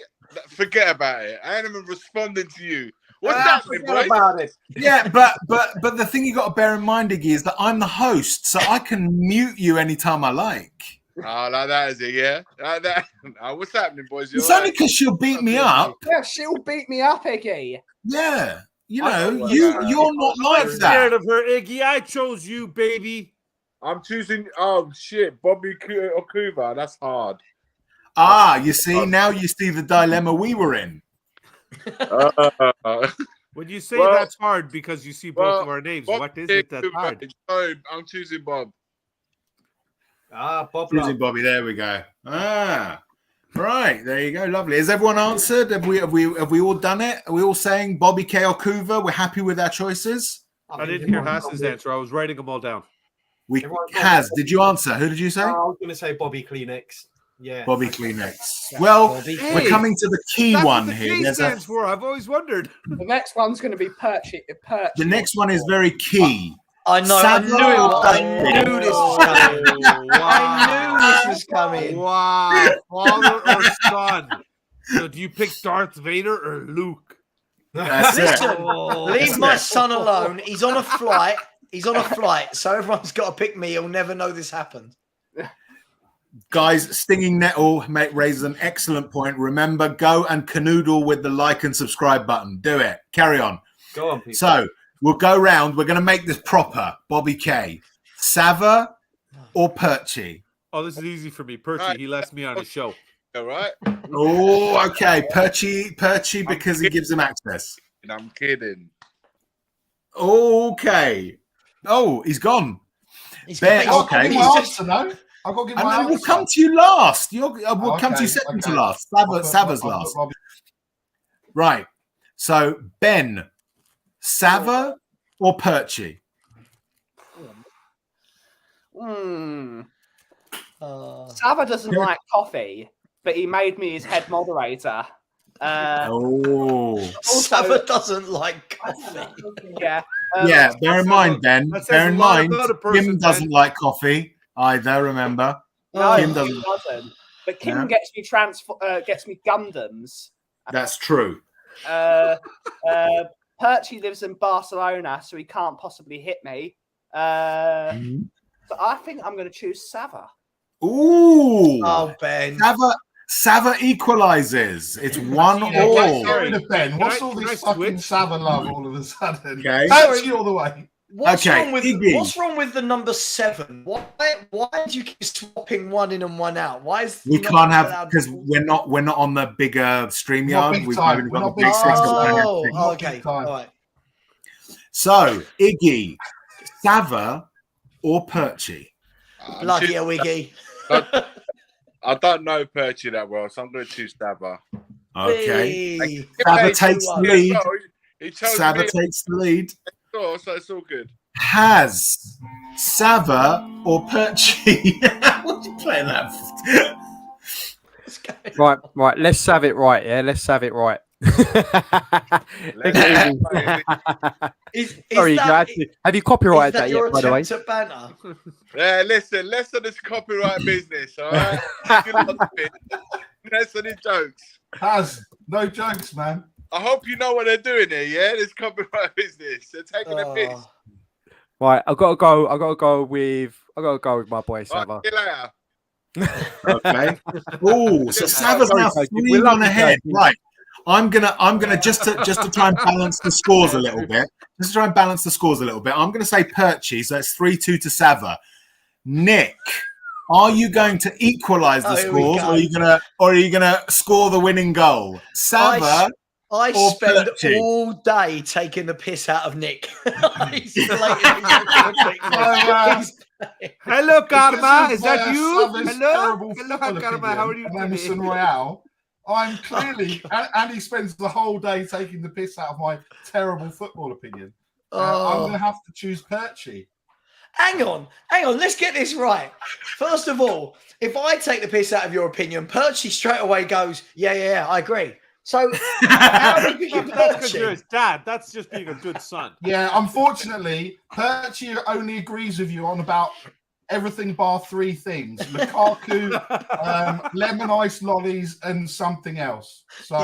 Forget about it. I ain't even responding to you. What's happening, Forget boys? about it. Yeah, but the thing you got to bear in mind, Iggy, is that I'm the host, so I can mute you anytime I like. Oh, like that is it, yeah? Like that. Oh, what's happening, boys? You It's all only right? because she'll beat me up. Yeah, she'll beat me up, Iggy. Yeah. You I know, know what you're not like I'm scared that. of her, Iggy. I chose you, baby. I'm choosing. Oh shit, Bobby Okuva. That's hard. Ah, you see, now you see the dilemma we were in. When you say Well- that's hard because you see both well, of our names, Bobby what is it that's Okuva. hard? No, I'm choosing Bob. Bob. Choosing Bobby. There we go. Ah, right. There you go. Lovely. Has everyone answered? Have we all done it? Are we all saying Bobby K or Kuva? We're happy with our choices. I didn't hear Haas's answer. I was writing them all down. We Everyone's got has. Bobby Did you answer? Who did you say? I was going to say Bobby Kleenex. Yeah. Bobby Kleenex. Well, Hey, we're coming to the key That's one what the here. K There's a, stands for. I've always wondered. The next one's going to be Perchy. the next one is very key. I know. I knew this was coming. I knew this was coming. Wow. Father or son? So do you pick Darth Vader or Luke? That's it. Listen, leave my son alone. He's on a flight. He's on a flight, so everyone's got to pick me. He'll never know this happened. Guys, Stinging Nettle raises an excellent point. Remember, go and canoodle with the like and subscribe button. Do it. Carry on. Go on, people. So we'll go round. We're going to make this proper. Bobby K. Sava or Perchy? Oh, this is easy for me. Perchy, he lets me on his show. All right. Oh, okay. Perchy because he gives him access. I'm kidding. Okay. Oh, he's gone. He's Ben, got- okay. Give my answer, no? I've got to give my And then answer. we'll come to you last. We'll come to you Okay, second okay. to last. Sava's I'll put last. Bobby- Right. So, Ben, Sava or Perchy? Sava doesn't like coffee, but he made me his head moderator. Oh. Sava doesn't like coffee. Yeah. Yeah, bear in mind, Ben. that says Bear a in lot mind, about a person, Kim doesn't Ben. like coffee either, remember? No, Kim Kim doesn't. doesn't. But Kim Yeah. gets me Gundams. That's true. Perchy lives in Barcelona, so he can't possibly hit me. So I think I'm going to choose Sava. Ooh. Oh, Ben. Sava equalizes. It's 1-1. Get rid of Ben. What's Can all I this fucking switch? Sava love all of a sudden? Okay. Perchy all the way. What's Okay, wrong with Iggy. what's wrong with the number 7? Why do you keep swapping one in and one out? Why is We not can't have allowed because to- we're not on the bigger Not StreamYard. big We've time. only We're got not the big big six. time. that we're gonna Oh, pick. Not okay. big time. All right. So, Iggy, Sava or Perchy? I'm Bloody choosing- hell, Wiggy. I don't know Perchy that well, so I'm going to choose Sava. Okay. Hey. Sava He takes the chose me lead. as well. He chose Sava me, takes the lead. so it's all good. Has Sava or Perchy? What are you playing that for? Right. Let's have it right. Yeah, let's have it right. Is Sorry, that, have you is copyrighted that that your yet? By the way, attempt at banter? Yeah, listen, less of this copyright business, all right? Good luck with it. Less of the jokes. Has no jokes, man. I hope you know what they're doing here, yeah? This copyright business. They're taking a piss. Oh. right. I've got to go with my boy All Sava. right, see you later. Okay. Oh, so Sava's now Sorry, Perchy. We love 3-1 you, ahead. Perchy. Right. I'm gonna just to try and balance the scores a little bit. Just to try and balance the scores a little bit. I'm gonna say Perchy, so it's 3-2 to Sava. Nick, are you going to equalize the here we scores, go. or are you gonna score the winning goal? Sava. I or spend Perchy? all day taking the piss out of Nick. He's blatantly Hello, Karma. Is Because that of you? Sava's Hello, terrible hello, football Karma. How are you opinion and today? Emerson Royale. I'm clearly, and he spends the whole day taking the piss out of my terrible football opinion. I'm Oh. going to have to choose Perchy. Hang on. Let's get this right. First of all, if I take the piss out of your opinion, Perchy straight away goes, yeah, I agree. So how do you pick That's because you're Perchy? his dad. That's just being a good son. Yeah, unfortunately, Perchy only agrees with you on about everything bar 3 things: Lukaku, lemon ice lollies, and something else. So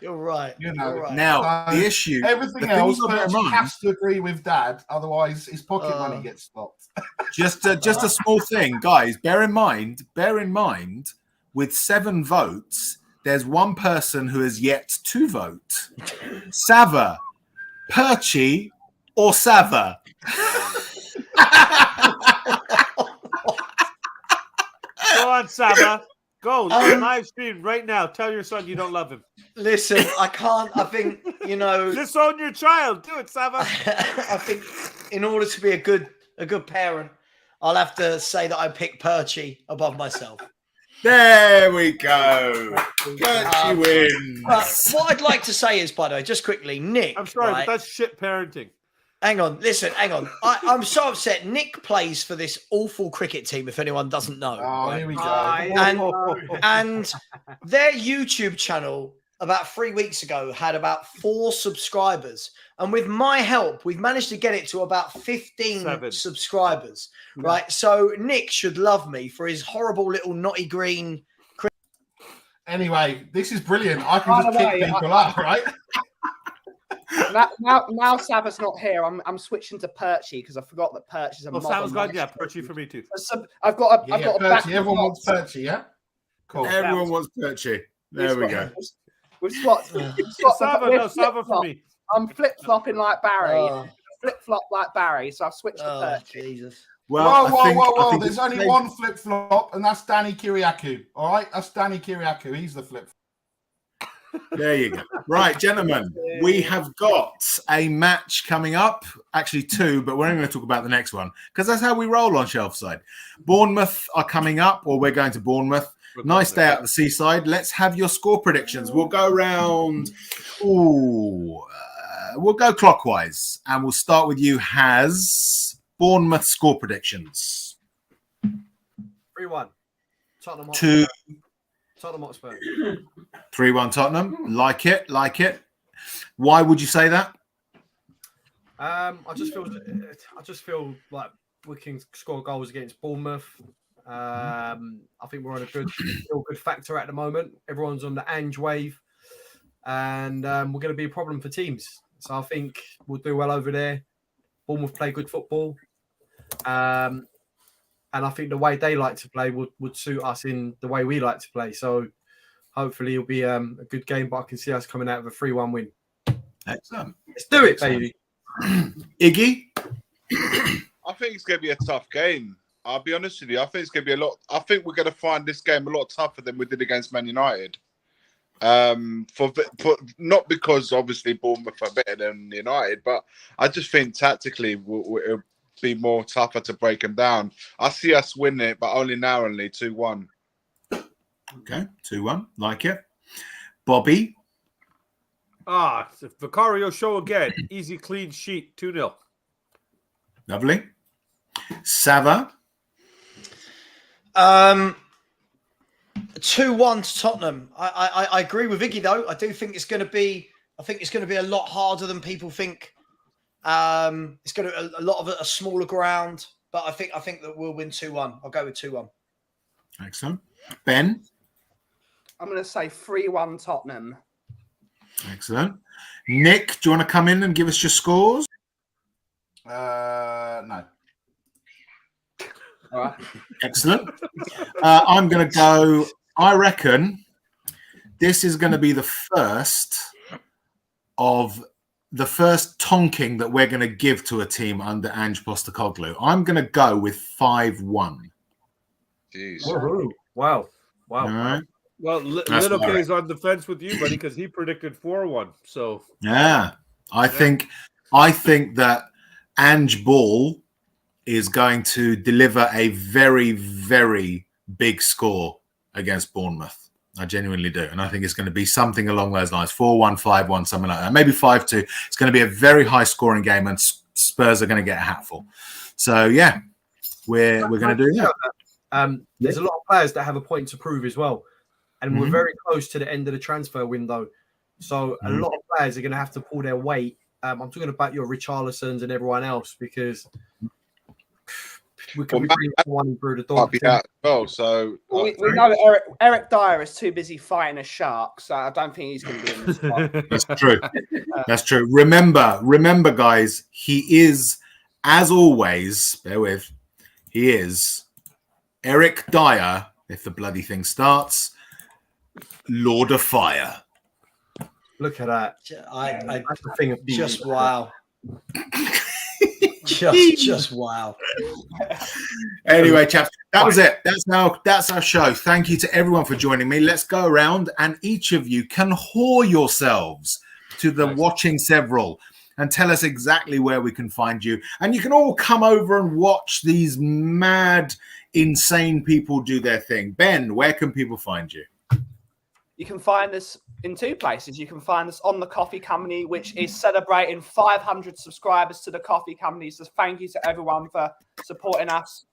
you're right. You know, You're right. Now the issue, everything the thing else, you've got to bear in Perch mind- has to agree with Dad, otherwise his pocket money gets stopped. just a small thing, guys. Bear in mind, with 7 votes, there's one person who has yet to vote. Sava, Perchy, or Sava? Go on, Saba. Go. Live stream right now. Tell your son you don't love him. Listen, I can't. I think, you know. Disown your child. Do it, Saba. I think in order to be a good parent, I'll have to say that I pick Perchy above myself. There we go. Perchy wins. But what I'd like to say is, by the way, just quickly, Nick. I'm sorry, right? but that's shit parenting. Hang on, listen, hang on. I'm so upset. Nick plays for this awful cricket team, if anyone doesn't know. Oh, here we go. And their YouTube channel about 3 weeks ago had about 4 subscribers. And with my help, we've managed to get it to about 15 subscribers. Right. So Nick should love me for his horrible little naughty green. Anyway, this is brilliant. I can just kick people out, right? Now Sava's not here. I'm switching to Perchy because I forgot that Perchy is a. Well, Sava's gone. Yeah, Perchy for me too. So I've got a Perchy. Everyone wants Perchy, yeah. Cool. Everyone wants Perchy. There we go. We've swapped. Sava for me. I'm flip flopping like Barry. Flip flop like Barry. So I've switched to Perchy. Jesus. Well, whoa! There's only one flip flop, and that's Danny Kiriakou. All right, that's Danny Kiriakou. He's the flip. There you go. Right, gentlemen, we have got a match coming up. Actually, 2, but we're only going to talk about the next one because that's how we roll on Shelfside. Bournemouth are coming up, or we're going to Bournemouth. Nice day at the seaside. Let's have your score predictions. We'll go round. We'll go clockwise, and we'll start with you. Has Bournemouth score predictions? 3-1. Tottenham. 2. Tottenham Hotspur. 3-1 Tottenham. Like it. Why would you say that? I just feel like we can score goals against Bournemouth. I think we're on a good factor at the moment. Everyone's on the Ange wave, and we're going to be a problem for teams. So I think we'll do well over there. Bournemouth play good football, and I think the way they like to play would suit us in the way we like to play. So hopefully it'll be a good game, but I can see us coming out with a 3-1 win. Excellent. Let's do it, baby. Iggy? I think it's going to be a tough game. I'll be honest with you. I think it's going to be I think we're going to find this game a lot tougher than we did against Man United. For not because obviously Bournemouth are better than United, but I just think tactically it'll be more tougher to break them down. I see us winning it, but only narrowly 2-1. Okay, 2-1. Like it. Bobby? It's a Vicario show again. Easy, clean sheet. 2-0. Lovely. Sava? 2-1 to Tottenham. I agree with Iggy though. I do think it's going to be. I think it's going to be a lot harder than people think. It's going to a lot of a smaller ground, but I think that we'll win 2-1. I'll go with 2-1. Excellent. Ben? I'm going to say 3-1 Tottenham. Excellent. Nick, do you want to come in and give us your scores? No. All right. Excellent. I'm going to go. I reckon this is going to be the first tonking that we're going to give to a team under Ange Postecoglou. I'm going to go with 5-1. Jeez. Wow. All right. Well, Little K is on the fence with you, buddy, because he predicted 4-1. So yeah, I think that Ange Ball is going to deliver a very, very big score against Bournemouth. I genuinely do. And I think it's going to be something along those lines. 4-1, 5-1, something like that. Maybe 5-2. It's going to be a very high scoring game and Spurs are going to get a hatful. So, yeah, we're going to do that. There's a lot of players that have a point to prove as well. And we're very close to the end of the transfer window. So a lot of players are going to have to pull their weight. I'm talking about your Richarlisons and everyone else because We could be Matt bringing someone in through the might dog. be out as well. So We know Eric Dyer is too busy fighting a shark, so I don't think he's going to be in the spot. That's true. That's true. Remember, guys, he is, as always, bear with, he is Eric Dyer, if the bloody thing starts, Lord of Fire. Look at that. That's the thing of being Just wow. just wow. Anyway, chaps, that was it. That's our show. Thank you to everyone for joining me. Let's go around and each of you can whore yourselves to the watching several and tell us exactly where we can find you. And you can all come over and watch these mad, insane people do their thing. Ben, where can people find you? You can find us in two places. You can find us on The Coffee Company, which is celebrating 500 subscribers to The Coffee Company. So thank you to everyone for supporting us,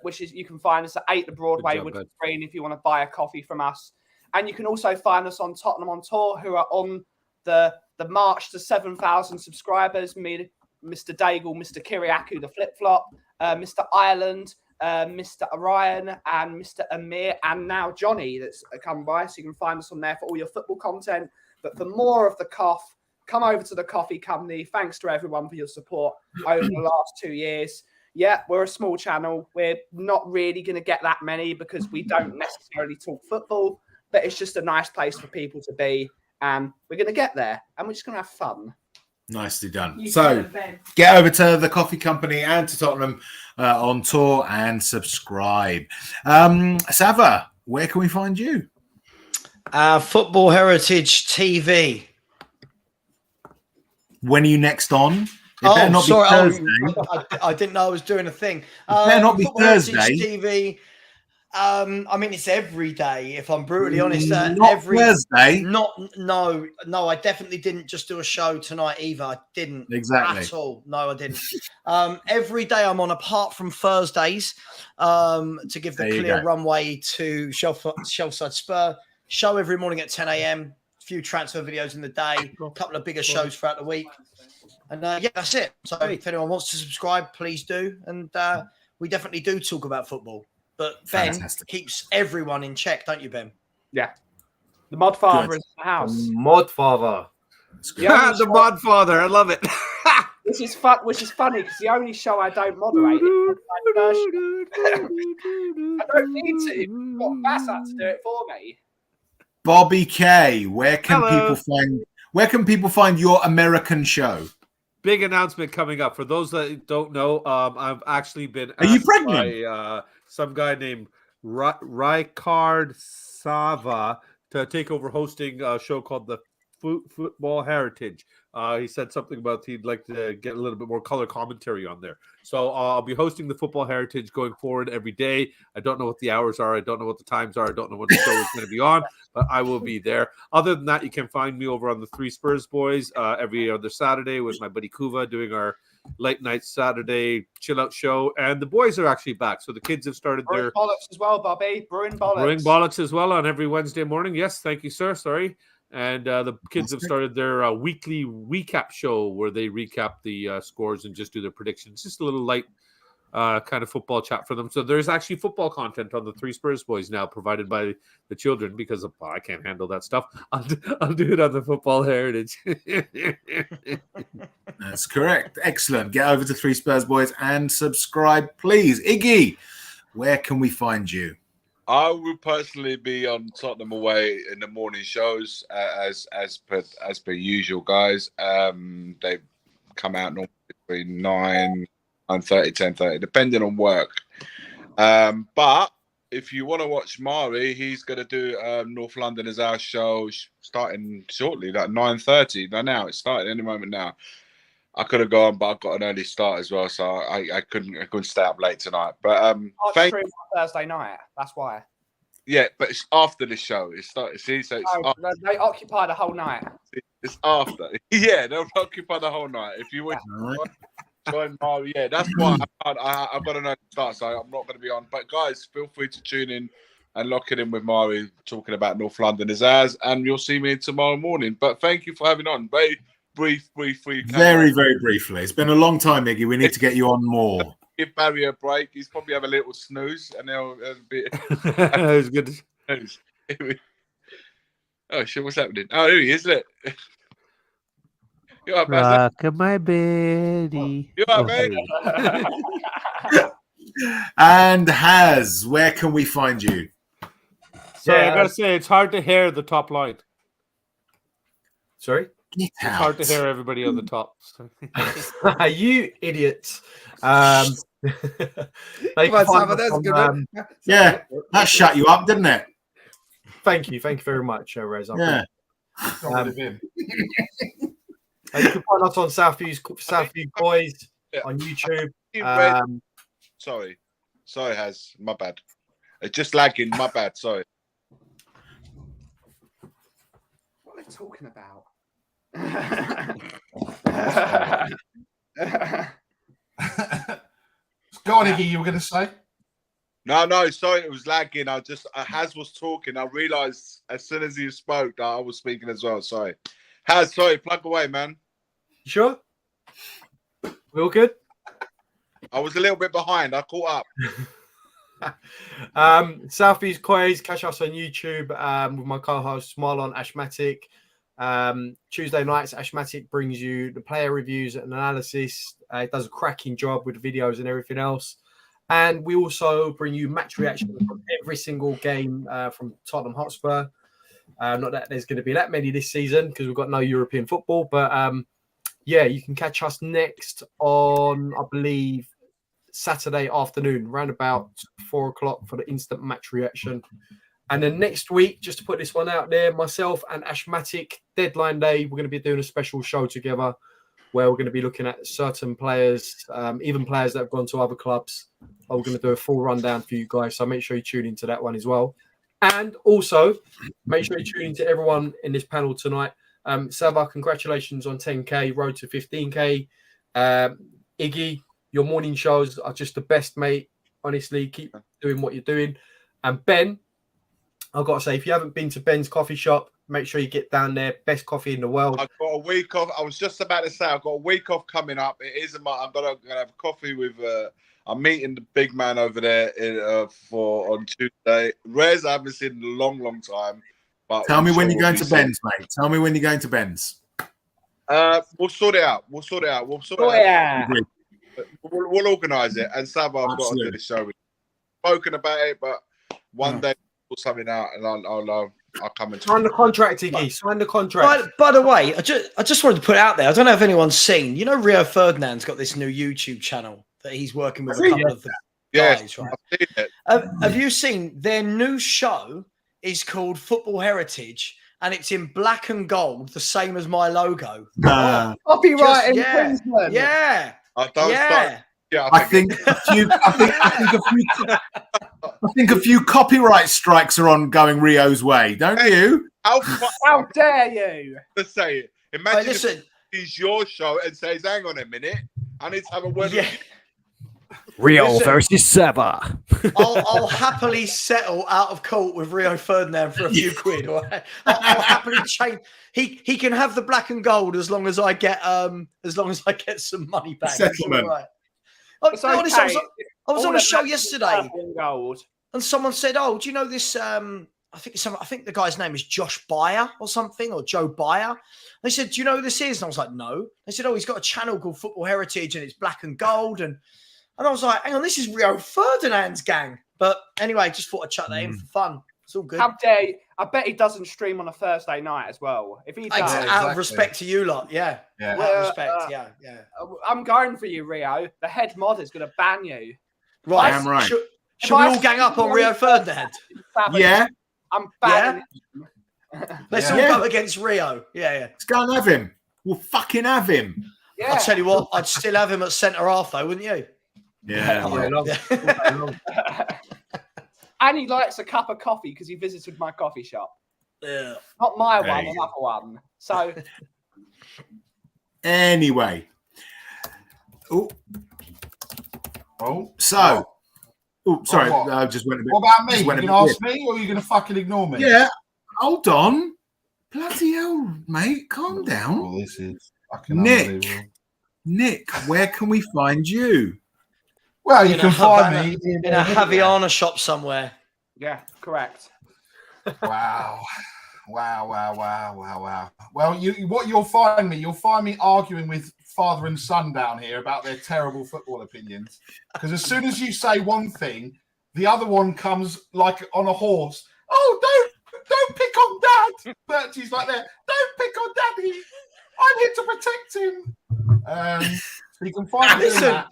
which is you can find us at 8 the Broadway Wood Green if you want to buy a coffee from us. And you can also find us on Tottenham on Tour, who are on the march to 7,000 subscribers. Me, Mr. Daigle, Mr. Kiriakou, the flip-flop, Mr. Ireland, Mr. Orion and Mr. Amir and now Johnny that's come by. So you can find us on there for all your football content. But for more of the cough, come over to The Coffee Company. Thanks to everyone for your support over the last 2 years. Yeah, we're a small channel. We're not really going to get that many because we don't necessarily talk football, but it's just a nice place for people to be. And we're going to get there and we're just going to have fun. Nicely done. So get over to The Coffee Company and to Tottenham on Tour and subscribe. Sava, where can we find you? Football Heritage TV. When are you next on? Sorry. I didn't know I was doing a thing. Better not be Football Thursday. Heritage TV. I mean, it's every day. If I'm brutally honest, Not Thursday. No. I definitely didn't just do a show tonight either. I didn't exactly at all. No, I didn't. Every day I'm on, apart from Thursdays, to give the clear runway to Shelfside Spur. Show every morning at 10 a.m. A few transfer videos in the day. A couple of bigger shows throughout the week. And yeah, that's it. So if anyone wants to subscribe, please do. And we definitely do talk about football. But Ben keeps everyone in check, don't you, Ben? Yeah. The Mod Father is in the house. Mod Father. Yeah, the Mod Father. I love it. Which is funny because the only show I don't moderate is I don't need to. I've got Bassat to do it for me. Bobby K, where can people find your American show? Big announcement coming up. For those that don't know, I've actually been Are you pregnant? by some guy named Ricard Sava to take over hosting a show called the Football Heritage. He said something about he'd like to get a little bit more color commentary on there. So I'll be hosting the Football Heritage going forward every day. I don't know what the hours are. I don't know what the times are. I don't know what the show is going to be on, but I will be there. Other than that, you can find me over on the Three Spurs Boys every other Saturday with my buddy Kuva doing our late night Saturday chill out show. And the boys are actually back. So the kids have started their bollocks as well, Bobby. Brewing bollocks as well on every Wednesday morning. Yes, thank you, sir. Sorry. And the kids have started their weekly recap show where they recap the scores and just do their predictions. Just a little light kind of football chat for them. So there's actually football content on the Three Spurs Boys now provided by the children because I can't handle that stuff. I'll do it on the Football Heritage. That's correct. Excellent. Get over to Three Spurs Boys and subscribe, please. Iggy, where can we find you? I would personally be on Tottenham away in the morning shows as per usual, guys. They come out normally between 9:30, 10:30, depending on work. But if you want to watch Mari, he's going to do North London as our show starting shortly, like 9:30. Now it's starting any moment now. I could have gone, but I've got an early start as well, so I couldn't stay up late tonight. But I'll stream on Thursday night. That's why. Yeah, but it's after the show. It's started. See, so it's they occupy the whole night. It's after. Yeah, they'll occupy the whole night. If you would join Mari, yeah, that's why I've got an early start, so I'm not going to be on. But guys, feel free to tune in and lock it in with Mari talking about North London as ours, and you'll see me tomorrow morning. But thank you for having on. Very brief. Very, very briefly. It's been a long time, Iggy. We need to get you on more. give Barry a break. He's probably have a little snooze, and it'll be. That was good. Oh shit! What's happening? Oh, here he is, isn't it? You all right, Rock my baby. You all right, mate? And Haz, where can we find you? So I gotta say, it's hard to hear the top line. Sorry? Get It's hard to hear everybody on the top. You idiots. Come on, Simon, that's a good one. Yeah, that shut you up, didn't it? Thank you very much, Reza. Yeah. You can find us on Southview Boys on YouTube. Sorry, Haz. My bad. It's just lagging. My bad. Sorry. What are they talking about? Go on, Iggy. You were going to say? No. Sorry, it was lagging. Haz was talking. I realised as soon as he spoke that I was speaking as well. Sorry, Haz. Sorry, plug away, man. You sure? We all good? I was a little bit behind. I caught up. Southview's Quiz, catch us on YouTube with my co-host Marlon Ashmatic. Tuesday nights, Ashmatic brings you the player reviews and analysis. It does a cracking job with videos and everything else. And we also bring you match reaction from every single game from Tottenham Hotspur. Not that there's going to be that many this season because we've got no European football, but yeah, you can catch us next on, I believe, Saturday afternoon, around about 4 o'clock for the instant match reaction. And then next week, just to put this one out there, myself and Ashmatic, deadline day, we're going to be doing a special show together where we're going to be looking at certain players, even players that have gone to other clubs. We're going to do a full rundown for you guys, so make sure you tune into that one as well. And also, make sure you tune into everyone in this panel tonight. Sava, congratulations on 10K, road to 15K. Iggy, your morning shows are just the best, mate. Honestly, keep doing what you're doing. And Ben, I've got to say, if you haven't been to Ben's coffee shop, make sure you get down there. Best coffee in the world. I've got a week off. I was just about to say, I've got a week off coming up. It is I'm going to have coffee with... I'm meeting the big man over there on Tuesday. Rez, I haven't seen in a long, long time. But Tell me when you're going to Ben's, mate. Tell me when you're going to Ben's. We'll sort it out. We'll organise it. And Sava, I've got to do this show. We've spoken about it, but one day we'll sort something out, and I'll come and sign the contract, Iggy. Sign the contract. By the way, I just wanted to put it out there. I don't know if anyone's seen. You know, Rio Ferdinand's got this new YouTube channel that he's working with a couple of the guys. Right? Have you seen their new show? Is called Football Heritage, and it's in black and gold, the same as my logo. Copyright infringement. Yeah. I think a few copyright strikes are on going Rio's way, don't you? How dare you? Let's say it. Imagine if it's your show and says, "Hang on a minute, I need to have a word." Yeah. Rio versus Sava. I'll happily settle out of court with Rio Ferdinand for a few quid. All right? I'll happily change. He can have the black and gold as long as I get some money back. Settlement. Right. Honestly, I was on a show yesterday, and someone said, "Oh, do you know this?" I think the guy's name is Josh Beyer or something, or Joe Beyer. They said, "Do you know who this is?" And I was like, "No." They said, "Oh, he's got a channel called Football Heritage, and it's black and gold." And I was like, "Hang on, this is Rio Ferdinand's gang." But anyway, just thought I'd chuck that in for fun. It's all good. How dare you? I bet he doesn't stream on a Thursday night as well. If he does, out of respect to you lot, yeah. Out of respect, yeah. I'm going for you, Rio. The head mod is going to ban you. Right, I'm right. Should we all gang up on Rio Ferdinand? Yeah. I'm banning. Let's all go against Rio. Yeah. Let's go and have him. We'll fucking have him. Yeah. I'll tell you what, I'd still have him at centre half though, wouldn't you? Yeah. And he likes a cup of coffee because he visited my coffee shop. Yeah. Not my one, another one. So anyway. Sorry. I just went a bit. What about me? You going going to ask me, or are you going to fucking ignore me? Yeah. Hold on. Bloody hell, mate. Calm down. Well, this is fucking unbelievable. Nick, where can we find you? Well, you In can a find Havana- me in a Havana shop somewhere. Yeah, correct. Wow. Well, you'll find me arguing with father and son down here about their terrible football opinions. Because as soon as you say one thing, the other one comes like on a horse. Oh, don't pick on Dad. Bertie's like there. Don't pick on Daddy. I'm here to protect him. So you can find me doing that.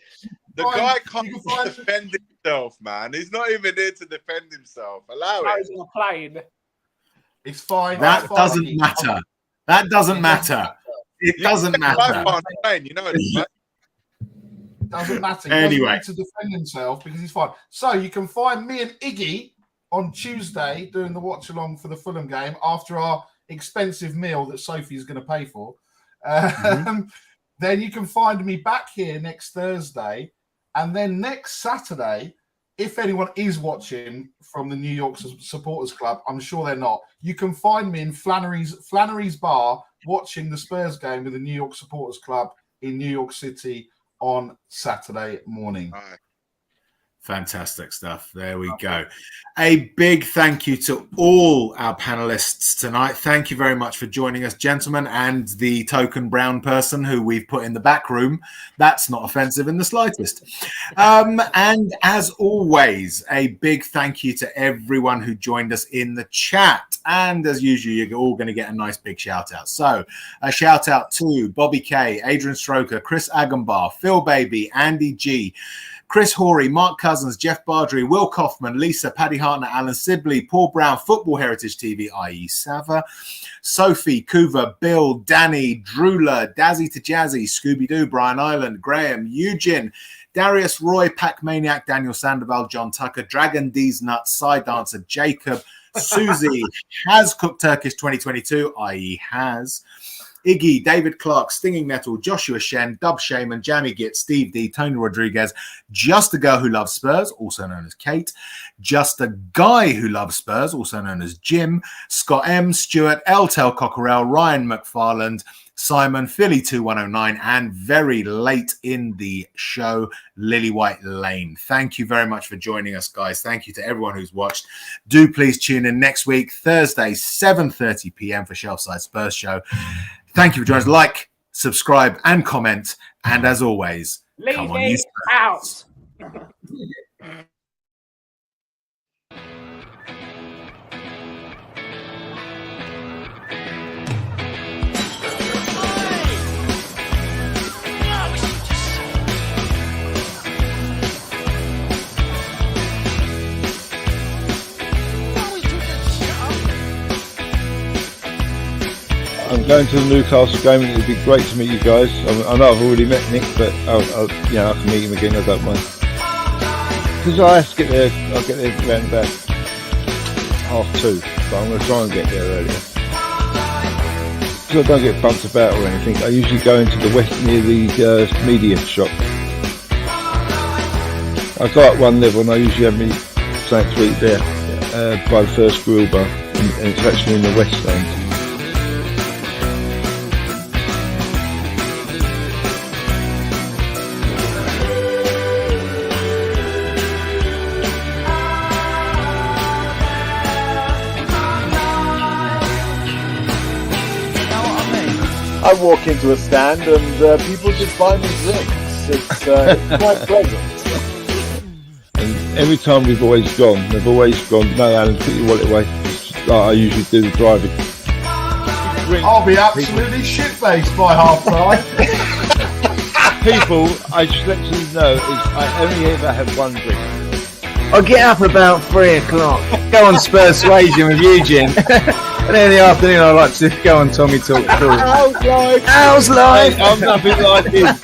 The guy can't defend himself, man. He's not even here to defend himself. Allow it. He's on a plane. It's fine. That doesn't matter. That doesn't matter. It doesn't matter. You know it doesn't matter. He Anyway. doesn't need to defend himself because he's fine. So you can find me and Iggy on Tuesday doing the watch along for the Fulham game after our expensive meal that Sophie's going to pay for. Then you can find me back here next Thursday. And then next Saturday, if anyone is watching from the New York Supporters Club, I'm sure they're not, you can find me in Flannery's Bar watching the Spurs game with the New York Supporters Club in New York City on Saturday morning. Fantastic stuff. There we go. A big thank you to all our panelists tonight. Thank you very much for joining us, gentlemen, and the token brown person who we've put in the back room. That's not offensive in the slightest. And as always, a big thank you to everyone who joined us in the chat. And as usual, you're all going to get a nice big shout out. So a shout out to Bobby K, Adrian Stroker, Chris Agambar, Phil Baby, Andy G, Chris Horry, Mark Cousins, Jeff Bardry, Will Kaufman, Lisa, Paddy Hartner, Alan Sibley, Paul Brown, Football Heritage TV, i.e. Sava, Sophie, Kuva, Bill, Danny, Drula, Dazzy to Jazzy, Scooby-Doo, Brian Island, Graham, Eugene, Darius Roy, Pac Maniac, Daniel Sandoval, John Tucker, Dragon D's Nuts, Side Dancer, Jacob, Susie, Has Cooked Turkish 2022, i.e. Has, Iggy, David Clark, Stinging Metal, Joshua Shen, Dub Shaman, Jammy Git, Steve D, Tony Rodriguez, Just a Girl Who Loves Spurs, also known as Kate, Just a Guy Who Loves Spurs, also known as Jim, Scott M, Stuart, Eltel Cockerell, Ryan McFarland, Simon, Philly 2109, and very late in the show, Lily White Lane. Thank you very much for joining us, guys. Thank you to everyone who's watched. Do please tune in next week, Thursday, 7:30 p.m. for Shelfside Spurs Show. Thank you for joining us. Like, subscribe, and comment. And as always, come on, you Spurs. Out. I'm going to the Newcastle game, and it'd be great to meet you guys. I know I've already met Nick, but I can meet him again. I don't mind. Because I have to get there. I'll get there around about 2:30, but I'm going to try and get there earlier. Because I don't get bumped about or anything. I usually go into the west near the media shop. I go up one level, and I usually have me something to eat there by the first grill bar, and it's actually in the west stand. I walk into a stand and people just buy me drinks. It's quite pleasant. And every time they've always gone, no, Alan, put your wallet away. Like I usually do the driving. I'll be absolutely shit-faced by half-time. People, I just let you know, I only ever have one drink. I'll get up about 3 o'clock, go on Spurs Suasion with Eugene, and then in the afternoon I like to go on Tommy Talk. How's life? How's life? Hey, I'm nothing like this.